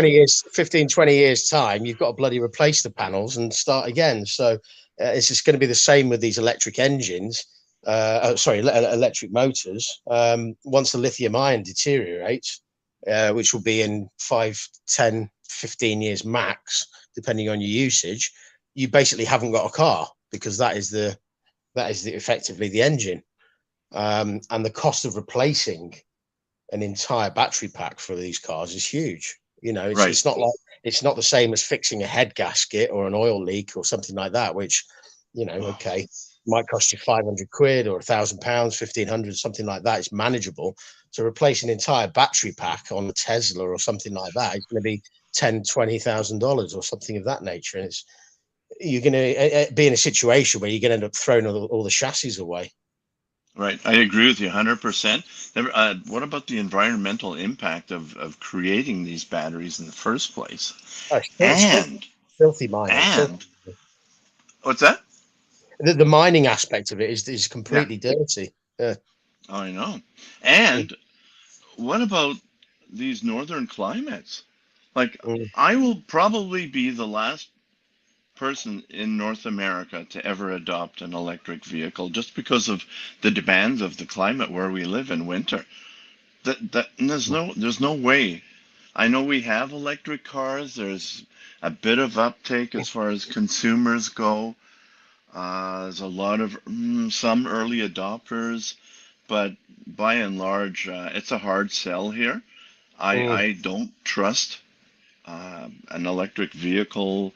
20 years time, you've got to bloody replace the panels and start again. So it's just going to be the same with these electric engines. Electric motors. Once the lithium ion deteriorates, which will be in 5, 10, 15 years max, depending on your usage, you basically haven't got a car, because that is effectively the engine. And the cost of replacing an entire battery pack for these cars is huge. You know, it's not the same as fixing a head gasket or an oil leak or something like that, which, you know, okay, might cost you 500 quid or £1,000, 1,500, something like that. It's manageable. To replace an entire battery pack on a Tesla or something like that, it's going to be $10,000-$20,000 or something of that nature. And you're going to be in a situation where you're going to end up throwing all the chassis away. Right, I agree with you 100%. What about the environmental impact of creating these batteries in the first place? And filthy mining. And what's that? The mining aspect of it is completely dirty. Yeah. I know. And what about these northern climates? Like, I will probably be the last person in North America to ever adopt an electric vehicle, just because of the demands of the climate where we live in winter. There's no way. I know we have electric cars. There's a bit of uptake as far as consumers go. There's a lot of some early adopters, but by and large, it's a hard sell here. I don't trust an electric vehicle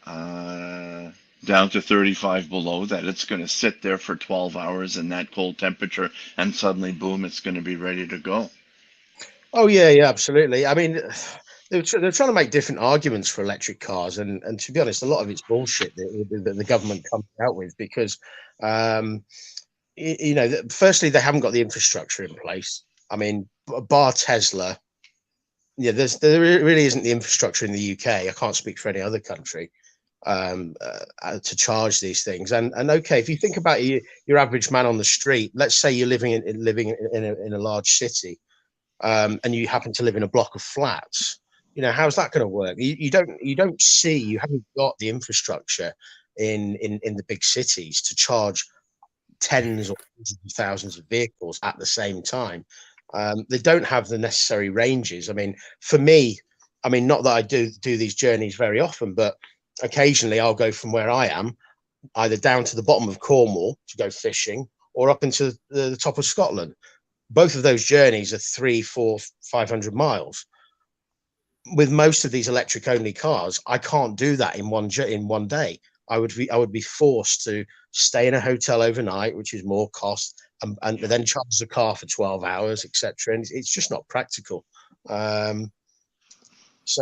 down to 35 below, that it's going to sit there for 12 hours in that cold temperature and suddenly, boom, it's going to be ready to go. Oh, yeah, absolutely. I mean, they're trying to make different arguments for electric cars, and to be honest, a lot of it's bullshit that the government comes out with, because you know, firstly, they haven't got the infrastructure in place. I mean, bar Tesla, there really isn't the infrastructure in the UK. I can't speak for any other country to charge these things. And okay, if you think about your average man on the street, let's say you're living in a large city, and you happen to live in a block of flats. How's that going to work? You haven't got the infrastructure in the big cities to charge tens or hundreds of thousands of vehicles at the same time. They don't have the necessary ranges. I mean, for me, not that I do these journeys very often, but occasionally I'll go from where I am either down to the bottom of Cornwall to go fishing or up into the top of Scotland. Both of those journeys are 300, 400, 500 miles. With most of these electric only cars, I can't do that in one day. I would be forced to stay in a hotel overnight, which is more cost, and then charge the car for 12 hours, etc. And it's just not practical. So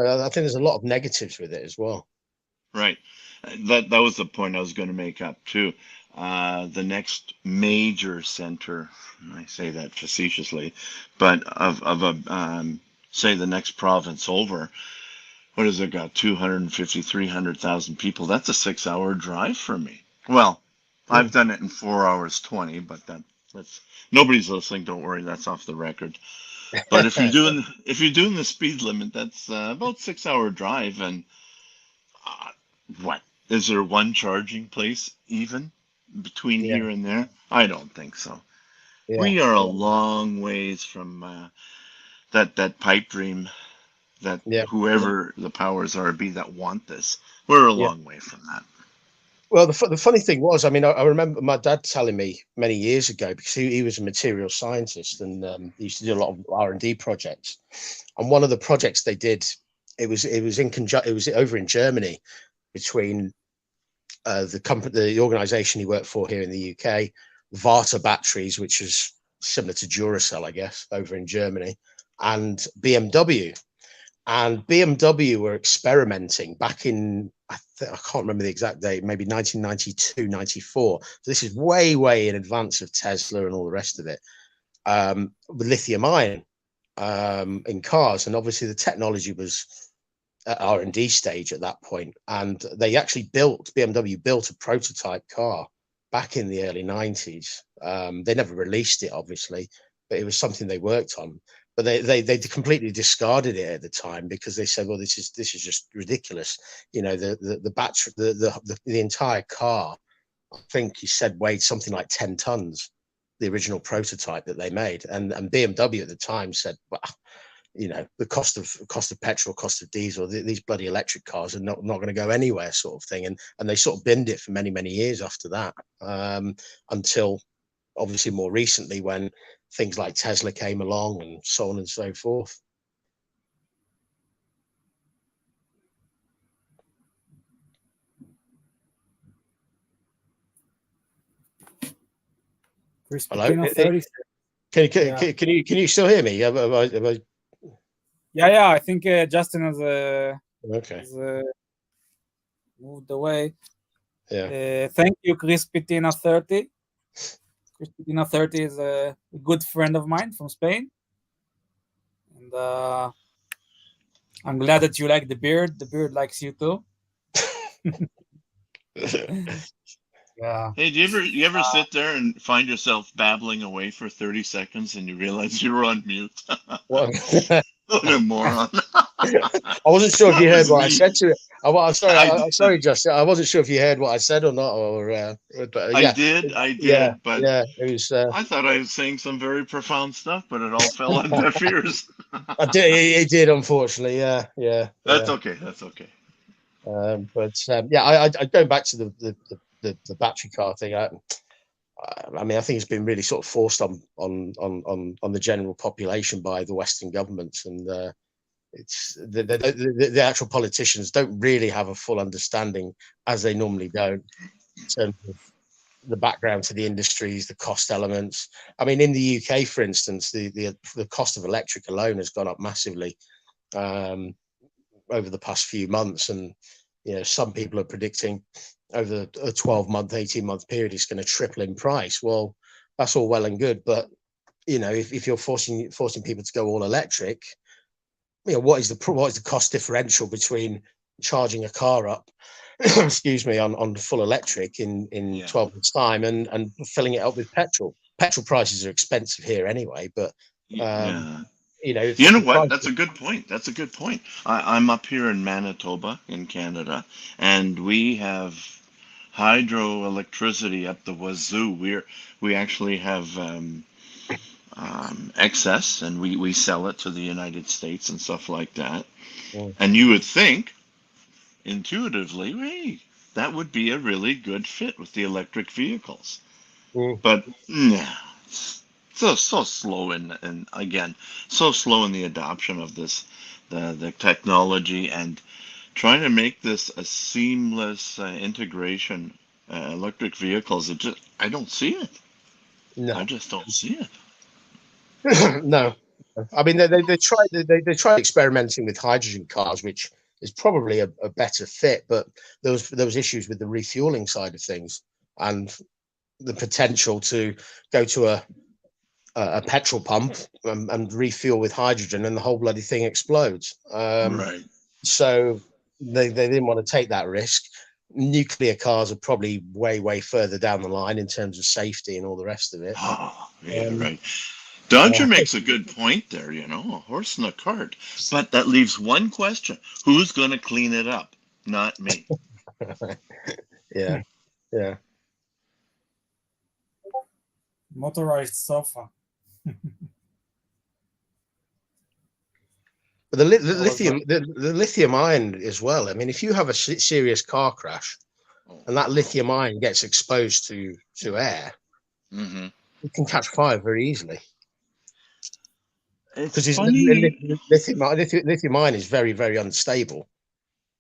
I think there's a lot of negatives with it as well. Right. That was the point I was going to make up too. The next major center, I say that facetiously, but of a say the next province over, what has it got? 250, 300,000 people. That's a 6-hour drive for me. Well, I've done it in 4 hours 20, but that's nobody's listening. Don't worry, that's off the record. But if you're doing the speed limit, that's about 6-hour drive. And what is there one charging place even between here and there? I don't think so. Yeah. We are a long ways from that pipe dream that whoever the powers are be that want this. We're a long way from that. Well, the funny thing was, I remember my dad telling me many years ago, because he was a material scientist and he used to do a lot of R&D projects. And one of the projects they did, it was over in Germany between the organization he worked for here in the UK, Varta Batteries, which is similar to Duracell, I guess, over in Germany, and BMW. And BMW were experimenting back in, I can't remember the exact date, maybe 1992, 94. So this is way, way in advance of Tesla and all the rest of it, with lithium ion in cars. And obviously the technology was at R&D stage at that point. And they actually BMW built a prototype car back in the early 90s. They never released it, obviously, but it was something they worked on. But they completely discarded it at the time because they said, well, this is just ridiculous. The battery, the entire car, I think he said, weighed something like 10 tons, the original prototype that they made. And BMW at the time said, well, the cost of petrol, cost of diesel, these bloody electric cars are not going to go anywhere, sort of thing. And they sort of binned it for many, many years after that, until obviously more recently when things like Tesla came along and so on and so forth. Hello? Can you still hear me? Yeah. I think Justin has moved away. Yeah. Thank you, Chris Pitina 30. Chris Pitina 30 is a good friend of mine from Spain, and I'm glad that you like the beard. The beard likes you too. Yeah. Hey, do you ever sit there and find yourself babbling away for 30 seconds and you realize you were on mute? What a moron. I wasn't sure if you heard what I said to it. I'm sorry, Justin. I wasn't sure if you heard what I said or not. But, I did. But it was. I thought I was saying some very profound stuff, but it all fell on deaf ears. It did, unfortunately. Yeah. That's okay. I going back to the battery car thing. I think it's been really sort of forced on the general population by the Western governments, and it's the actual politicians don't really have a full understanding, as they normally don't, in terms of the background to the industries, the cost elements. I mean, in the UK, for instance, the cost of electric alone has gone up massively over the past few months, and some people are predicting over a 12-month, 18-month period it's going to triple in price. Well, that's all well and good, but if you're forcing people to go all electric, what is the cost differential between charging a car up, excuse me, on full electric in 12 months time and filling it up with petrol. Petrol prices are expensive here anyway, but Yeah. if You know the what? price, That's a good point. That's a good point. I'm up here in Manitoba, in Canada, and we have hydroelectricity up the wazoo. We actually have excess, and we sell it to the United States and stuff like that. Mm. And you would think, intuitively, hey, that would be a really good fit with the electric vehicles. Mm. But no, it's so slow and again, so slow in the adoption of this, the technology, and trying to make this a seamless integration. Electric vehicles, I don't see it. I no, just don't see it. no. I mean, they tried experimenting with hydrogen cars, which is probably a better fit, but there was issues with the refueling side of things and the potential to go to a petrol pump and refuel with hydrogen, and the whole bloody thing explodes. Right. So they didn't want to take that risk. Nuclear cars are probably way further down the line in terms of safety and all the rest of it. Oh, yeah, Um, right. Dodger uh, makes a good point there, a horse and a cart. But that leaves one question. Who's going to clean it up? Not me. yeah, yeah. Motorized sofa. But the That was lithium, the lithium ion as well. I mean, if you have a serious car crash and that lithium ion gets exposed to air, Hmm. it can catch fire very easily It's because funny. lithium ion is very unstable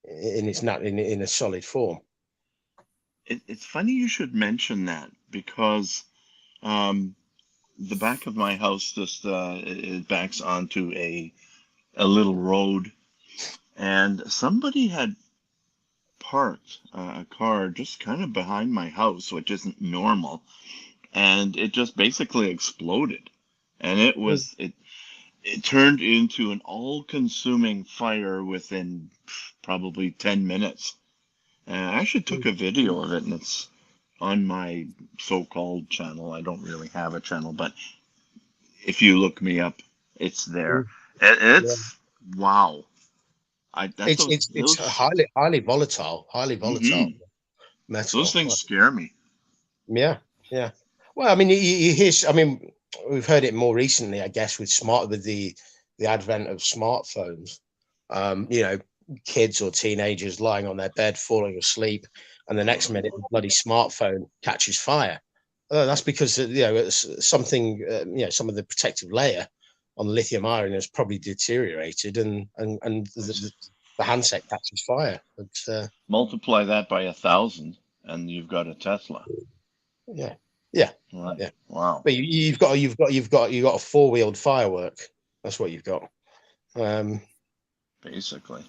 in its in a solid form. It's funny you should mention that because um, the back of my house just it backs onto a little road, and somebody had parked a car just kind of behind my house, which isn't normal, and it just basically exploded, and it turned into an all-consuming fire within probably 10 minutes. And I actually took a video of it, and it's on my so-called channel. I don't really have a channel, but if you look me up, it's there. Yeah. It's wow. That's It's a those. highly volatile Hmm. Those metal. things scare me. Yeah, yeah. Well, I mean, you hear. I mean, we've heard it more recently, I guess, with the advent of smartphones. You know, kids or teenagers lying on their bed, falling asleep, and the next minute the bloody smartphone catches fire. That's because it's something. Some of the protective layer on the lithium ion has probably deteriorated, and the handset catches fire. But Multiply that by 1,000, and you've got a Tesla. yeah, yeah, Right. yeah. Wow. But you've got a four-wheeled firework. That's what you've got. Um, Basically.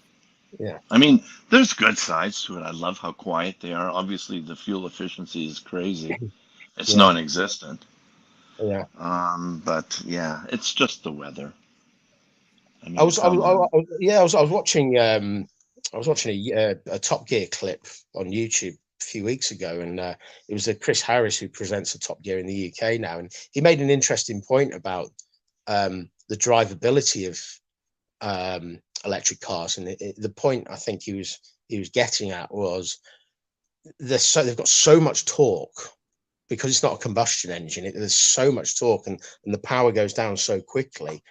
yeah, I mean, there's good sides to it. I love how quiet they are. Obviously, the fuel efficiency is crazy. It's yeah, non-existent. yeah. But yeah, it's just the weather. I I mean, was, I come was, on. I was watching, a Top Gear clip on YouTube a few weeks ago, and it was Chris Harris who presents a Top Gear in the UK now, and he made an interesting point about the drivability of electric cars, and the point I think he was getting at was they've got so much torque because it's not a combustion engine. There's so much torque, and the power goes down so quickly.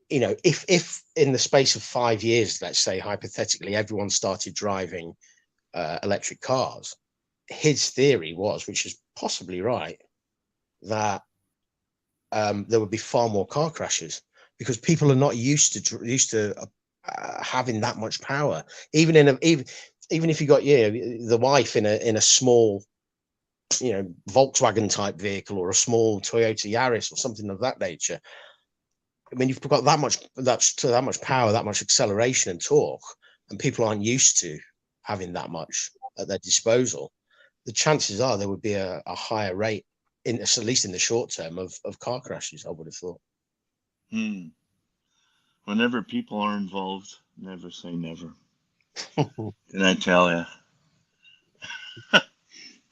If in the space of 5 years, let's say hypothetically, everyone started driving electric cars, his theory was, which is possibly right, that there would be far more car crashes because people are not used to having that much power. Even if you got the wife in a small Volkswagen type vehicle or a small Toyota Yaris or something of that nature. I mean, you've got that much power, that much acceleration and torque, and people aren't used to having that much at their disposal. The chances are there would be a higher rate, at least in the short term, of car crashes. I would have thought. Hmm. Whenever people are involved, never say never. Did I tell you?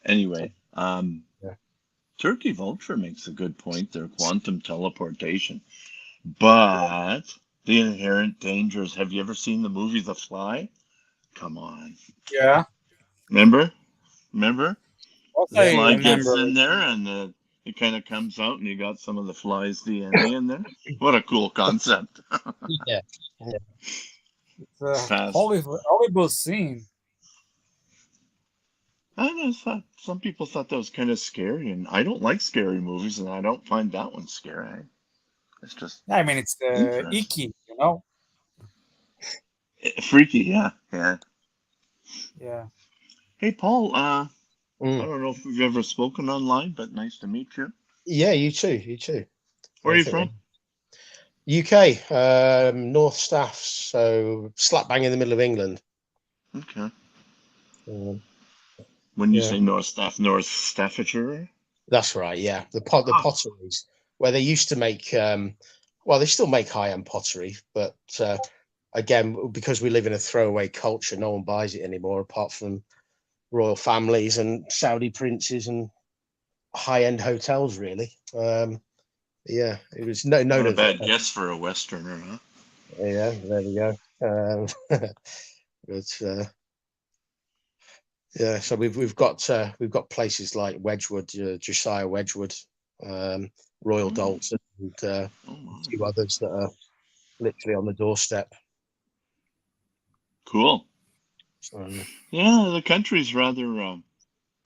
Anyway, Yeah. Turkey Vulture makes a good point there. Quantum teleportation, but the inherent dangers. Have you ever seen the movie The Fly? Come on, Yeah. remember? Remember? The Also, Yeah. I fly gets remember. in there and it kind of comes out and you got some of the fly's DNA in there. What a cool concept. Yeah. Yeah. It's a Pass. horrible scene. I thought some people thought that was kind of scary, and I don't like scary movies, and I don't find that one scary. It's just I mean, it's interesting. icky, you know. Freaky, yeah, yeah. Yeah. Hey, Paul, I Mm. don't know if we've ever spoken online, but nice to meet you. Yeah, you too. You too. Where I are you think from? UK, North Staffs, so slap bang in the middle of England. Okay. Um, When you yeah, say North Staffordshire? that's right. Yeah, the Oh, potteries where they used to make. Well, they still make high end pottery, but again, because we live in a throwaway culture, no one buys it anymore, apart from royal families and Saudi princes and high end hotels. Really, yeah, it was known not a as a. bad guess for a Westerner, huh? Yeah, there we go. But yeah, so we've got places like Wedgwood, Josiah Wedgwood, Royal Oh, Dalton, and oh a my. few others that are literally on the doorstep. Cool. So, Yeah, the country's rather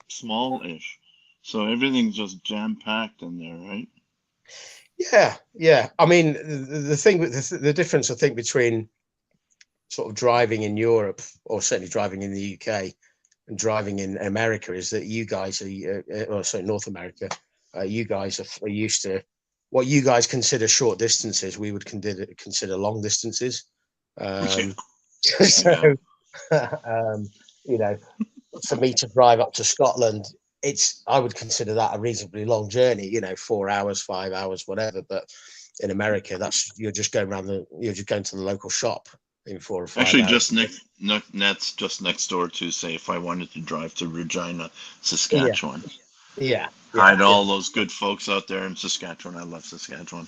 small-ish, so everything's just jam-packed in there, right? yeah, yeah. I mean, the thing with the difference I think between sort of driving in Europe or certainly driving in the UK and driving in America is that you guys are, or sorry, North America, you guys are used to what you guys consider short distances. We would consider long distances. Yeah. So, Yeah. um, you know, for me to drive up to Scotland, I would consider that a reasonably long journey. 4 hours, 5 hours, whatever. But in America, you're just going to the local shop in 4 or 5 Actually, hours. that's just next door to, say, if I wanted to drive to Regina, Yeah, Saskatchewan. yeah, Hi yeah, to yeah, all those good folks out there in Saskatchewan. I love Saskatchewan.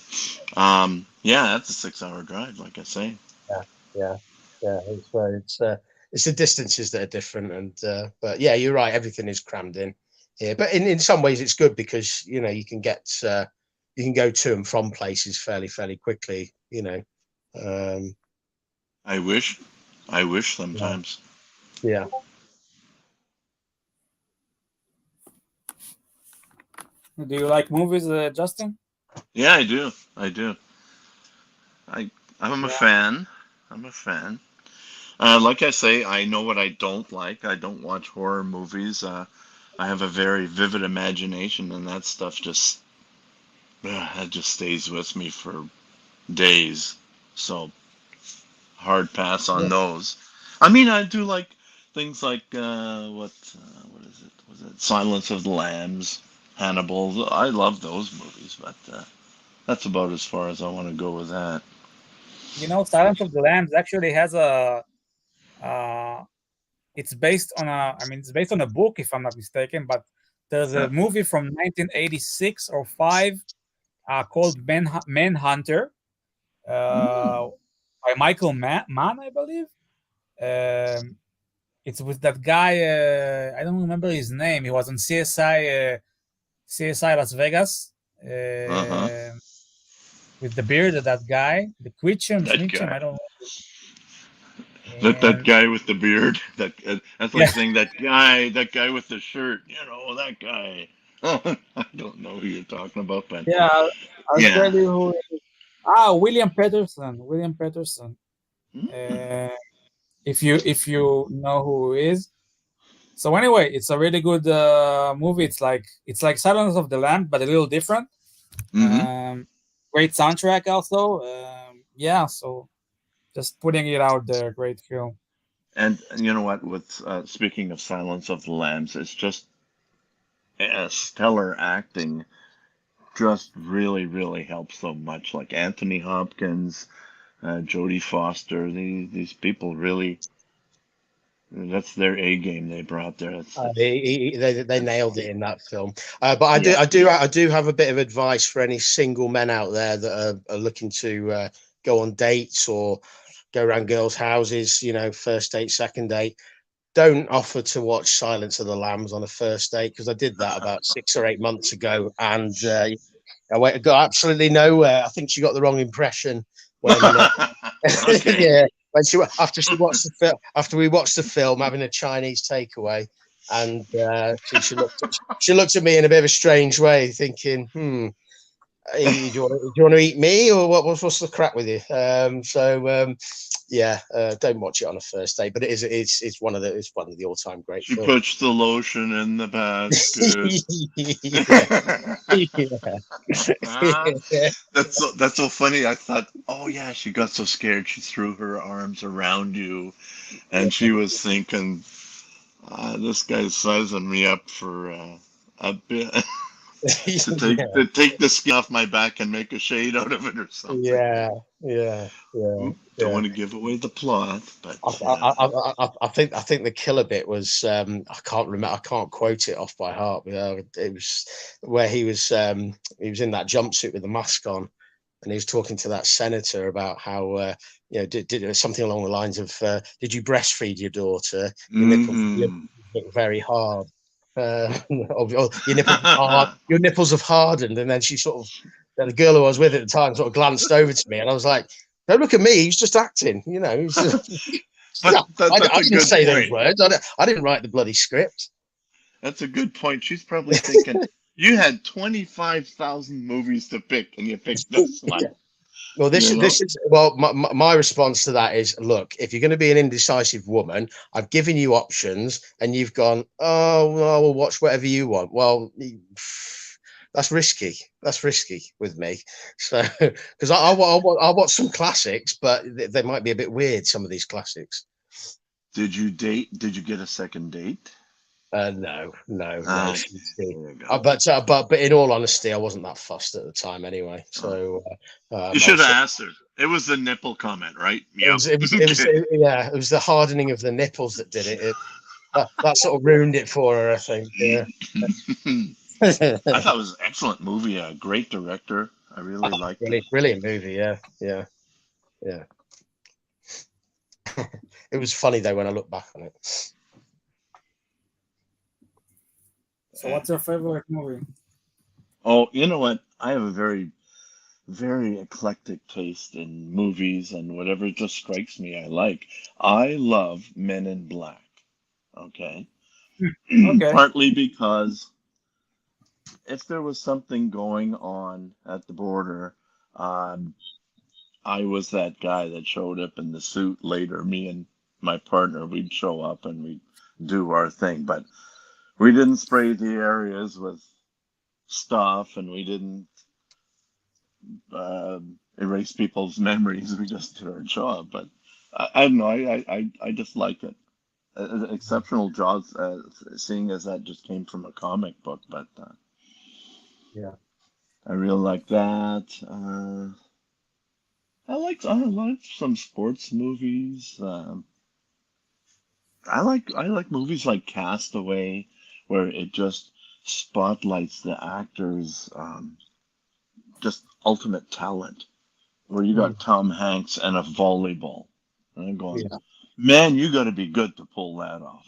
Yeah, that's a 6-hour drive, like I say. yeah, yeah, yeah. It's the distances that are different, and but yeah, you're right. Everything is crammed in here, but in some ways it's good because you can go to and from places fairly quickly. Um, I wish, I wish yeah, sometimes. yeah. Do you like movies, Justin? Yeah, I do. I do. I I'm a Yeah. fan. I'm a fan. Like I say, I know what I don't like. I don't watch horror movies. I have a very vivid imagination, and that stuff just stays with me for days. So hard pass on Yeah. those. I mean, I do like things like what is it? Was it Silence of the Lambs, Hannibal? I love those movies, but that's about as far as I want to go with that. You know, Silence of the Lambs actually has a. Uh, it's based on a. I mean, it's based on a book, if I'm not mistaken. But there's a Huh. movie from 1986 or five called Manhunter Mm. uh, by Michael Mann, I believe. Um, it's with that guy. I don't remember his name. He was on CSI Las Vegas. Uh-huh. With the beard of that guy, the That Schmitchum, guy. I don't know. That And guy with the beard. That's like yeah, saying that guy with the shirt. That guy. I don't know who you're talking about, but yeah, I'll yeah. tell you who it is. William Peterson. William Peterson. Mm. Uh, if you know who he is. So anyway, it's a really good movie. It's like Silence of the Lamb, but a little different. Hmm. Great soundtrack also. Yeah, so just putting it out there. Great film. And you know what? With speaking of Silence of the Lambs, it's just stellar acting. Just really, really helps so much. Like Anthony Hopkins, Jodie Foster. These people really, that's their A game they brought there. They nailed it in that film. But Yeah. I do have a bit of advice for any single men out there that are looking to go on dates or go around girls' houses. You know, first date, second date. Don't offer to watch Silence of the Lambs on a first date, because I did that about 6 or 8 months ago, and I got absolutely nowhere. I think she got the wrong impression when Okay. yeah, when after we watched the film, having a Chinese takeaway, and she looked at me in a bit of a strange way, thinking, do you want to eat me, or what's the crack with you? Don't watch it on a first date, but it's one of the all-time great She films. puts the lotion in the basket. Yeah. That's so funny. I thought, oh yeah, she got so scared she threw her arms around you, and she was thinking, this guy's sizing me up for a bit to take the skin off my back and make a shade out of it or something. Yeah, yeah, yeah, Oop, don't yeah. want to give away the plot, but I think the killer bit was I can't remember, I can't quote it off by heart. It was where he was in that jumpsuit with the mask on, and he was talking to that senator about how did something along the lines of did you breastfeed your daughter? Your mm-hmm. nipples look very hard. Or your nipples have hardened, and then she sort of the girl who I was with at the time sort of glanced over to me, and I was like, "Don't look at me. He's just acting, you know." But I that's a didn't good say those point. words. I didn't write the bloody script. That's a good point. She's probably thinking, you had 25,000 movies to pick, and you picked this one. Well, You know? my response to that is, look, if you're going to be an indecisive woman, I've given you options, and you've gone, oh, well, we'll watch whatever you want. Well, that's risky. That's risky with me. So, because I watch some classics, but they might be a bit weird. Some of these classics. Did you date? Did you get a second date? No. There you go. But in all honesty, I wasn't that fussed at the time anyway. Oh. So You should have asked her. It was the nipple comment, right? Yep. it was the hardening of the nipples that did it. That sort of ruined it for her, I think. Yeah. I thought it was an excellent movie. A great director. I really liked it. Brilliant movie. Yeah. It was funny though when I look back on it. So, what's your favorite movie? Oh, you know what? I have a very, very eclectic taste in movies and whatever just strikes me I like. I love Men in Black. Okay. Okay. Partly because if there was something going on at the border, um, I was that guy that showed up in the suit later. Me and my partner, we'd show up and we'd do our thing. But we didn't spray the areas with stuff, and we didn't erase people's memories. We just did our job. But I don't know. I just like it. Exceptional job, seeing as that just came from a comic book. But Yeah. I really like that. I like some sports movies. I like movies like Castaway, where it just spotlights the actors' just ultimate talent. Where you got Tom Hanks and a volleyball, and I'm going, Yeah. man, you got to be good to pull that off,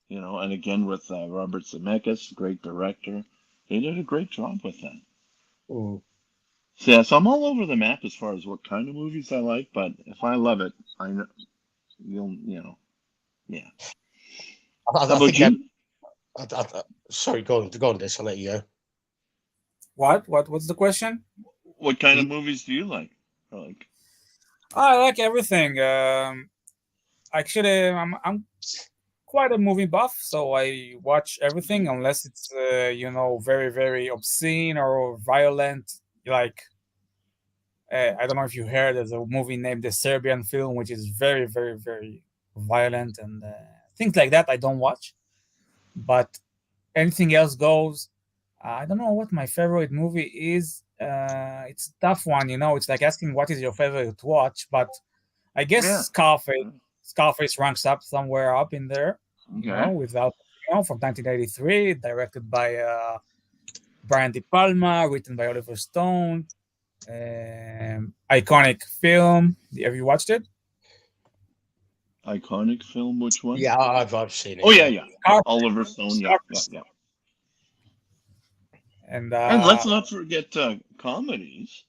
you know. And again with Robert Zemeckis, great director, they did a great job with that. Mm. So, yeah, so I'm all over the map as far as what kind of movies I like, but if I love it, I know yeah. How I about think you? sorry, go on, Des. I'll let you go. What's the question? What kind of movies do you like? Like, I like everything. Actually, I'm quite a movie buff, so I watch everything unless it's very very obscene or violent. Like I don't know if you heard, there's a movie named The Serbian Film, which is very very very violent and things like that. I don't watch, but anything else goes. I don't know what my favorite movie is. it's a tough one. It's like asking what is your favorite watch, but I guess Yeah. Scarface ranks up somewhere up in there. Okay. With Al Pacino from 1983, directed by Brian De Palma, written by Oliver Stone. Iconic film. Have you watched it? Iconic film. Which one? Yeah, I've seen it. Oh yeah, yeah. Scarface. Oliver Stone. Yeah, yeah, Scarface. yeah. And And let's not forget comedies.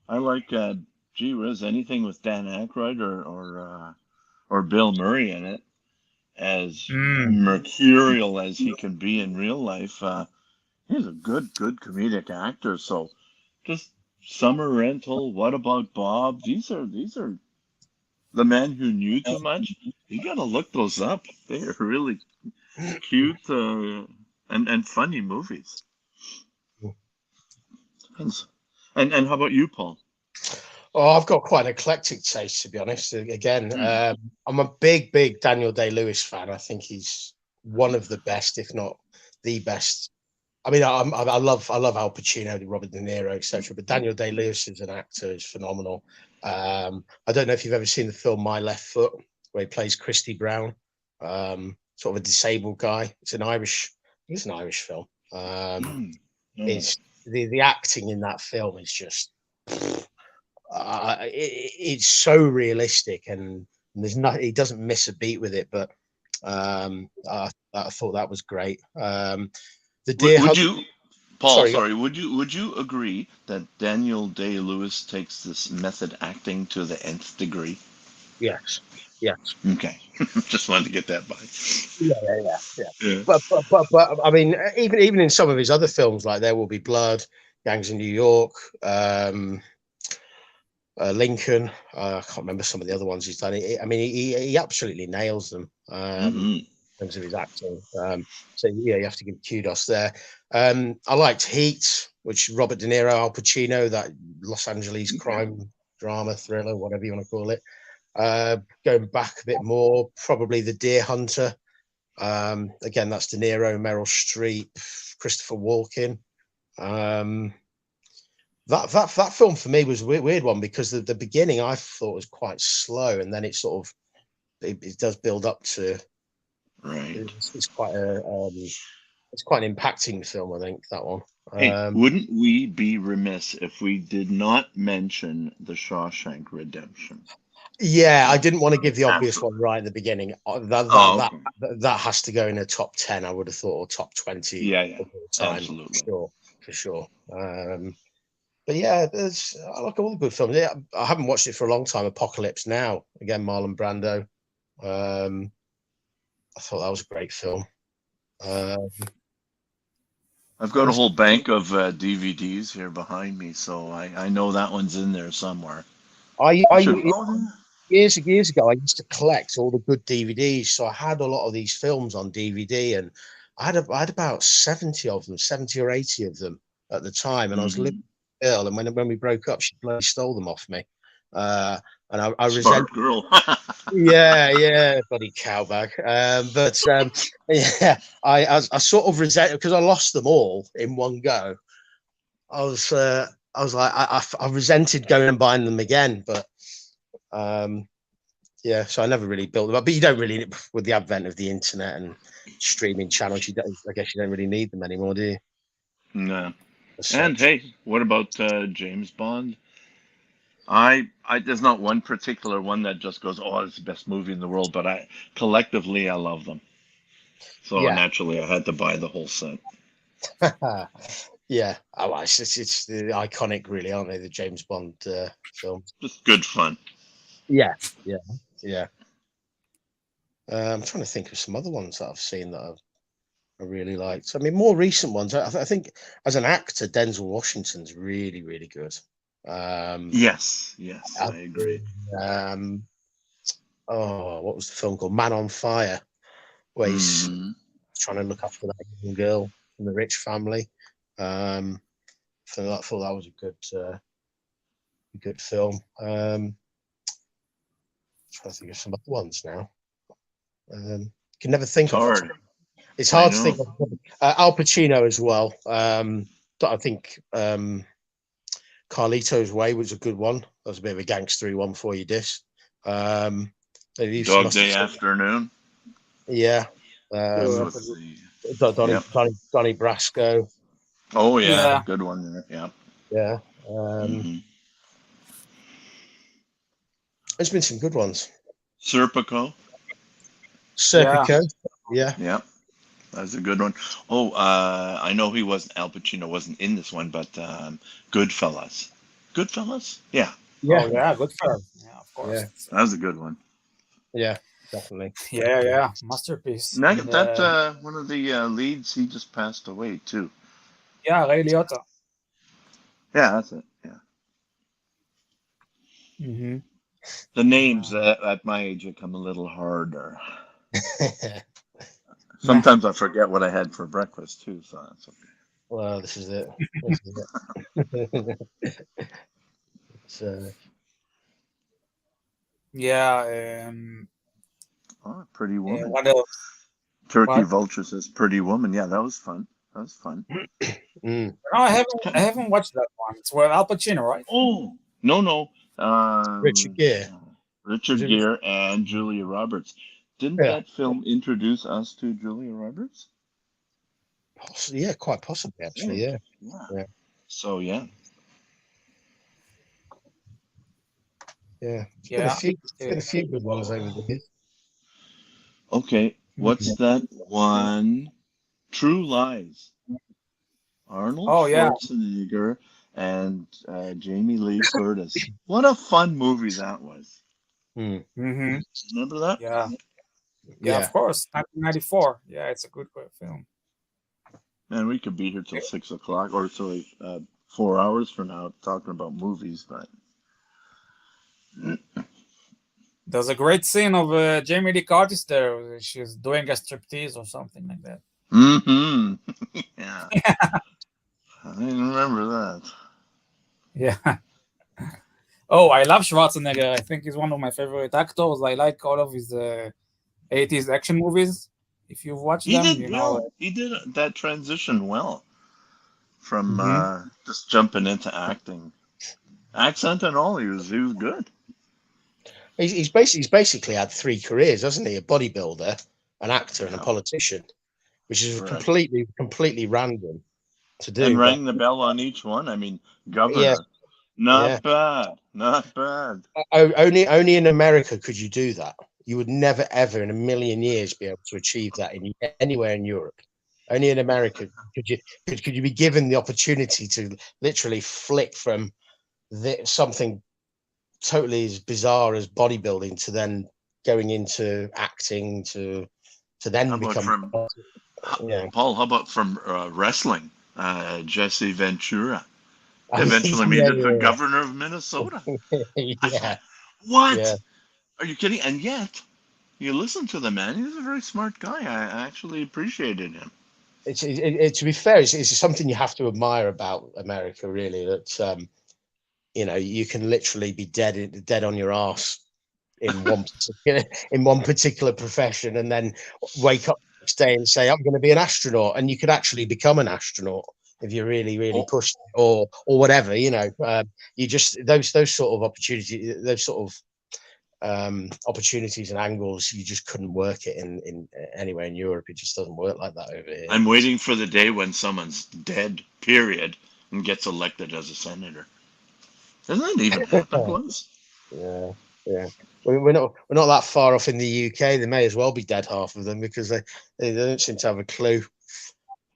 I like gee whiz, anything with Dan Aykroyd or Bill Murray in it, as mm, mercurial as he can be in real life. He's a good comedic actor. So just Summer Rental. What about Bob? These are The Man Who Knew Too Much. You gotta look those up. They are really cute and funny movies. And, and how about you, Paul? Oh, I've got quite an eclectic taste, to be honest. Again, I'm a big Daniel Day-Lewis fan. I think he's one of the best, if not the best. I mean, I love Al Pacino, Robert De Niro, etc. But Daniel Day-Lewis as an actor is phenomenal. I don't know if you've ever seen the film My Left Foot, where he plays Christy Brown, sort of a disabled guy. It's an Irish film. No. It's the acting in that film is just it's so realistic, and there's not, he doesn't miss a beat with it. But I thought that was great. The Deer Would Hunt. you, Paul? Sorry, Sorry. Would you agree that Daniel Day Lewis takes this method acting to the nth degree? yes, yes, Okay, just wanted to get that by. yeah. Yeah. But I mean, even in some of his other films, like There Will Be Blood, Gangs in New York, Lincoln. I can't remember some of the other ones he's done. I mean, he absolutely nails them. Hmm. In terms of his acting. So yeah, you have to give kudos there. I liked Heat, which Robert De Niro, Al Pacino, that Los Angeles crime drama thriller, whatever you want to call it. Going back a bit more, probably The Deer Hunter. Again, that's De Niro, Meryl Streep, Christopher Walken. That film for me was a weird one, because the beginning I thought was quite slow, and then it sort of it does build up to. Right. It's quite an impacting film, I think, that one. Hey, wouldn't we be remiss if we did not mention The Shawshank Redemption? Yeah, I didn't want to give the obvious Absolutely. one right at the beginning. That has to go in a top 10, I would have thought, or top 20 Yeah, of all time, absolutely. for sure. But yeah, I like all the good films. Yeah, I haven't watched it for a long time. Apocalypse Now, again, Marlon Brando. I thought that was a great film. I've got a whole bank of DVDs here behind me, so I know that one's in there somewhere. I Should, years ago, I used to collect all the good DVDs. So I had a lot of these films on DVD, and I had about 70 of them, 70 or 80 of them at the time. And I was living with a girl, and when we broke up, she bloody stole them off me. And I resent. Smart girl. Yeah, bloody cowbag. Yeah, I sort of resent, because I lost them all in one go. I was like, I resented going and buying them again, but yeah, so I never really built them up. But you don't really, with the advent of the internet and streaming channels, I guess you don't really need them anymore, do you? No. And hey, what about James Bond? There's not one particular one that just goes, oh, it's the best movie in the world, but collectively I love them. So Yeah. naturally I had to buy the whole set. Yeah, it's the iconic, really, aren't they? The James Bond films. Just good fun. Yeah. I'm trying to think of some other ones that I've seen that I really liked. I mean, more recent ones. I think as an actor, Denzel Washington's really, really good. Yes, I agree. What was the film called? Man on Fire, where he's trying to look after that young girl from the rich family. I thought that was a good film. Trying to think of some other ones now. Can never think of hard. It's hard to think of. Al Pacino as well. I think Carlito's Way was a good one. That was a bit of a gangstery one for you, Dis. Dog Day Afternoon. Yeah. Yeah, With the Donnie, yep. Donnie Brasco. Oh yeah, yeah, good one there. Yeah. Yeah. Mhm. There's been some good ones. Serpico. yeah. Serpico. Yeah. Yeah, that's a good one. Oh, I know Al Pacino wasn't in this one, but Goodfellas. Goodfellas? Yeah, Oh Yeah. yeah, good for yeah, of course. Yeah. that was a good one. Yeah. Definitely. Yeah, yeah, masterpiece. And And that one of the leads, he just passed away too. yeah, Ray Liotta. Yeah, that's it. Yeah. Mm-hmm. The names at my age become a little harder. Sometimes I forget what I had for breakfast too, so that's okay. Well, this is it. This is it. So, Yeah, Oh, Pretty Woman. what else? Turkey What? Vulture says Pretty Woman. Yeah, that was fun. That was fun. mm. No, I haven't watched that one. It's with Al Pacino, right? Oh, no. Richard Gere. Was Richard it Richard? Gere and Julia Roberts. Didn't Yeah. that film introduce us to Julia Roberts? Yeah, quite possibly, actually. Yeah. Yeah. Yeah. So, yeah. Yeah. It's Yeah. been a few good ones over the years. Okay, what's that one? True Lies. Arnold Oh yeah. Schwarzenegger and Jamie Lee Curtis. What a fun movie that was. Mm. Mm-hmm. Remember that? Yeah. Yeah, Yeah. of course. 1994. Yeah, it's a good film. Man, we could be here till 6 o'clock, or sorry, 4 hours from now talking about movies, but There's a great scene of Jamie Lee Curtis there. Where she's doing a striptease or something like that. mm-hmm. Yeah, I didn't remember that. Yeah. Oh, I love Schwarzenegger. I think he's one of my favorite actors. I like all of his 80s action movies. If you've watched He them, did well. He did that transition well from Mhm. just jumping into acting, accent and all. He was good. He's basically had three careers, hasn't he? A bodybuilder, an actor, and a Yeah, politician, which is right. completely random to And do. But rang the bell on each one. I mean, yeah, Governor, yeah. not bad, not bad. Only in America could you do that. You would never, ever in a million years be able to achieve that anywhere in Europe. Only in America could you be given the opportunity to literally flick from something totally as bizarre as bodybuilding to then going into acting to How then about become from yeah. Paul? How about from wrestling? Jesse Ventura eventually made yeah, it the governor of Minnesota. I yeah, thought, what? yeah. Are you kidding? And yet, you listen to the man. He's a very smart guy. I actually appreciated him. To be fair, it's something you have to admire about America, really. That you can literally be dead on your ass in one particular profession, and then wake up the next day and say, "I'm going to be an astronaut," and you could actually become an astronaut if you really Oh, push it, or whatever. You just those sort of opportunities, those sort of opportunities and angles, you just couldn't work it in anywhere in Europe. It just doesn't work like that over here. I'm waiting for the day when someone's dead, period, and gets elected as a senator. Hasn't that even happened once? Yeah, yeah. We're not that far off in the UK. They may as well be dead, half of them, because they don't seem to have a clue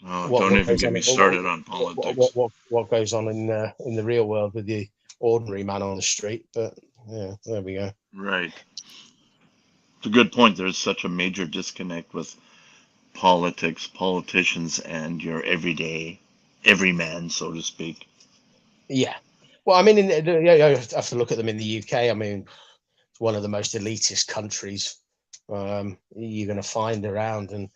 Oh, what don't even goes get on me started on politics. what goes on in the real world with the ordinary man on the street. But yeah, there we go. Right. It's a good point. There's such a major disconnect with politics, politicians, and your everyman, so to speak. Yeah. Well, I mean, you have to look at them in the UK. I mean, it's one of the most elitist countries you're going to find around, and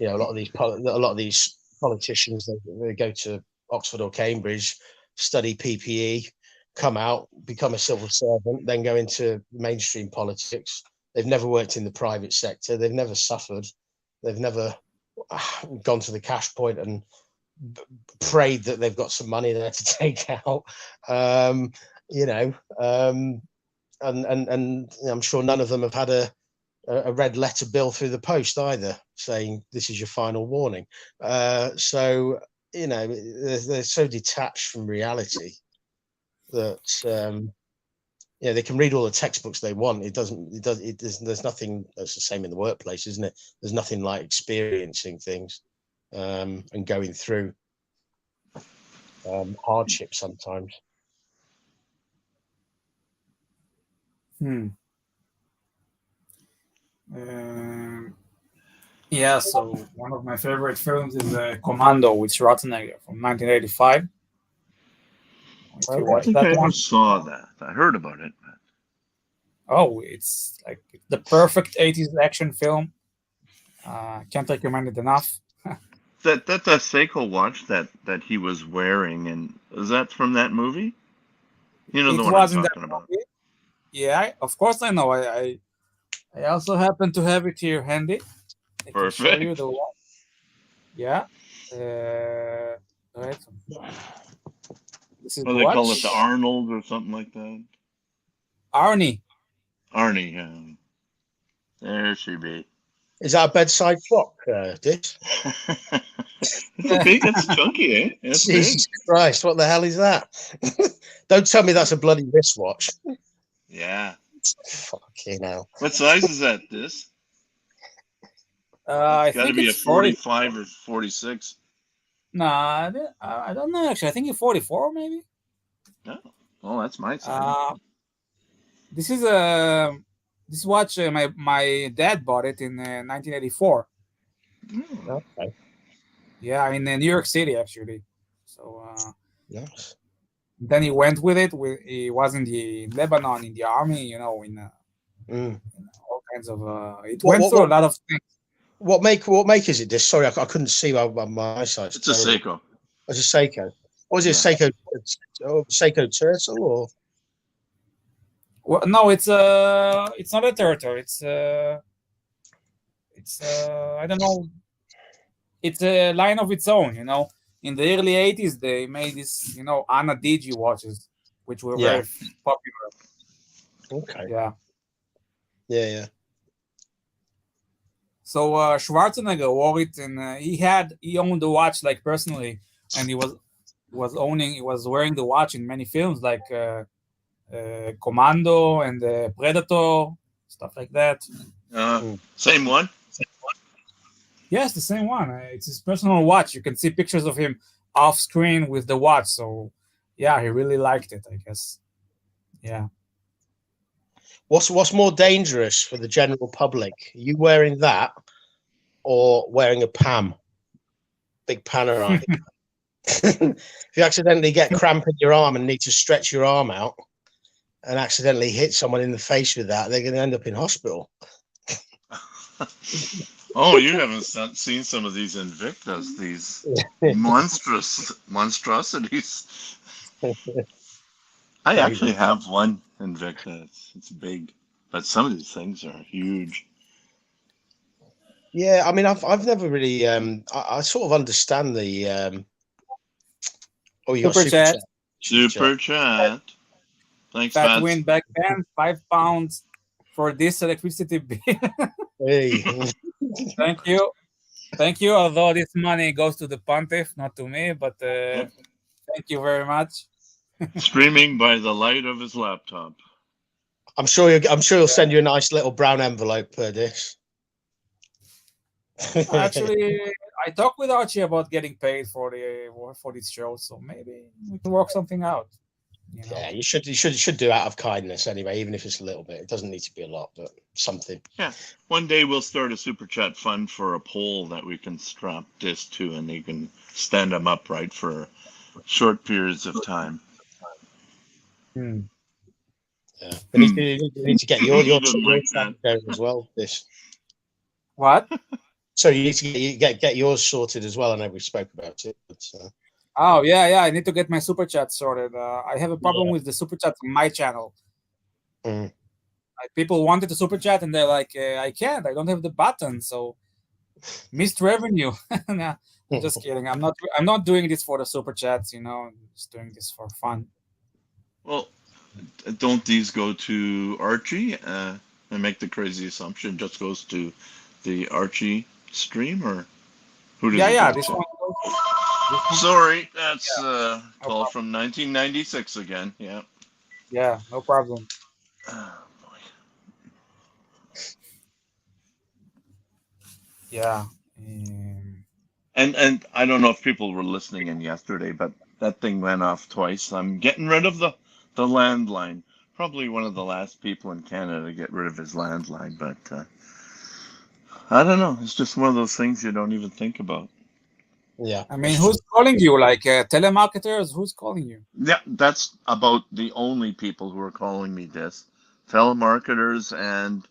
a lot of these politicians, they go to Oxford or Cambridge, study PPE, come out, become a civil servant, then go into mainstream politics. They've never worked in the private sector. They've never suffered. They've never gone to the cash point and prayed that they've got some money there to take out. You know, and I'm sure none of them have had a red letter bill through the post either, saying this is your final warning. So you know, they're so detached from reality that yeah, they can read all the textbooks they want. There's nothing that's the same in the workplace, isn't it? There's nothing like experiencing things and going through hardship sometimes. Yeah, so one of my favorite films is Commando with Schwarzenegger from 1985. If you Okay. I watch think that I one, never saw that. I heard about it. oh, it's like the perfect 80s action film. Can't recommend it enough. That Seiko watch that he was wearing, and is that from that movie? You know the It one I'm was in that talking about. movie. Yeah, of course I know. I also happen to have it here handy. I can show you Perfect. the one. Yeah. Right. This is Well, the they call it watch. the Arnold or something like that. Arnie. Arnie. There she be. Is that a bedside clock, Dick? It's big. It's chunky, eh? It's Jesus big. Christ, what the hell is that? Don't tell me that's a bloody wristwatch. Yeah. Fucking hell. What size is that? This? I It's got to think be a it's 40. 45 or 46. Nah, I don't know actually. I think it's 44 maybe. No. Oh, that's my size. This is this watch. My dad bought it in 1984. Okay. Yeah, in New York City actually. So Nice. then he went with it. He was in Lebanon in the army. You know, in all kinds of. It went through a lot of things. What make is it this? Sorry, I couldn't see my eyesight. It's a Seiko. It's a Seiko. Or is it Yeah. Seiko Turtle or? Well, no, it's not a turtle. It's I don't know. It's a line of its own, you know. In the early 80s, they made this, you know, Anna Digi watches, which were very popular. Okay. Yeah. Yeah. So Schwarzenegger wore it, and he owned the watch like personally, and he was wearing the watch in many films like Commando and Predator, stuff like that. Same one? Yes, the same one. It's his personal watch. You can see pictures of him off screen with the watch. So yeah, he really liked it, I guess. Yeah. What's more dangerous for the general public? You wearing that or wearing a PAM? Big panoramic. If you accidentally get cramp in your arm and need to stretch your arm out and accidentally hit someone in the face with that, they're going to end up in hospital. Oh, you haven't seen some of these Invictas, these monstrosities. I actually have one Invicta. It's big, but some of these things are huge. Yeah, I mean, I've never really. I sort of understand the. Oh, you got Super chat. Super chat. Thanks, Fat Fats. win back then, £5 for this electricity bill. Hey. Thank you. Although this money goes to the pontiff, not to me, but thank you very much. Streaming by the light of his laptop. I'm sure he'll send you a nice little brown envelope per this. Actually, I talked with Archie about getting paid for this show, so maybe we can work something out. You know? Yeah, you should do out of kindness anyway, even if it's a little bit. It doesn't need to be a lot, but something. Yeah, one day we'll start a super chat fund for a pole that we can strap this to, and you can stand them upright for short periods of time. Yeah, we need to get your going as well. This. What? So you need to get yours sorted as well. I know we spoke about it, but. Oh yeah, I need to get my super chat sorted. I have a problem with the super chat on my channel. Like, people wanted to super chat and they're like, I can't. I don't have the button, so missed revenue. Just kidding. I'm not doing this for the super chats. I'm just doing this for fun. Well, don't these go to Archie and make the crazy assumption just goes to the Archie stream, or who does it Yeah. go This to? one. This one. Sorry, that's No call problem. from 1996 again. Yeah. Yeah, no problem. Oh, boy. Yeah. And I don't know if people were listening in yesterday, but that thing went off twice. I'm getting rid of the landline. Probably one of the last people in Canada to get rid of his landline, but I don't know. It's just one of those things you don't even think about. Yeah. I mean, who's calling you? Like telemarketers? Who's calling you? Yeah, that's about the only people who are calling me this. Telemarketers and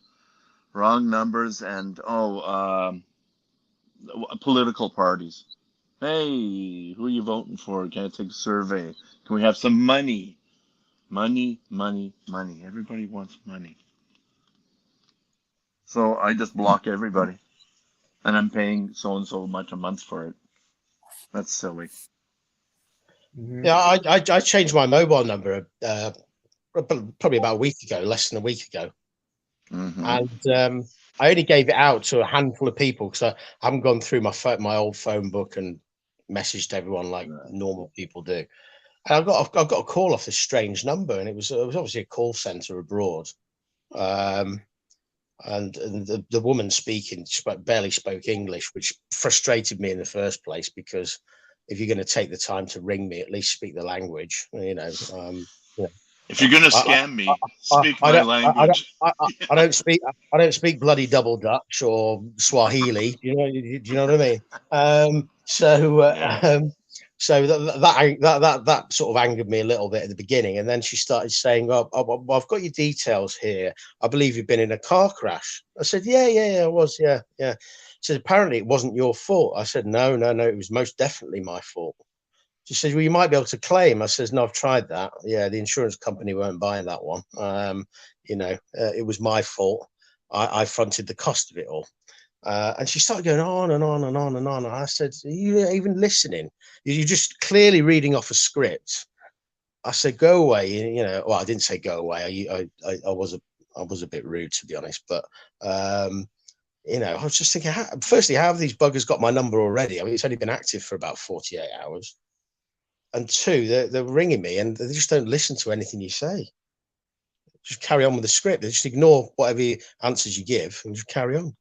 wrong numbers and political parties. Hey, who are you voting for? Can I take a survey? Can we have some money? Money, money, money. Everybody wants money. So I just block everybody. And I'm paying so and so much a month for it. That's silly. Mhm. Yeah, I changed my mobile number probably about a week ago, less than a week ago, Hmm. and I only gave it out to a handful of people because I haven't gone through my old phone book and messaged everyone like normal people do. And I got a call off this strange number, and it was obviously a call center abroad. And the woman speaking barely spoke English, which frustrated me in the first place, because if you're going to take the time to ring me, at least speak the language. If you're gonna I, scam me, I, speak I my don't I don't language. I don't speak bloody double Dutch or Swahili. Do you know what I mean? So Yeah. so that sort of angered me a little bit at the beginning, and then she started saying, "Oh, I've got your details here. I believe you've been in a car crash." I said, "Yeah, I was. Yeah." She said, "Apparently, it wasn't your fault." I said, "No, it was most definitely my fault." She says, "Well, you might be able to claim." I says, "No, I've tried that. Yeah, the insurance company weren't buying that one. It was my fault. I fronted the cost of it all." And she started going on and on and on and on. And I said, "Are you even listening? You're just clearly reading off a script." I said, "Go away." Well, I didn't say go away. I was a bit rude, to be honest. But I was just thinking, firstly, how have these buggers got my number already? I mean, it's only been active for about 48 hours. And two, they're ringing me and they just don't listen to anything you say. Just carry on with the script. They just ignore whatever answers you give and just carry on.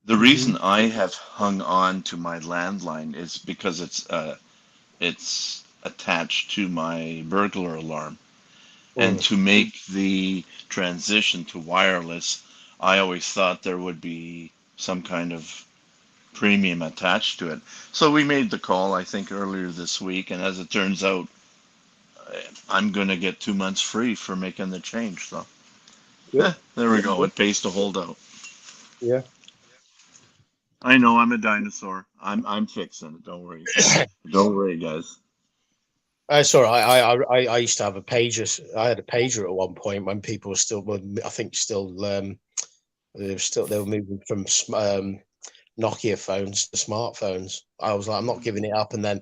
The reason I have hung on to my landline is because it's attached to my burglar alarm. And to make the transition to wireless, I always thought there would be some kind of premium attached to it. So we made the call, I think, earlier this week, and as it turns out, I'm going to get 2 months free for making the change. So there we go. It pays to hold out. Yeah. I know I'm a dinosaur. I'm fixing it. Don't worry. Don't worry, guys. It's all right. I used to have a pager. I had a pager at one point when people were still, I think, they were moving from Nokia phones to smartphones. I was like, I'm not giving it up, and then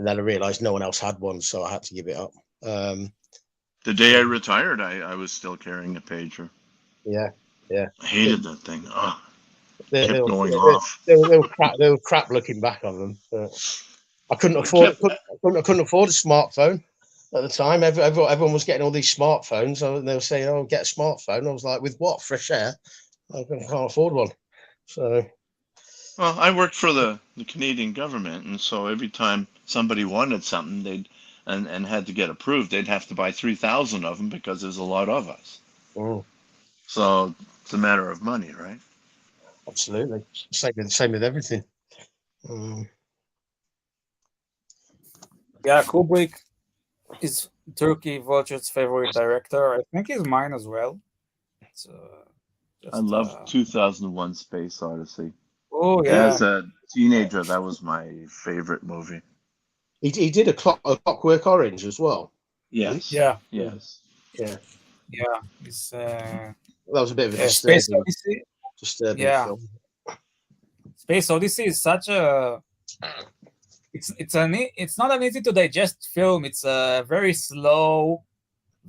I realized no one else had one, so I had to give it up. The day I retired, I was still carrying a pager. Yeah. I hated that thing. Oh, They kept were going off. crap looking back on them. I couldn't It afford kept, I couldn't afford a smartphone at the time. Everyone was getting all these smartphones, and they were saying, "Oh, get a smartphone." I was like, "With what? Fresh air? I can't afford one." So well, I worked for the Canadian government, and so every time somebody wanted something, and had to get approved, they'd have to buy 3,000 of them because there's a lot of us. So it's a matter of money, right? absolutely, same with everything. Yeah, Kubrick is Turkey Vulture's favorite director. I think he's mine as well. It's I just love 2001: Space Odyssey. oh yeah, As a teenager, that was my favorite movie. He did a Clockwork Orange as well. Yes. yeah, Yes. Yeah, It's that was a bit of a Space disturbing Odyssey. disturbing Yeah, film. Space Odyssey is such a it's not an easy to digest film. It's a very slow,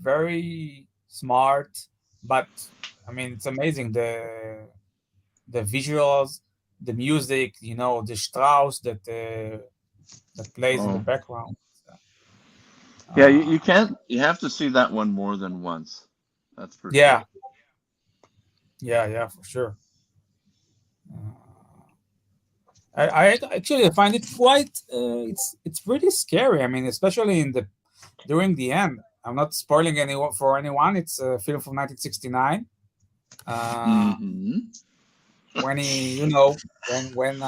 very smart, but I mean it's amazing. The visuals, the music, the Strauss that plays in the Oh, background. yeah. You Uh, can't. You have to see that one more than once. That's for yeah, sure. yeah, for sure. Uh, I actually find it quite. It's pretty scary. I mean, especially during the end. I'm not spoiling anyone for anyone. It's a film from 1969. Uh, Hmm. when he, when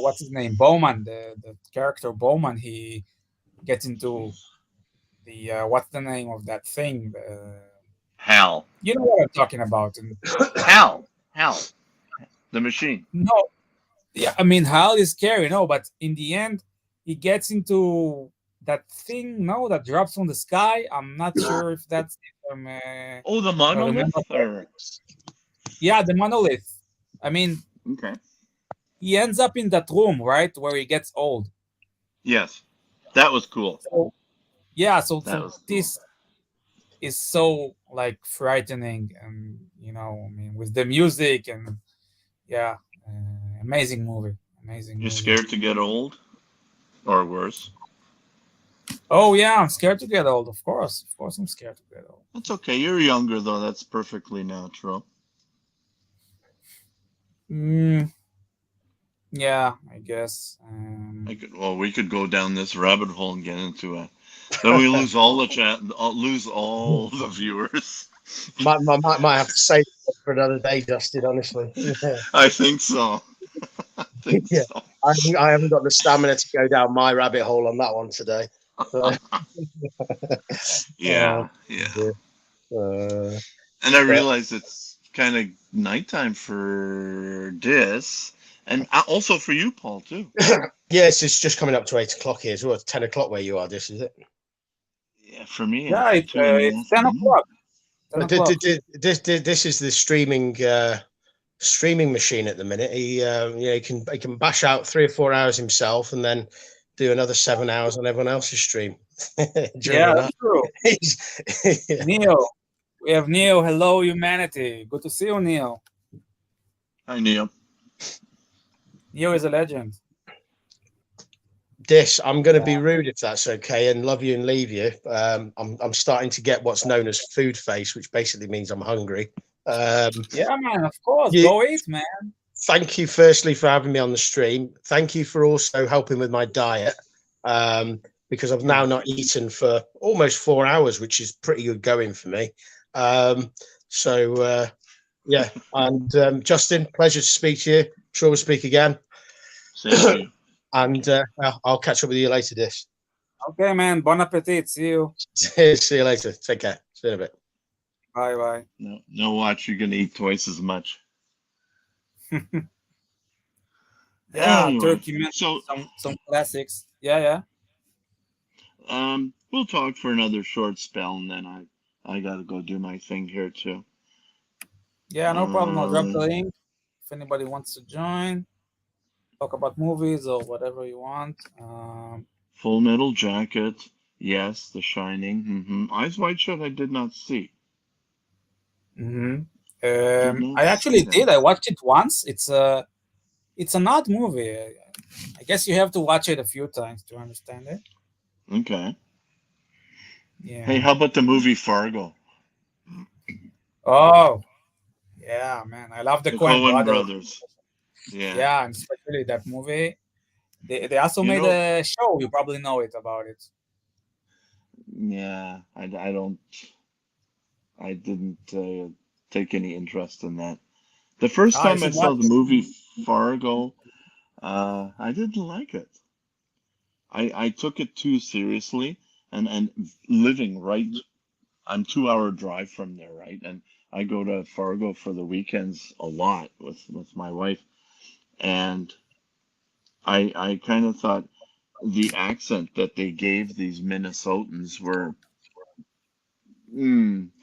what's his name, Bowman, the character Bowman, he gets into the what's the name of that thing? Hal. You know what I'm talking about? And Hal. The machine. no, yeah, I mean, Hal is scary, no, but in the end, he gets into that thing, no, that drops from the sky. I'm not sure if that's it, Oh, the if I remember. monolith. Or Yeah, the monolith. I mean, okay. he ends up in that room, right, where he gets old. Yes, that was cool. So yeah, That so was cool. this is so like frightening, and I mean, with the music and yeah, amazing movie, amazing You're movie. scared to get old, or worse. Oh yeah, I'm scared to get old. Of course, I'm scared to get old. That's okay. You're younger though. That's perfectly natural. Mm, yeah, I guess. Well, we could go down this rabbit hole and get into it. Then we lose all the chat, lose all the viewers. might have to save it for another day, Justin. Honestly, I think so. I think yeah. so. I haven't got the stamina to go down my rabbit hole on that one today. So, Yeah, yeah. dear. Uh, And I but realize it's kind of nighttime for this, and also for you, Paul, too. yes, it's just coming up to 8 o'clock here. So it's 10 o'clock where you are. This is it. Yeah, for me, Yeah, it's two in the it's 10 afternoon. o'clock. 10 o'clock. This is the streaming machine at the minute. He can bash out 3 or 4 hours himself and then do another 7 hours on everyone else's stream during Yeah, the that's night. true. Yeah. Neil, we have Neil. Hello, humanity. Good to see you, Neil. Hi, Neil. Neil is a legend. This I'm going to be Yeah. rude if that's okay, and love you and leave you. I'm starting to get what's known as food face, which basically means I'm hungry. Yeah, man. Of course. You, Go eat, man. thank you firstly for having me on the stream. Thank you for also helping with my diet, because I've now not eaten for almost 4 hours, which is pretty good going for me. Um, yeah, and Justin, pleasure to speak to you. Sure, we'll speak again. Same to you. And I'll catch up with you later, Dis. Okay, man. Bon appetit. See you. See you later. Take care. See you in a bit. Bye, bye. No, watch. You're gonna eat twice as much. Yeah, Anyway, Turkey, man. so Some classics. Yeah. we'll talk for another short spell, and then I gotta go do my thing here too. Yeah, no problem. I'll drop the Um, link if anybody wants to join. Talk about movies or whatever you want. Full Metal Jacket. Yes, The Shining. Eyes Wide Shut. I did not see. Mhm. Did not I see actually that. did. I watched it once. It's an odd movie. I guess you have to watch it a few times to understand it. Okay. Yeah. Hey, how about the movie Fargo? Oh, yeah, man. I love the The Coen Coen brothers. brothers. Yeah. Yeah, and especially that movie. They also You made know, a show. You probably know it about it. yeah, I didn't take any interest in that. The first You time I should saw watch the it. movie Fargo, I didn't like it. I took it too seriously, and living right, I'm 2 hour drive from there, right? And I go to Fargo for the weekends a lot with my wife, and I kind of thought the accent that they gave these Minnesotans were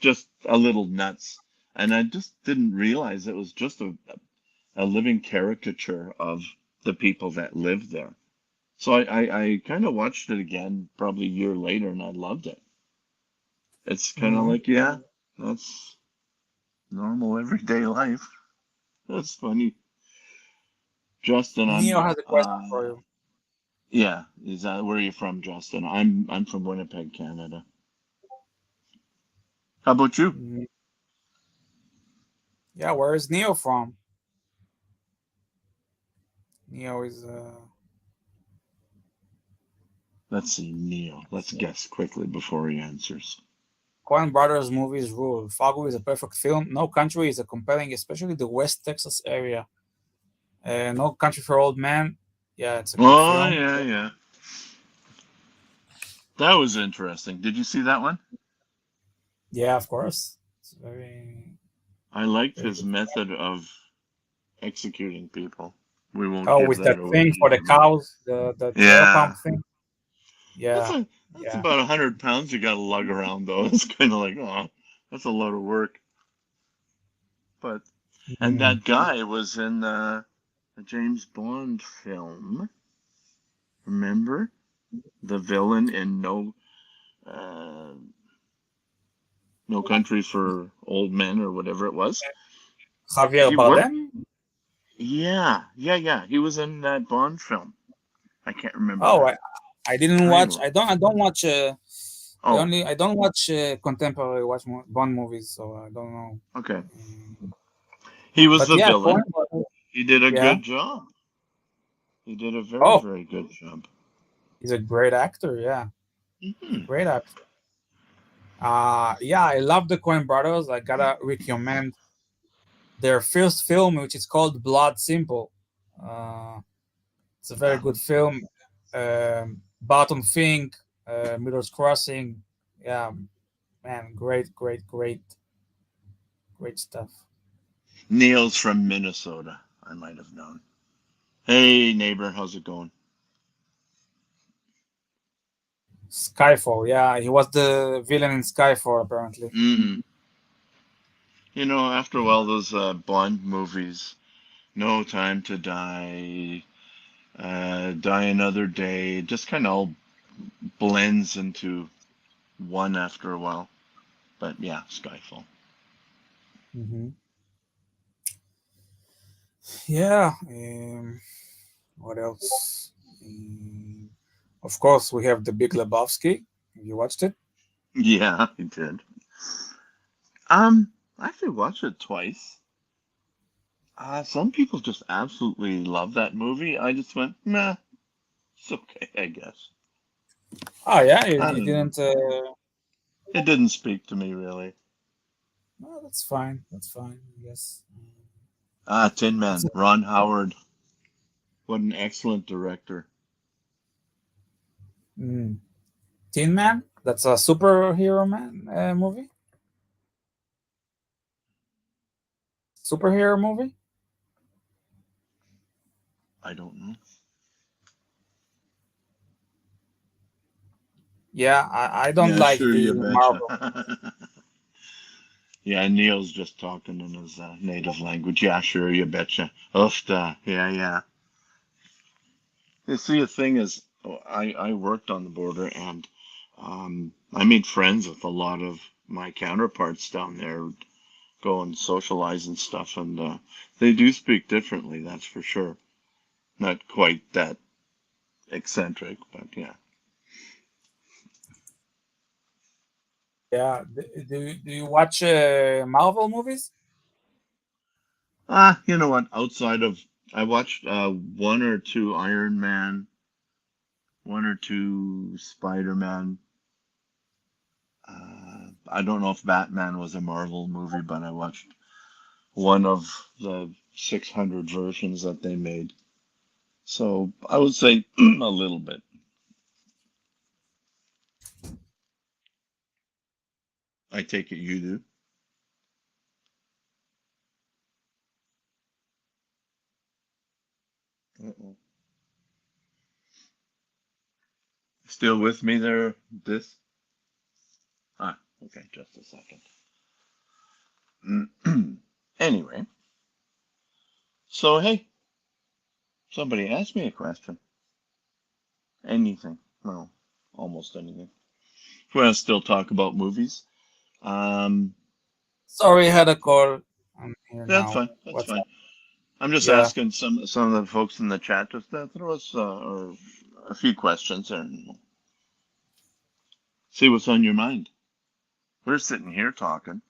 just a little nuts. And I just didn't realize it was just a living caricature of the people that live there. So I kind of watched it again probably a year later, and I loved it. It's kind of Mhm. like, yeah, that's normal everyday life. That's funny. Justin, Neo has a question for you. yeah, is that where you from, Justin? I'm from Winnipeg, Canada. How about you? Mhm. Yeah, where is Neo from? Neo is Let's see, Neil. Let's guess quickly before he answers. Coen Brothers movies rule. Fargo is a perfect film. No Country is a compelling, especially the West Texas area. No Country for Old Men. Yeah, it's a good Oh, film. yeah, yeah. That was interesting. Did you see that one? Yeah, of course. It's very, I liked very his good. method of executing people. We won't Oh, give with that that away thing for the anymore. cows, the air Yeah. pump thing. That's Yeah, a that's yeah. about 100 pounds you gotta lug around though. It's kind of like, oh, that's a lot of work. But and Mhm. that guy was in the James Bond film. Remember the villain in uh, No Country for Old Men or whatever it was. Javier He what? Bardem. Yeah. He was in that Bond film. I can't remember Oh, the I didn't watch. title. I don't watch. Oh, I don't watch contemporary watch Bond movies, so I don't know. okay. Mm. He was But the yeah, villain. Coen Brothers. He did a Yeah. good job. He did a very, Oh, very good job. he's a great actor. Yeah, he's a Hmm. great actor. Yeah, I love the Coen Brothers. I gotta recommend their first film, which is called Blood Simple. Uh, it's a very good film. Barton Fink, Miller's Crossing. Yeah, man, great stuff. Neil's from Minnesota. I might have known. Hey, neighbor, how's it going? Skyfall. Yeah, he was the villain in Skyfall, apparently. Hmm. You know, after a while, those Bond movies, No Time to Die, Die Another Day, just kind of all blends into one after a while. But yeah, Skyfall. Hmm. Yeah. What else? Of course, we have the Big Lebowski. Have you watched it? Yeah, I did. I actually watched it twice. Some people just absolutely love that movie. I just went, nah, it's okay, I guess. Oh yeah, I you don't know. didn't. It didn't speak to me really. No, that's fine. That's fine. Yes. Tin It's Man, Ron Howard. What an excellent director. mm, Tin Man. That's a superhero man movie. Superhero movie. I don't know. Yeah, I don't Yeah, like sure, the you betcha. Marvel. Yeah, Neil's just talking in his native language. Yeah, sure, you betcha. Ufta. Yeah. You see, the thing is, I worked on the border and I made friends with a lot of my counterparts down there, go and socialize and stuff, and they do speak differently, that's for sure. Not quite that eccentric, but yeah. Yeah. Do you watch Marvel movies? You know what? Outside of, I watched one or two Iron Man, one or two Spider Man. I don't know if Batman was a Marvel movie, but I watched one of the 600 versions that they made. So I would say a little bit. I take it you do. Uh-oh. Still with me there, this? Okay, just a second. Anyway, so hey, Somebody asked me a question. Anything. Well, almost anything. If we want to still talk about movies. Sorry, I had a call. I'm here That's now. fine. That's What's fine. up? I'm just Yeah. asking some of the folks in the chat just to throw us or a few questions and see what's on your mind. We're sitting here talking.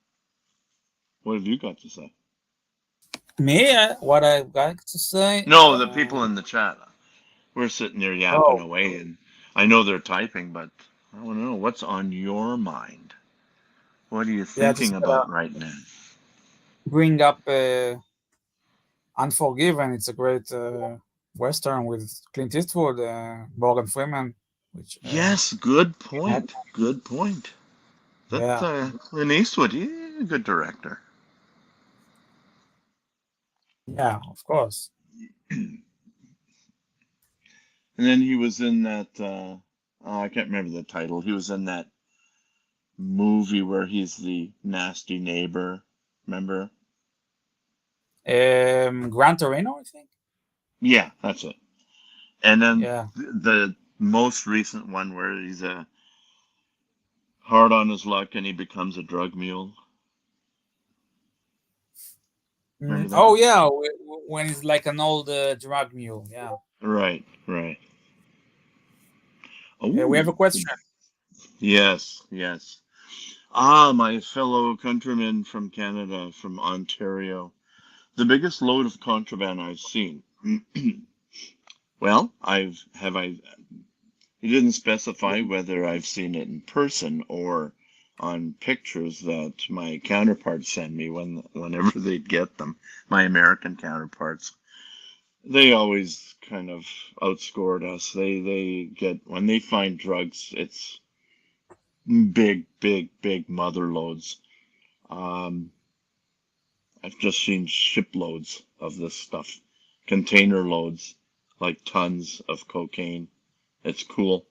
What have you got to say? Me, what I've got to say. No, the people in the chat. We're sitting there yapping Oh, away, and I know they're typing, but I want to know what's on your mind. What are you yeah, just thinking about right now? bring up Unforgiven. It's a great Western with Clint Eastwood, Morgan Freeman, which Yes, good point. Good point. That yeah. Clint Eastwood, he's a good director. Yeah, of course. And then he was in that. I can't remember the title. He was in that movie where he's the nasty neighbor. Remember? Gran Torino, I think. Yeah, that's it. And then Yeah. the most recent one where he's hard on his luck and he becomes a drug mule. Remember that Oh one? yeah, when he's like an old drug mule. Yeah. Right, right. We have a Oh, question. yes, yes. Ah, my fellow countrymen from Canada, from Ontario. The biggest load of contraband I've seen. Well, he didn't specify whether I've seen it in person or on pictures that my counterparts send me whenever they'd get them. My American counterparts. They always kind of outscored us. They get when they find drugs, it's big, big, big mother loads. Um, I've just seen shiploads of this stuff, container loads, like tons of cocaine. It's cool.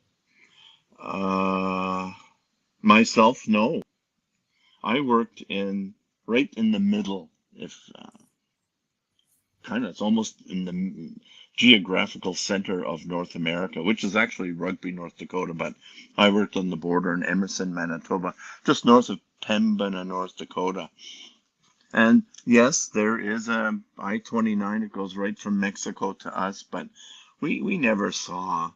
Uh, Myself, no. I worked right in the middle, if kind of, it's almost in the geographical center of North America, which is actually Rugby, North Dakota, but I worked on the border in Emerson, Manitoba, just north of Pembina, North Dakota. And yes, there is a I-29. It goes right from Mexico to us, but we never saw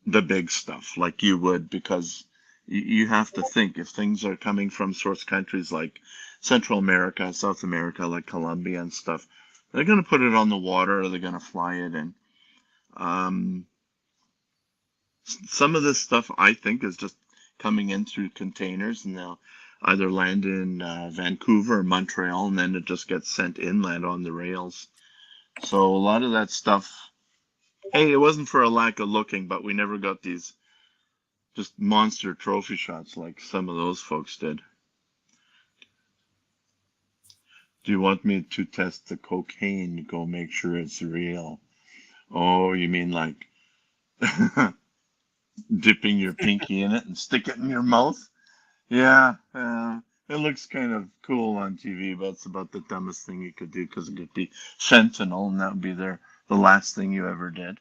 the big stuff like you would because you have to think if things are coming from source countries like Central America, South America, like Colombia and stuff, they're going to put it on the water or they're going to fly it in. Um, some of this stuff I think is just coming in through containers and they'll either land in Vancouver or Montreal and then it just gets sent inland on the rails. So a lot of that stuff, hey, it wasn't for a lack of looking, but we never got these just monster trophy shots like some of those folks did. Do you want me to test the cocaine to go make sure it's real? Oh, you mean like dipping your pinky in it and stick it in your mouth? Yeah, it looks kind of cool on TV, but it's about the dumbest thing you could do because it could be fentanyl, and that would be the last thing you ever did.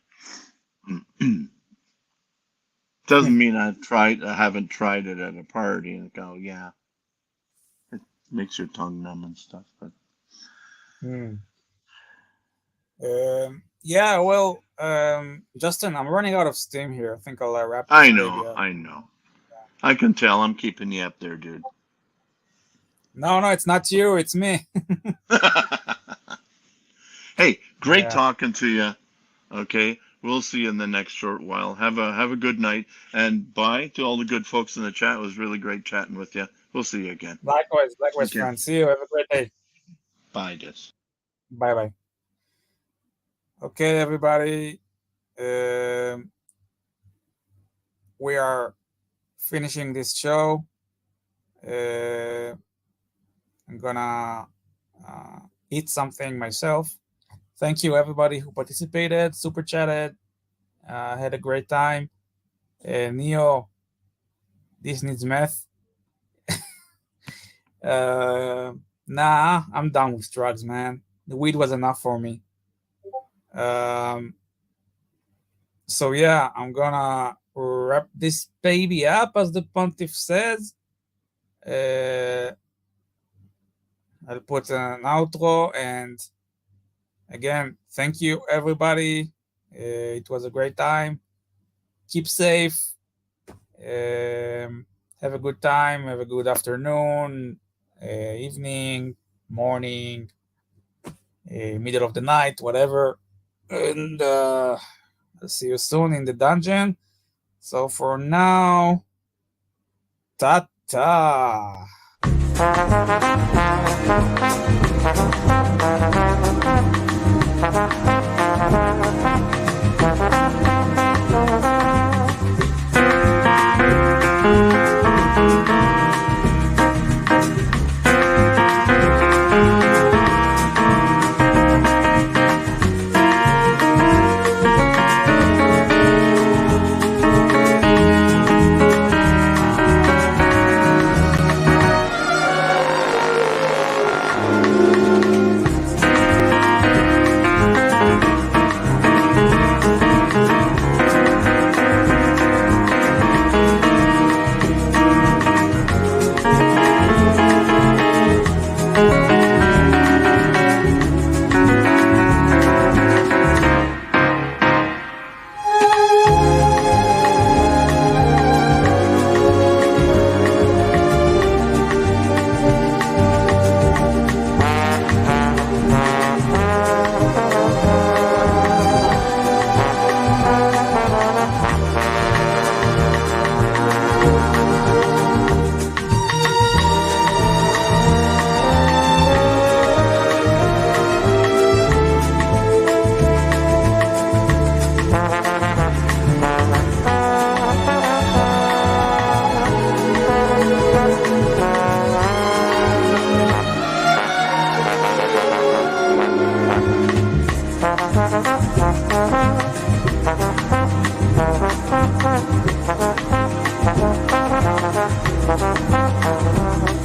Doesn't mean I haven't tried it at a party and go, yeah, it makes your tongue numb and stuff. But Yeah, well, Justin, I'm running out of steam here. I think I'll wrap this I baby know, up. I know. I can tell I'm keeping you up there, dude. No, it's not you. It's me. Hey, great Yeah. talking to you. Okay, we'll see you in the next short while. Have a good night, and bye to all the good folks in the chat. It was really great chatting with you. We'll see you again. Likewise, Okay, friends. See you. Have a great day. bye, Des. Bye bye. Okay, everybody. We are finishing this show. I'm gonna eat something myself. Thank you, everybody who participated, super chatted, had a great time. Neo, this needs meth. Nah, I'm done with drugs, man. The weed was enough for me. So yeah, I'm gonna wrap this baby up, as the pontiff says. I'll put an outro, and again, thank you everybody. It was a great time. Keep safe. Have a good time. Have a good afternoon, evening, morning, middle of the night, whatever. And I'll see you soon in the dungeon. So for now, ta-ta.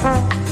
Thank you.